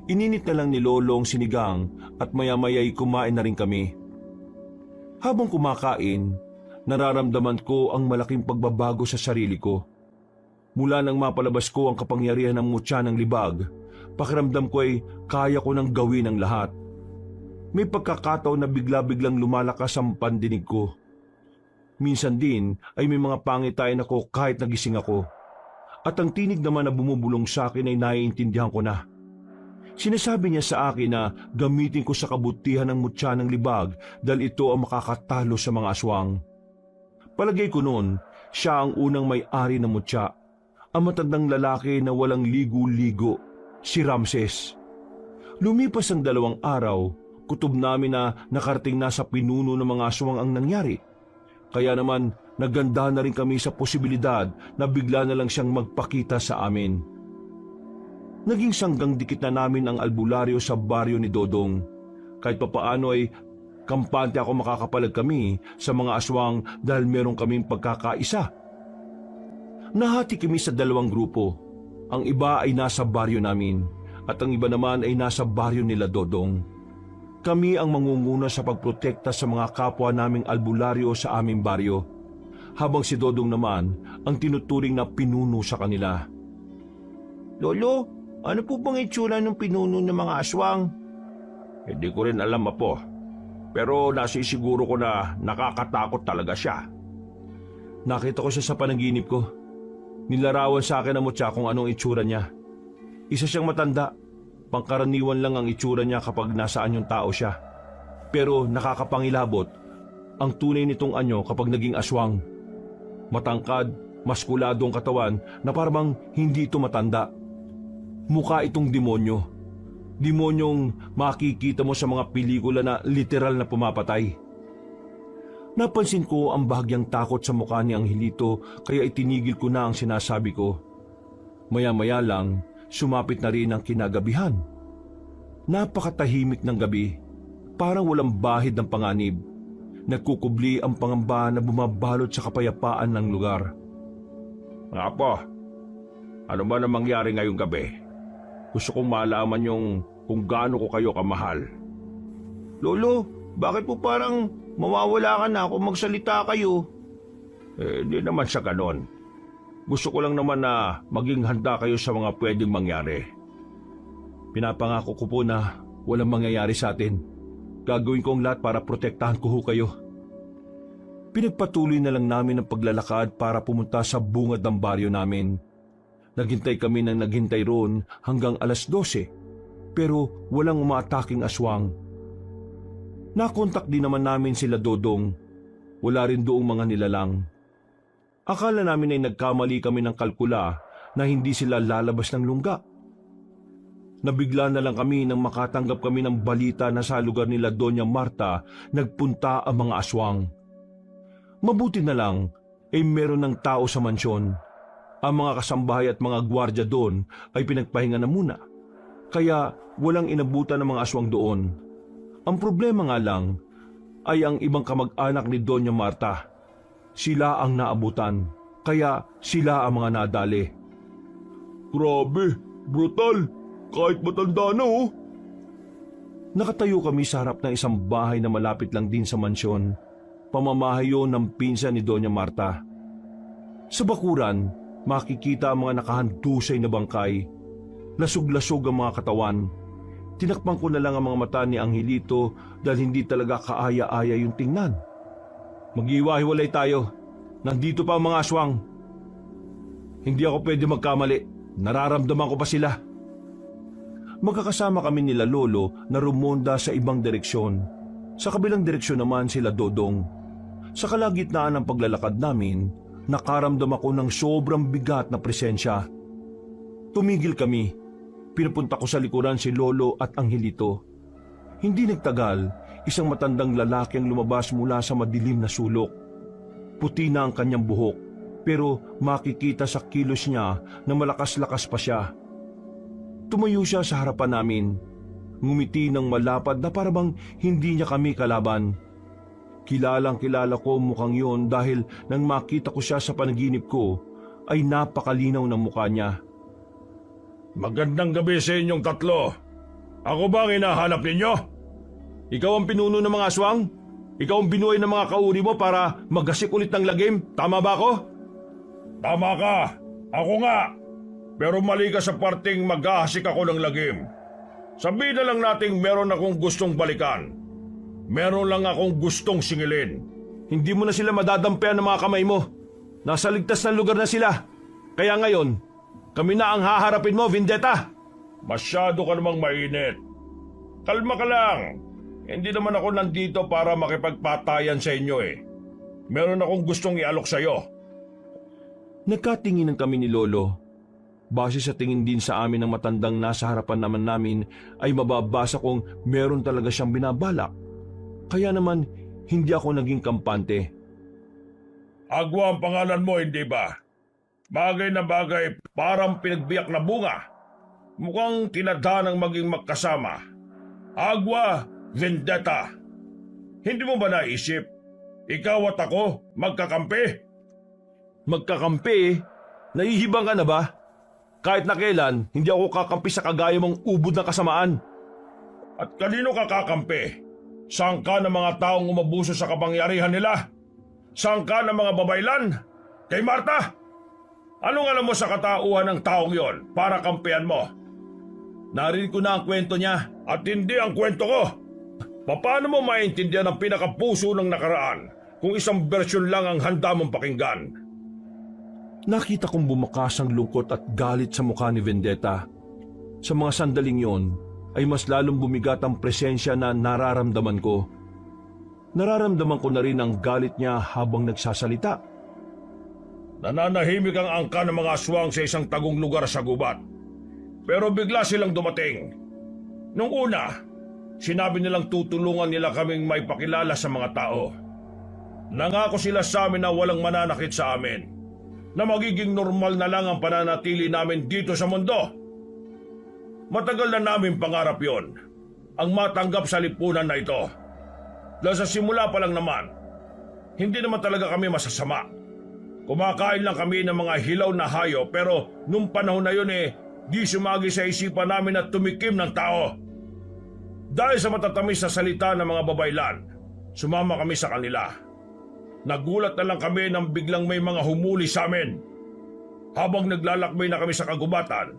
Ininit na lang ni Lolo ang sinigang at maya-maya'y kumain na rin kami. Habang kumakain, nararamdaman ko ang malaking pagbabago sa sarili ko. Mula nang mapalabas ko ang kapangyarihan ng mutya ng libag, pakiramdam ko ay kaya ko nang gawin ang lahat. May pagkakataon na bigla-biglang lumalakas ang pandinig ko. Minsan din ay may mga pangitain ako kahit nagising ako. At ang tinig naman na bumubulong sa akin ay naiintindihan ko na. Sinasabi niya sa akin na gamitin ko sa kabutihan ng mutya ng libag dahil ito ang makakatalo sa mga aswang. Palagay ko noon, siya ang unang may-ari ng mutya. Ang matandang lalaki na walang ligo-ligo, si Ramses. Lumipas ang 2 araw, kutob namin na nakarating na sa pinuno ng mga aswang ang nangyari. Kaya naman naganda na rin kami sa posibilidad na bigla na lang siyang magpakita sa amin. Naging sanggang dikit na namin ang albularyo sa baryo ni Dodong. Kahit papaano ay kampante ako makakapalag kami sa mga aswang dahil meron kaming pagkakaisa. Nahati kami sa 2 grupo. Ang iba ay nasa baryo namin at ang iba naman ay nasa baryo nila Dodong. Kami ang mangunguna sa pagprotekta sa mga kapwa naming albularyo sa aming baryo, habang si Dodong naman ang tinuturing na pinuno sa kanila. Lolo, ano po bang itsura ng pinuno ng mga aswang? Hindi ko rin alam, Apo. Pero nasisiguro ko na nakakatakot talaga siya. Nakita ko siya sa panaginip ko. Nilarawan sa akin ng mutya kung anong itsura niya. Isa siyang matanda. Pangkaraniwan lang ang itsura niya kapag nasaan yung tao siya. Pero nakakapangilabot ang tunay nitong anyo kapag naging aswang. Matangkad, maskulado ang katawan na parang hindi ito matanda. Mukha itong demonyo. Demonyong makikita mo sa mga pelikula na literal na pumapatay. Napansin ko ang bahagyang takot sa mukha ni Angelito kaya itinigil ko na ang sinasabi ko. Maya-maya lang, sumapit na rin ang kinagabihan. Napakatahimik ng gabi, parang walang bahid ng panganib. Nagkukubli ang pangamba na bumabalot sa kapayapaan ng lugar. Nga po, ano ba na mangyari ngayong gabi? Gusto kong malaman yung kung gaano ko kayo kamahal. Lolo, bakit po parang mawawala ka na kung magsalita kayo? Di naman sa ganon. Gusto ko lang naman na maging handa kayo sa mga pwedeng mangyari. Pinapangako ko po na walang mangyayari sa atin. Gagawin ko ang lahat para protektahan ko ho kayo. Pinagpatuloy na lang namin ang paglalakad para pumunta sa bungad ng baryo namin. Naghintay kami ng naghintay roon hanggang alas 12, pero walang umaataking aswang. Nakontak din naman namin sila Dodong. Wala rin doong mga nilalang. Akala namin ay nagkamali kami ng kalkula na hindi sila lalabas ng lungga. Nabigla na lang kami nang makatanggap kami ng balita na sa lugar nila Doña Marta nagpunta ang mga aswang. Mabuti na lang ay meron ng tao sa mansyon. Ang mga kasambahay at mga gwardya doon ay pinagpahinga na muna, kaya walang inabutan ng mga aswang doon. Ang problema nga lang ay ang ibang kamag-anak ni Doña Marta. Sila ang naabutan, kaya sila ang mga nadali. Grabe, brutal. Kahit matanda na oh. Nakatayo kami sa harap ng isang bahay na malapit lang din sa mansyon. Pamamahay yun ng pinsan ni Doña Marta. Sa bakuran, makikita ang mga nakahandusay na bangkay. Lasog-lasog ang mga katawan. Tinakpan ko na lang ang mga mata ni Angelito dahil hindi talaga kaaya-aya yung tingnan. Mag-iwahiwalay tayo. Nandito pa ang mga aswang. Hindi ako pwede magkamali. Nararamdaman ko pa sila. Magkakasama kami nila Lolo na rumonda sa ibang direksyon. Sa kabilang direksyon naman sila Dodong. Sa kalagitnaan ng paglalakad namin, nakaramdam ako ng sobrang bigat na presensya. Tumigil kami. Pinapunta ko sa likuran si Lolo at Angelito. Hindi nagtagal, isang matandang lalaki ang lumabas mula sa madilim na sulok. Puti na ang kanyang buhok, pero makikita sa kilos niya na malakas-lakas pa siya. Tumayo siya sa harapan namin. Ngumiti ng malapad na parabang hindi niya kami kalaban. Kilalang kilala ko mukhang yon dahil nang makita ko siya sa panaginip ko, ay napakalinaw ng mukha niya. Magandang gabi sa inyong tatlo. Ako ba ang hinahanap ninyo? Ikaw ang pinuno ng mga aswang? Ikaw ang binuhay ng mga kauri mo para magasik ulit ng lagim? Tama ba ako? Tama ka. Ako nga. Pero mali ka sa parting maghahasik ako ng lagim. Sabihin na lang nating meron akong gustong balikan. Meron lang akong gustong singilin. Hindi mo na sila madadampian ng mga kamay mo. Nasa ligtas na lugar na sila. Kaya ngayon, kami na ang haharapin mo, Vendetta. Masyado ka namang mainit. Kalma ka lang. Hindi naman ako nandito para makipagpatayan sa inyo eh. Meron akong gustong ialok sa'yo. Nagkatinginan kami ni Lolo. Base sa tingin din sa amin ng matandang nasa harapan naman namin ay mababasa kong meron talaga siyang binabalak. Kaya naman hindi ako naging kampante. Agwa ang pangalan mo, hindi ba? Bagay na bagay, parang pinagbiyak na bunga. Mukhang tinadanang maging magkasama. Agwa, Vendetta. Hindi mo ba naisip? Ikaw at ako, magkakampi? Magkakampi? Nahihibang ka na ba? Kahit na kailan, hindi ako kakampi sa kagaya mong ubod na kasamaan. At kanino ka kakampi? Saan ka ng mga taong umabuso sa kapangyarihan nila? Saan ka ng mga babaylan? Kay Marta? Anong alam mo sa katauhan ng taong yon para kampihan mo? Narinig ko na ang kwento niya. At hindi ang kwento ko. Paano mo maintindihan ang pinakapuso ng nakaraan kung isang bersyon lang ang handa mong pakinggan? Nakita kong bumakas ang lungkot at galit sa mukha ni Vendetta. Sa mga sandaling yon ay mas lalong bumigat ang presensya na nararamdaman ko. Nararamdaman ko na rin ang galit niya habang nagsasalita. Nananahimik ang angka ng mga aswang sa isang tagong lugar sa gubat. Pero bigla silang dumating. Nung una, sinabi nilang tutulungan nila kaming may pakilala sa mga tao. Nangako sila sa amin na walang mananakit sa amin, na magiging normal na lang ang pananatili namin dito sa mundo. Matagal na namin pangarap yon, ang matanggap sa lipunan na ito. Dahil sa simula pa lang naman, hindi naman talaga kami masasama. Kumakain lang kami ng mga hilaw na hayo, pero nung panahon na yun di sumagi sa isipan namin na tumikim ng tao. Dahil sa matatamis na salita ng mga babaylan, sumama kami sa kanila. Nagulat na lang kami nang biglang may mga humuli sa amin. Habang naglalakbay na kami sa kagubatan,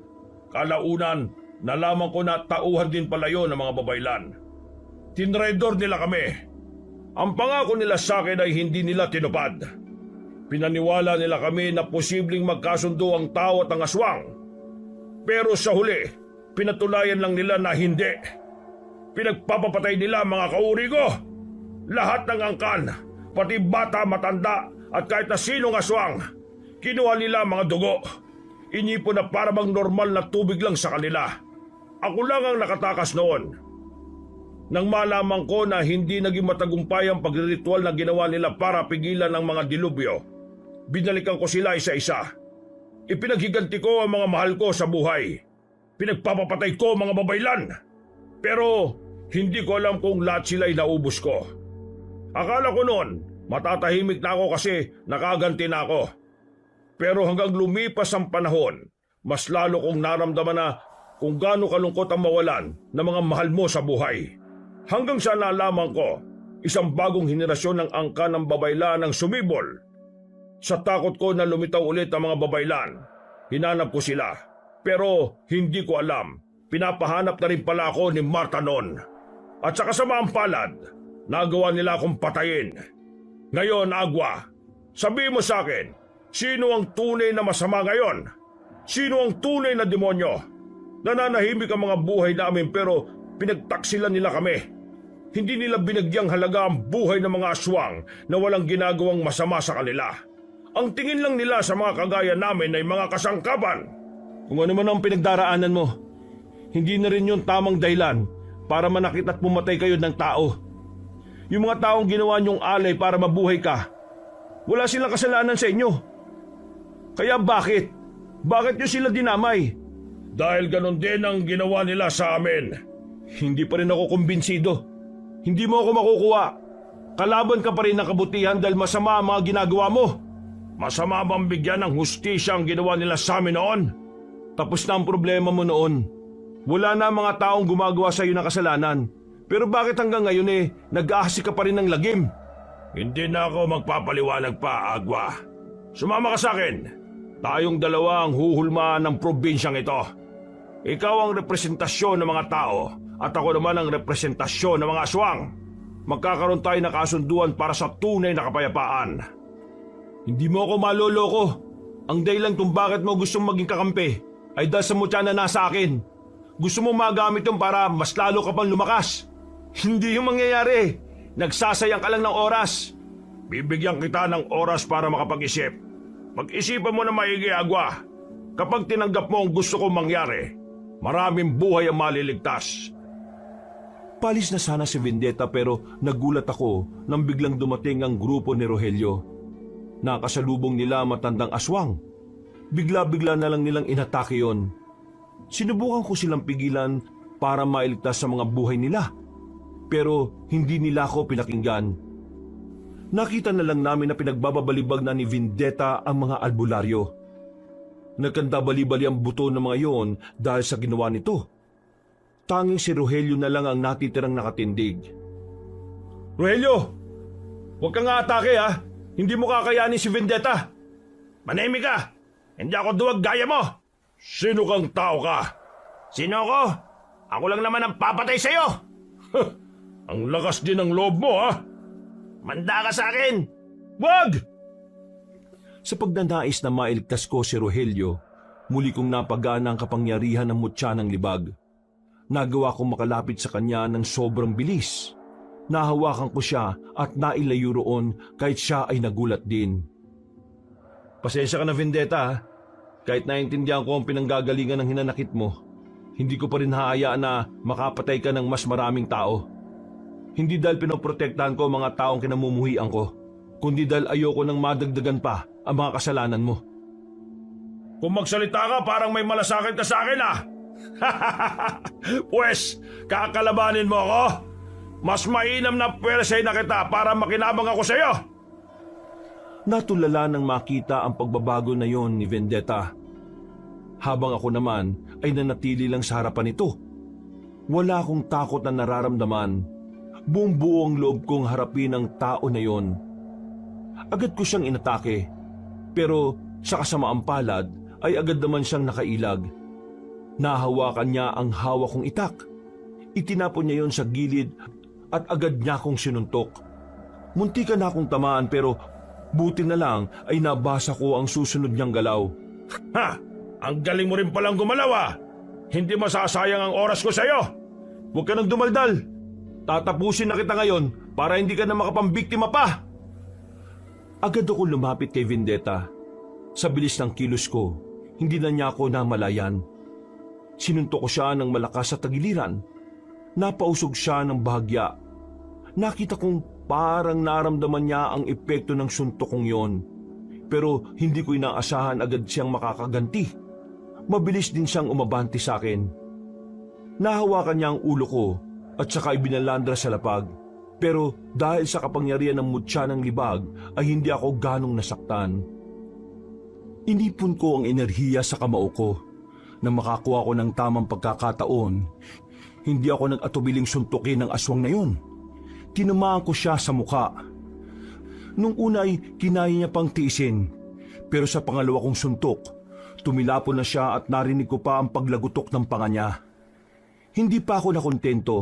kalaunan nalaman ko na tauhan din pala yun ng mga babaylan. Tinraidor nila kami. Ang pangako nila sa akin ay hindi nila tinupad. Pinaniwala nila kami na posibleng magkasundo ang tao at ang aswang. Pero sa huli, pinatunayan lang nila na hindi. Pinagpapapatay nila ang mga kauri ko. Lahat ng angkan, pati bata, matanda at kahit na sinong aswang, kinuha nila ang mga dugo. Inipon na para bang normal na tubig lang sa kanila. Ako lang ang nakatakas noon. Nang malaman ko na hindi naging matagumpay ang pagritual na ginawa nila para pigilan ang mga dilubyo, binalikan ko sila isa-isa. Ipinaghiganti ko ang mga mahal ko sa buhay. Pinagpapapatay ko mga babaylan. Pero hindi ko alam kung lahat sila ay naubos ko. Akala ko noon, matatahimik na ako kasi nakaganti na ako. Pero hanggang lumipas ang panahon, mas lalo kong naramdaman na kung gaano kalungkot ang mawalan ng mga mahal mo sa buhay. Hanggang sa nalaman ko, isang bagong henerasyon ng angka ng babaylan ang sumibol. Sa takot ko na lumitaw ulit ang mga babaylan, hinanap ko sila. Pero hindi ko alam, pinapahanap na rin pala ako ni Marta noon. At sa kasamaang palad, nagawa nila akong patayin. Ngayon, Agua, sabihin mo sa akin, sino ang tunay na masama ngayon? Sino ang tunay na demonyo? Nananahimik ang mga buhay namin pero pinagtaksilan nila kami. Hindi nila binagyang halaga ang buhay ng mga aswang na walang ginagawang masama sa kanila. Ang tingin lang nila sa mga kagaya namin ay mga kasangkapan. Kung ano man ang pinagdaraanan mo, hindi na rin yun tamang dahilan para manakit at pumatay kayo ng tao. Yung mga taong ginawa niyong alay para mabuhay ka, wala silang kasalanan sa inyo. Kaya bakit? Bakit niyo sila dinamay? Dahil ganun din ang ginawa nila sa amin. Hindi pa rin ako kumbinsido. Hindi mo ako makukuha. Kalaban ka pa rin ng kabutihan dahil masama ang mga ginagawa mo. Masama bang bigyan ng hustisya ang ginawa nila sa amin noon? Tapos na ang problema mo noon. Wala na mga taong gumagawa sa iyo ng kasalanan. Pero bakit hanggang ngayon nag-aasi ka pa rin ng lagim? Hindi na ako magpapaliwanag pa, Agua. Sumama ka sa akin. Tayong dalawa ang huhulmaan ng probinsyang ito. Ikaw ang representasyon ng mga tao at ako naman ang representasyon ng mga aswang. Magkakaroon tayo ng kasunduan para sa tunay na kapayapaan. Hindi mo ako maloloko. Ang dahilan kung bakit mo gustong maging kakampi ay dahil sa mutya na nasa akin. Gusto mo magamit yung para mas lalo ka pang lumakas. Hindi yung mangyayari. Nagsasayang ka lang ng oras. Bibigyan kita ng oras para makapag-isip. Pag-isipan mo na maigi, Agua. Kapag tinanggap mo ang gusto kong mangyari, maraming buhay ang maliligtas. Palis na sana si Vendetta pero nagulat ako nang biglang dumating ang grupo ni Rogelio. Nakasalubong nila matandang aswang. Bigla-bigla na lang nilang inatake yon. Sinubukan ko silang pigilan para mailigtas sa mga buhay nila. Pero hindi nila ako pinakinggan. Nakita na lang namin na pinagbababalibag na ni Vendetta ang mga albularyo. Nagkanda-bali-bali ang buto ng mga yon dahil sa ginawa nito. Tanging si Rogelio na lang ang natitirang nakatindig. Rogelio! Huwag kang atake ha! Hindi mo kakayanin si Vendetta! Manahimik ka! Hindi ako duwag gaya mo! Sino kang tao ka? Sino ako? Ako lang naman ang papatay sa'yo! Ang lakas din ng loob mo, ha? Manda ka sa akin! Wag! Sa pagnanais na mailigtas ko si Rogelio, Muli kong napagana ang kapangyarihan ng mutya ng libag. Nagawa kong makalapit sa kanya ng sobrang bilis. Nahawakan ko siya at nailayo roon kahit siya ay nagulat din. Pasensya ka na, Vendetta. Kahit naintindihan ko ang pinanggagalingan ng hinanakit mo, hindi ko pa rin haayaan na makapatay ka ng mas maraming tao. Hindi dahil pinoprotektahan ko ang mga taong kinamumuhian ko, kundi dahil ayoko nang madagdagan pa ang mga kasalanan mo. Kung magsalita ka, parang may malasakit ka sa akin ah! Pwes, kakalabanin mo ako? Mas mainam na pwersay na kita para makinabang ako sa iyo! Natulala nang makita ang pagbabago na yon ni Vendetta. Habang ako naman ay nanatili lang sa harapan nito. Wala akong takot na nararamdaman. Buong-buo ang loob kong harapin ang tao na yon. Agad ko siyang inatake, pero sa kasamaang palad ay agad naman siyang nakailag. Nahawakan niya ang hawak kong itak. Itinapon niya yon sa gilid at agad niya akong sinuntok. Muntikan na akong tamaan pero buti na lang ay nabasa ko ang susunod niyang galaw. Ha! Ang galing mo rin palang gumalaw ah! Hindi masasayang ang oras ko sa iyo! Huwag ka nang dumaldal. Tatapusin na kita ngayon para hindi ka na makapambiktima pa. Agad ako lumapit kay Vendetta. Sa bilis ng kilos ko, hindi na niya ako namalayan. Sinuntok ko siya ng malakas sa tagiliran. Napausog siya ng bahagya. Nakita kong parang naramdaman niya ang epekto ng suntok kong yon. Pero hindi ko inaasahan agad siyang makakaganti. Mabilis din siyang umabante sa akin. Nahawakan niya ang ulo ko at saka ibinalandra sa lapag. Pero dahil sa kapangyarihan ng mutya ng libag ay hindi ako ganong nasaktan. Inipon ko ang enerhiya sa kamao ko. Nang makakuha ko ng tamang pagkakataon, hindi ako nag-atubiling suntukin ng aswang na yon. Tinamaan ko siya sa muka. Nung una ay kinaya niya pang tiisin, pero sa pangalawa kong suntok, tumilapon na siya at narinig ko pa ang paglagutok ng panga niya. Hindi pa ako nakontento.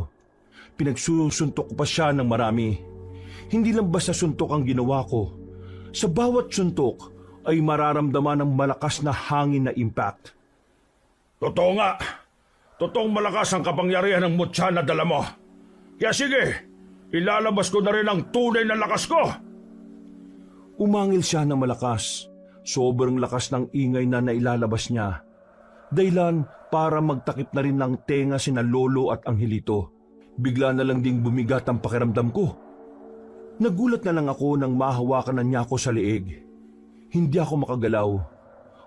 Pinagsusuntok ko pa siya ng marami. Hindi lang basta suntok ang ginawa ko. Sa bawat suntok ay mararamdaman ng malakas na hangin na impact. Totoo nga. Totoong malakas ang kapangyarihan ng mutya na dala mo. Kaya sige, ilalabas ko na rin ang tunay na lakas ko. Umangil siya ng malakas. Sobrang lakas ng ingay na nailalabas niya. Dahilan para magtakip na rin ng tenga sina Lolo at Angelito. Bigla na lang ding bumigat ang pakiramdam ko. Nagulat na lang ako nang mahawakan na niya ako sa leeg. Hindi ako makagalaw.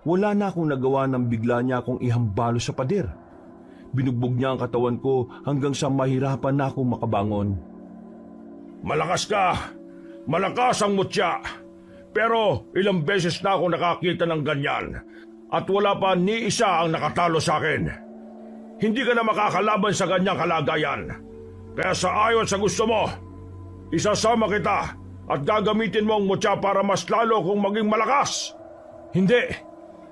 Wala na akong nagawa nang bigla niya akong ihambalo sa pader. Binugbog niya ang katawan ko hanggang sa mahirapan na akong makabangon. Malakas ka. Malakas ang mutya. Pero ilang beses na ako nakakita ng ganyan. At wala pa ni isa ang nakatalo sa akin. Hindi ka na makakalaban sa ganyang kalagayan. Kaya sa ayon sa gusto mo, isasama kita at gagamitin mo ang mutya para mas lalo kong maging malakas. Hindi!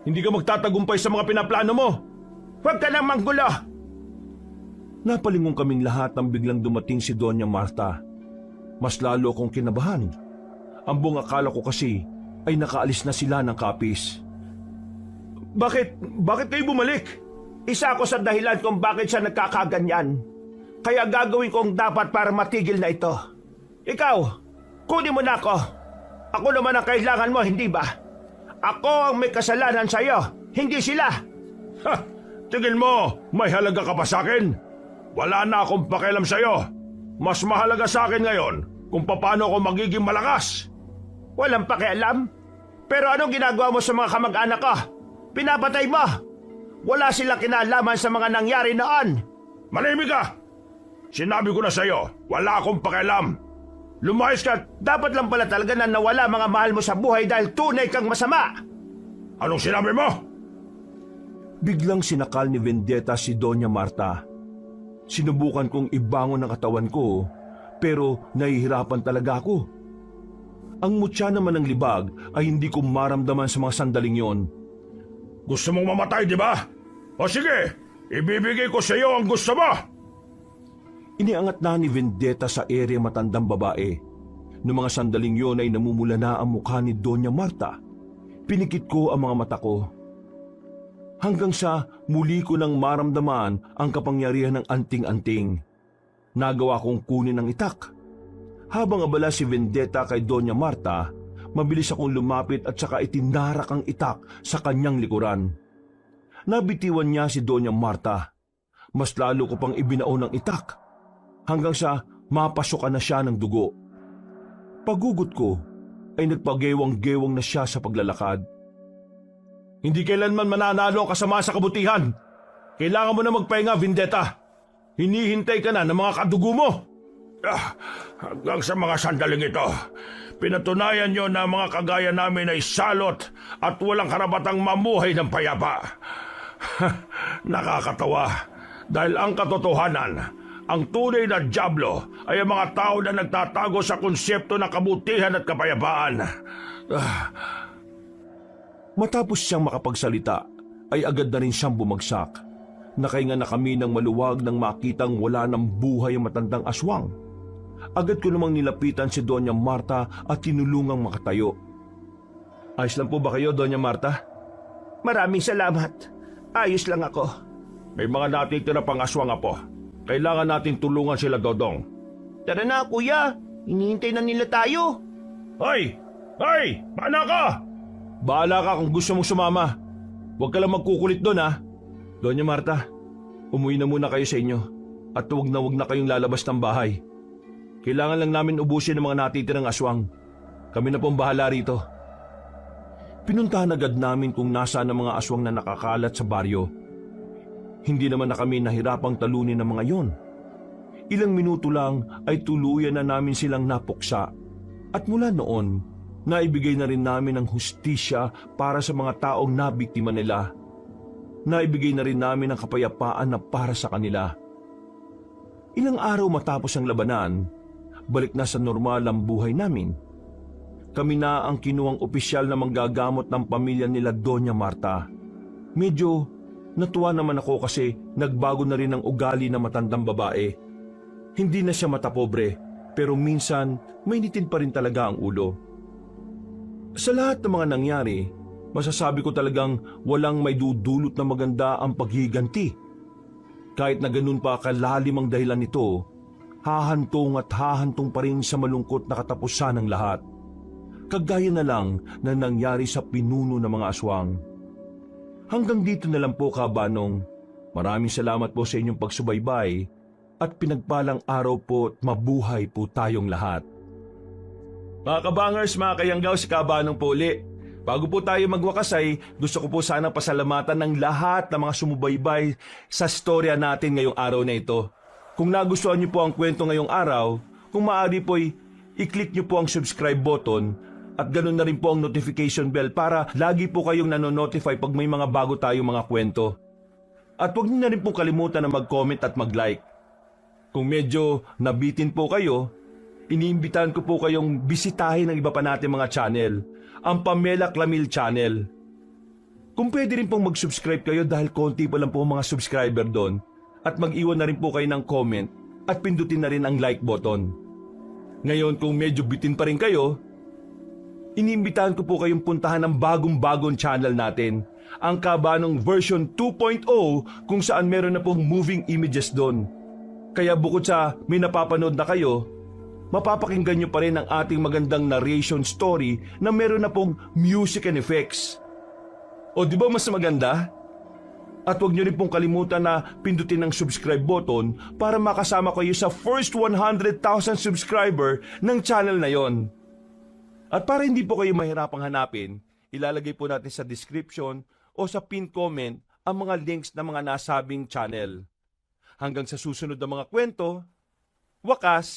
Hindi ka magtatagumpay sa mga pinaplano mo! Huwag ka nang manggulo! Napalingon kaming lahat nang biglang dumating si Doña Marta. Mas lalo akong kinabahan. Ang buong akala ko kasi ay nakaalis na sila ng kapis. Bakit kayo bumalik? Isa ako sa dahilan kung bakit siya nagkakaganyan. Kaya gagawin ko ang dapat para matigil na ito. Ikaw, kunin mo na ako. Ako naman ang kailangan mo, hindi ba? Ako ang may kasalanan sa iyo, hindi sila. Ha! Tingin mo, may halaga ka pa sa akin? Wala na akong pakialam sa iyo. Mas mahalaga sa akin ngayon kung paano ako magiging malakas. Walang pakialam? Pero anong ginagawa mo sa mga kamag-anak ko? Pinapatay mo! Wala silang kinalaman sa mga nangyari noon. Manahimik ka! Sinabi ko na sa iyo, wala akong pakialam. Lumayas ka! Dapat lang pala talaga na nawala mga mahal mo sa buhay dahil tunay kang masama. Anong sinabi mo? Biglang sinakal ni Vendetta si Doña Marta. Sinubukan kong ibangon ang katawan ko, pero nahihirapan talaga ako. Ang mutya naman ng libag ay hindi ko maramdaman sa mga sandaling yon. Gusto mong mamatay, di ba? O sige, ibibigay ko sa iyo ang gusto mo. Iniangat na ni Vendetta sa ere matandang babae. Noong mga sandaling yon ay namumula na ang mukha ni Doña Marta. Pinikit ko ang mga mata ko. Hanggang sa muli ko nang maramdaman ang kapangyarihan ng anting-anting. Nagawa kong kunin ang itak. Habang abala si Vendetta kay Doña Marta, mabilis akong lumapit at saka itinarak ang itak sa kanyang likuran. Nabitiwan niya si Doña Marta. Mas lalo ko pang ibinaon ng itak hanggang sa mapasokan na siya ng dugo. Pagugot ko ay nagpagewang-gewang na siya sa paglalakad. Hindi kailanman mananalo ang kasama sa kabutihan. Kailangan mo na magpahinga, Vendetta. Hinihintay ka na ng mga kadugo mo. Hanggang sa mga sandaling ito, pinatunayan nyo na mga kagaya namin ay salot at walang karapatang mamuhay ng payapa. Nakakatawa dahil ang katotohanan, ang tunay na dyablo ay ang mga tao na nagtatago sa konsepto ng kabutihan at kapayapaan. Matapos siyang makapagsalita, ay agad na rin siyang bumagsak. Nakahinga na kami ng maluwag nang makitang wala ng buhay ang matandang aswang. Agad ko namang nilapitan si Doña Marta at tinulungang makatayo. Ayos lang po ba kayo, Doña Marta? Maraming salamat. Ayos lang ako. May mga natitira pang aswang, Apo. Kailangan natin tulungan sila, Dodong. Tara na, kuya. Hinihintay na nila tayo. Hoy! Hoy! Paano ka? Bahala ka kung gusto mong sumama. Huwag ka lang magkukulit doon, ha? Doña Marta, umuwi na muna kayo sa inyo at huwag na kayong lalabas ng bahay. Kailangan lang namin ubusin ang mga natitirang aswang. Kami na pong bahala rito. Pinuntahan agad namin kung nasaan ang mga aswang na nakakalat sa baryo. Hindi naman na kami nahirapang talunin ng mga yon. Ilang minuto lang ay tuluyan na namin silang napuksa. At mula noon, naibigay na rin namin ang hustisya para sa mga taong nabiktima nila. Naibigay na rin namin ang kapayapaan na para sa kanila. Ilang araw matapos ang labanan, balik na sa normal ang buhay namin. Kami na ang kinuwang opisyal na manggagamot ng pamilya nila Doña Marta. Medyo natuwa naman ako kasi nagbago na rin ang ugali ng matandang babae. Hindi na siya matapobre, pero minsan may nitin pa rin talaga ang ulo. Sa lahat ng mga nangyari, masasabi ko talagang walang may dudulot na maganda ang paghiganti. Kahit na ganun pa kalalim ang dahilan nito, hahantong at hahantong pa rin sa malungkot na katapusan ng lahat. Kagaya na lang na nangyari sa pinuno ng mga aswang. Hanggang dito na lang po, Kabanong. Maraming salamat po sa inyong pagsubaybay at pinagpalang araw po at mabuhay po tayong lahat. Mga kabangers, mga kayanggaw, si Kabanong po uli. Bago po tayo magwakas ay gusto ko po sana pasalamatan ng lahat ng mga sumubaybay sa storya natin ngayong araw na ito. Kung nagustuhan niyo po ang kwento ngayong araw, kung maaari po i-click niyo po ang subscribe button at ganoon na rin po ang notification bell para lagi po kayong nanonotify pag may mga bago tayong mga kwento. At huwag niyo na rin po kalimutan na mag-comment at mag-like. Kung medyo nabitin po kayo, iniimbitahan ko po kayong bisitahin ang iba pa natin mga channel, ang Pamela Clamil Channel. Kung pwede rin pong mag-subscribe kayo dahil konti pa lang po mga subscriber doon, at mag-iwan na rin po kayo ng comment at pindutin na rin ang like button. Ngayon kung medyo bitin pa rin kayo, iniimbitahan ko po kayong puntahan ang bagong channel natin, ang Kabanong version 2.0 kung saan meron na pong moving images doon. Kaya bukod sa may napapanood na kayo, mapapakinggan nyo pa rin ang ating magandang narration story na meron na pong music and effects. O di ba mas maganda? At huwag nyo rin pong kalimutan na pindutin ang subscribe button para makasama kayo sa first 100,000 subscriber ng channel na yon. At para hindi po kayo mahirapang hanapin, ilalagay po natin sa description o sa pin comment ang mga links ng mga nasabing channel. Hanggang sa susunod na mga kwento, wakas!